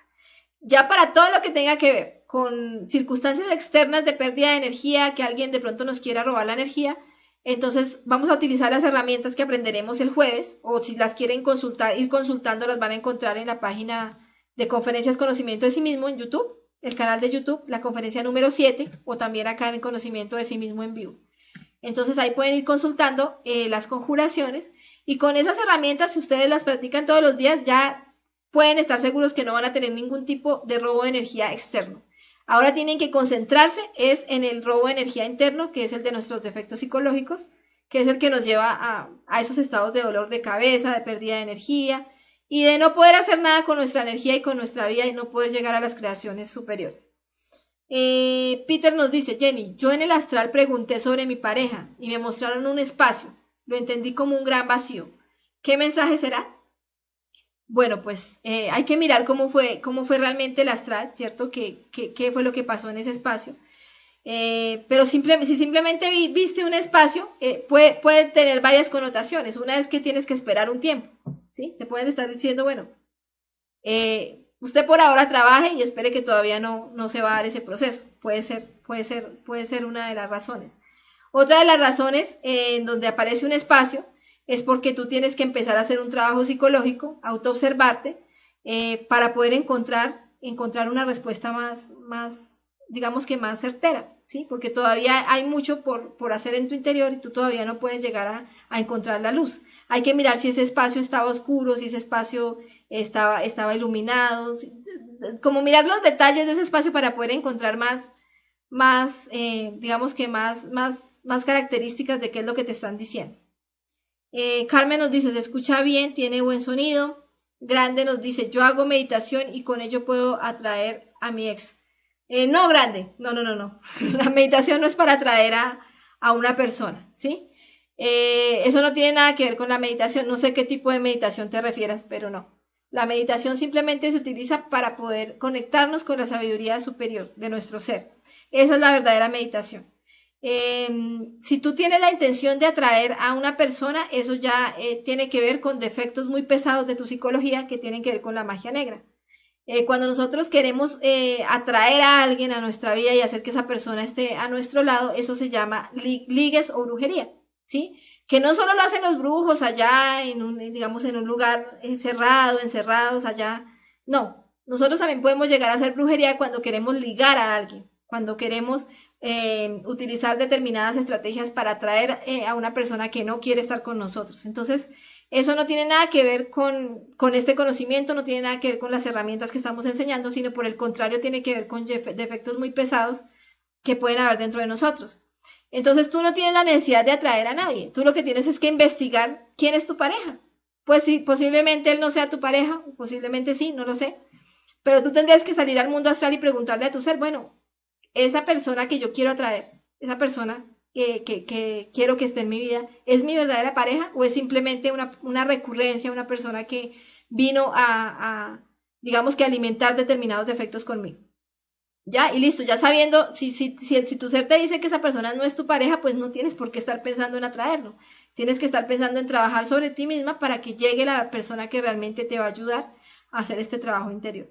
Ya para todo lo que tenga que ver con circunstancias externas de pérdida de energía, que alguien de pronto nos quiera robar la energía, entonces vamos a utilizar las herramientas que aprenderemos el jueves, o si las quieren consultar, ir consultando, las van a encontrar en la página de Conferencias Conocimiento de Sí Mismo en YouTube, el canal de YouTube, la conferencia número 7, o también acá en Conocimiento de Sí Mismo en vivo. Entonces ahí pueden ir consultando las conjuraciones, y con esas herramientas, si ustedes las practican todos los días, ya pueden estar seguros que no van a tener ningún tipo de robo de energía externo. Ahora tienen que concentrarse es en el robo de energía interno, que es el de nuestros defectos psicológicos, que es el que nos lleva a esos estados de dolor de cabeza, de pérdida de energía y de no poder hacer nada con nuestra energía y con nuestra vida y no poder llegar a las creaciones superiores. Peter nos dice, Jenny, yo en el astral pregunté sobre mi pareja y me mostraron un espacio. Lo entendí como un gran vacío. ¿Qué mensaje será? Bueno, pues hay que mirar cómo fue realmente el astral, ¿cierto? ¿Qué fue lo que pasó en ese espacio? Pero si simplemente viste un espacio, puede tener varias connotaciones. Una es que tienes que esperar un tiempo, ¿sí? Te pueden estar diciendo, bueno, usted por ahora trabaje y espere que todavía no se va a dar ese proceso. Puede ser una de las razones. Otra de las razones en donde aparece un espacio es porque tú tienes que empezar a hacer un trabajo psicológico, autoobservarte, para poder encontrar una respuesta más, digamos que más certera, ¿sí? Porque todavía hay mucho por hacer en tu interior y tú todavía no puedes llegar a encontrar la luz. Hay que mirar si ese espacio estaba oscuro, si ese espacio estaba iluminado, como mirar los detalles de ese espacio para poder encontrar digamos que más características de qué es lo que te están diciendo. Carmen nos dice, se escucha bien, tiene buen sonido. Grande nos dice, yo hago meditación y con ello puedo atraer a mi ex. No, Grande, no. La meditación no es para atraer a una persona, ¿sí? Eso no tiene nada que ver con la meditación. No sé qué tipo de meditación te refieras, pero no. La meditación simplemente se utiliza para poder conectarnos con la sabiduría superior de nuestro ser. Esa es la verdadera meditación. Si tú tienes la intención de atraer a una persona, eso ya tiene que ver con defectos muy pesados de tu psicología que tienen que ver con la magia negra. Cuando nosotros queremos atraer a alguien a nuestra vida y hacer que esa persona esté a nuestro lado, eso se llama ligues o brujería, ¿sí? Que no solo lo hacen los brujos allá en un, digamos, en un lugar cerrado, encerrados allá. No, nosotros también podemos llegar a hacer brujería cuando queremos ligar a alguien, cuando queremos utilizar determinadas estrategias para atraer a una persona que no quiere estar con nosotros. Entonces, eso no tiene nada que ver con este conocimiento, no tiene nada que ver con las herramientas que estamos enseñando, sino por el contrario tiene que ver con defectos muy pesados que pueden haber dentro de nosotros. Entonces tú no tienes la necesidad de atraer a nadie, tú lo que tienes es que investigar quién es tu pareja. Pues sí, posiblemente él no sea tu pareja, posiblemente sí, no lo sé, pero tú tendrías que salir al mundo astral y preguntarle a tu ser, bueno, esa persona que yo quiero atraer, esa persona que quiero que esté en mi vida, ¿es mi verdadera pareja o es simplemente una recurrencia, una persona que vino digamos que alimentar determinados defectos conmigo? Ya, y listo, ya sabiendo, si tu ser te dice que esa persona no es tu pareja, pues no tienes por qué estar pensando en atraerlo. Tienes que estar pensando en trabajar sobre ti misma para que llegue la persona que realmente te va a ayudar a hacer este trabajo interior.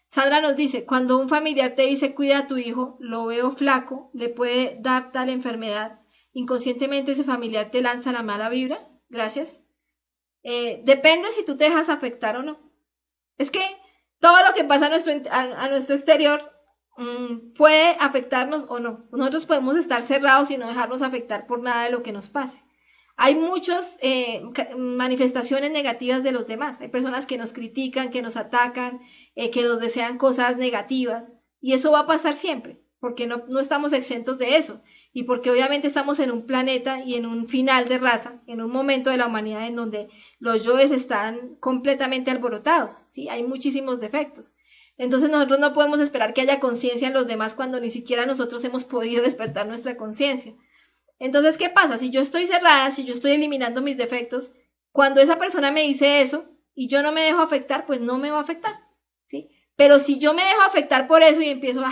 Sandra nos dice, cuando un familiar te dice cuida a tu hijo, lo veo flaco, le puede dar tal enfermedad, inconscientemente ese familiar te lanza la mala vibra. Gracias. Depende si tú te dejas afectar o no. Es que todo lo que pasa a nuestro exterior puede afectarnos o no. Nosotros podemos estar cerrados y no dejarnos afectar por nada de lo que nos pase. Hay muchas manifestaciones negativas de los demás. Hay personas que nos critican, que nos atacan, que nos desean cosas negativas. Y eso va a pasar siempre, porque no estamos exentos de eso. Y porque obviamente estamos en un planeta y en un final de raza, en un momento de la humanidad en donde los yoes están completamente alborotados. ¿Sí? Hay muchísimos defectos. Entonces nosotros no podemos esperar que haya conciencia en los demás cuando ni siquiera nosotros hemos podido despertar nuestra conciencia. Entonces, ¿qué pasa? Si yo estoy cerrada, si yo estoy eliminando mis defectos, cuando esa persona me dice eso y yo no me dejo afectar, pues no me va a afectar, ¿sí? Pero si yo me dejo afectar por eso y empiezo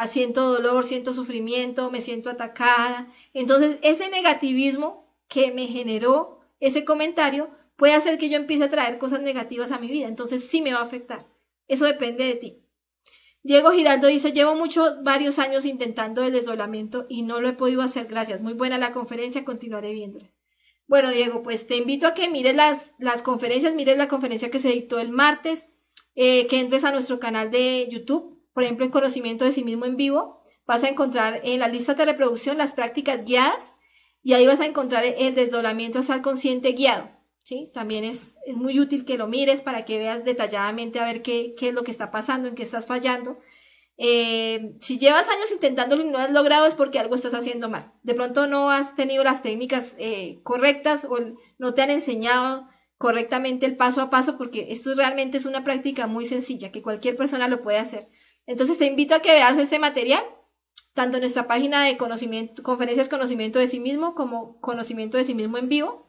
siento dolor, siento sufrimiento, me siento atacada, entonces ese negativismo que me generó ese comentario puede hacer que yo empiece a traer cosas negativas a mi vida, entonces sí me va a afectar. Eso depende de ti. Diego Giraldo dice, llevo varios años intentando el desdoblamiento y no lo he podido hacer, gracias. Muy buena la conferencia, continuaré viéndolas. Bueno, Diego, pues te invito a que mires las conferencias, mires la conferencia que se dictó el martes, que entres a nuestro canal de YouTube, por ejemplo, en Conocimiento de sí mismo en vivo, vas a encontrar en la lista de reproducción las prácticas guiadas y ahí vas a encontrar el desdoblamiento hacia el consciente guiado. ¿Sí? También es muy útil que lo mires para que veas detalladamente a ver qué es lo que está pasando, en qué estás fallando. Si llevas años intentándolo y no has logrado es porque algo estás haciendo mal. De pronto no has tenido las técnicas correctas o no te han enseñado correctamente el paso a paso porque esto realmente es una práctica muy sencilla que cualquier persona lo puede hacer. Entonces te invito a que veas este material tanto en nuestra página de conferencias Conocimiento de sí mismo como Conocimiento de sí mismo en vivo.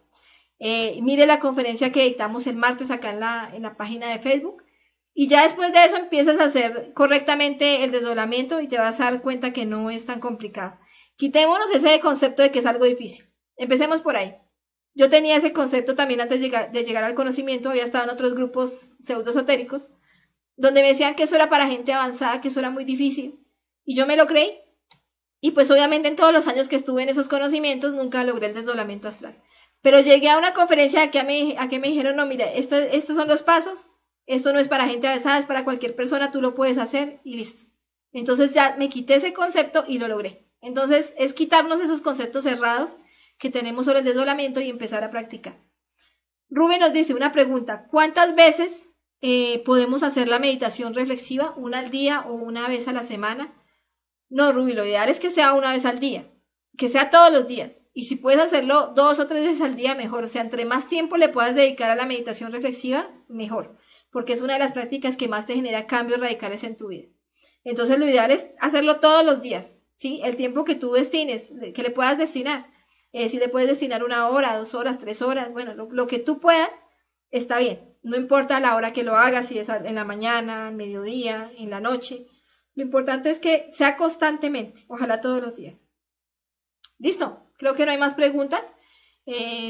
Mire la conferencia que dictamos el martes acá en la página de Facebook y ya después de eso empiezas a hacer correctamente el desdoblamiento y te vas a dar cuenta que no es tan complicado. Quitémonos ese concepto de que es algo difícil. Empecemos por ahí. Yo tenía ese concepto también antes de llegar al conocimiento, había estado en otros grupos pseudoesotéricos donde me decían que eso era para gente avanzada, que eso era muy difícil y yo me lo creí y pues obviamente en todos los años que estuve en esos conocimientos nunca logré el desdoblamiento astral. Pero llegué a una conferencia a que me dijeron, no, mira, estos son los pasos, esto no es para gente avanzada, es para cualquier persona, tú lo puedes hacer y listo. Entonces ya me quité ese concepto y lo logré. Entonces es quitarnos esos conceptos cerrados que tenemos sobre el desdoblamiento y empezar a practicar. Rubén nos dice una pregunta, ¿cuántas veces podemos hacer la meditación reflexiva? ¿Una al día o una vez a la semana? No, Rubén, lo ideal es que sea una vez al día, que sea todos los días. Y si puedes hacerlo 2 o 3 veces al día, mejor. O sea, entre más tiempo le puedas dedicar a la meditación reflexiva, mejor. Porque es una de las prácticas que más te genera cambios radicales en tu vida. Entonces, lo ideal es hacerlo todos los días, ¿sí? El tiempo que tú destines, que le puedas destinar. Si le puedes destinar 1 hora, 2 horas, 3 horas, bueno, lo que tú puedas, está bien. No importa la hora que lo hagas, si es en la mañana, al mediodía, en la noche. Lo importante es que sea constantemente, ojalá todos los días. Listo, creo que no hay más preguntas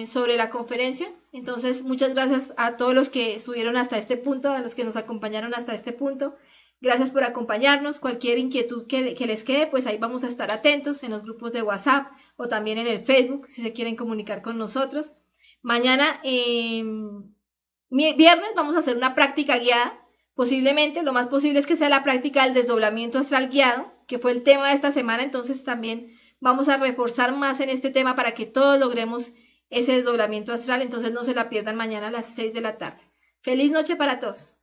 sobre la conferencia. Entonces, muchas gracias a todos los que estuvieron hasta este punto, a los que nos acompañaron hasta este punto. Gracias por acompañarnos. Cualquier inquietud que les quede, pues ahí vamos a estar atentos en los grupos de WhatsApp o también en el Facebook, si se quieren comunicar con nosotros. Mañana, viernes, vamos a hacer una práctica guiada. Posiblemente, lo más posible es que sea la práctica del desdoblamiento astral guiado, que fue el tema de esta semana. Entonces también vamos a reforzar más en este tema para que todos logremos ese desdoblamiento astral. Entonces no se la pierdan mañana a las 6 de la tarde. Feliz noche para todos.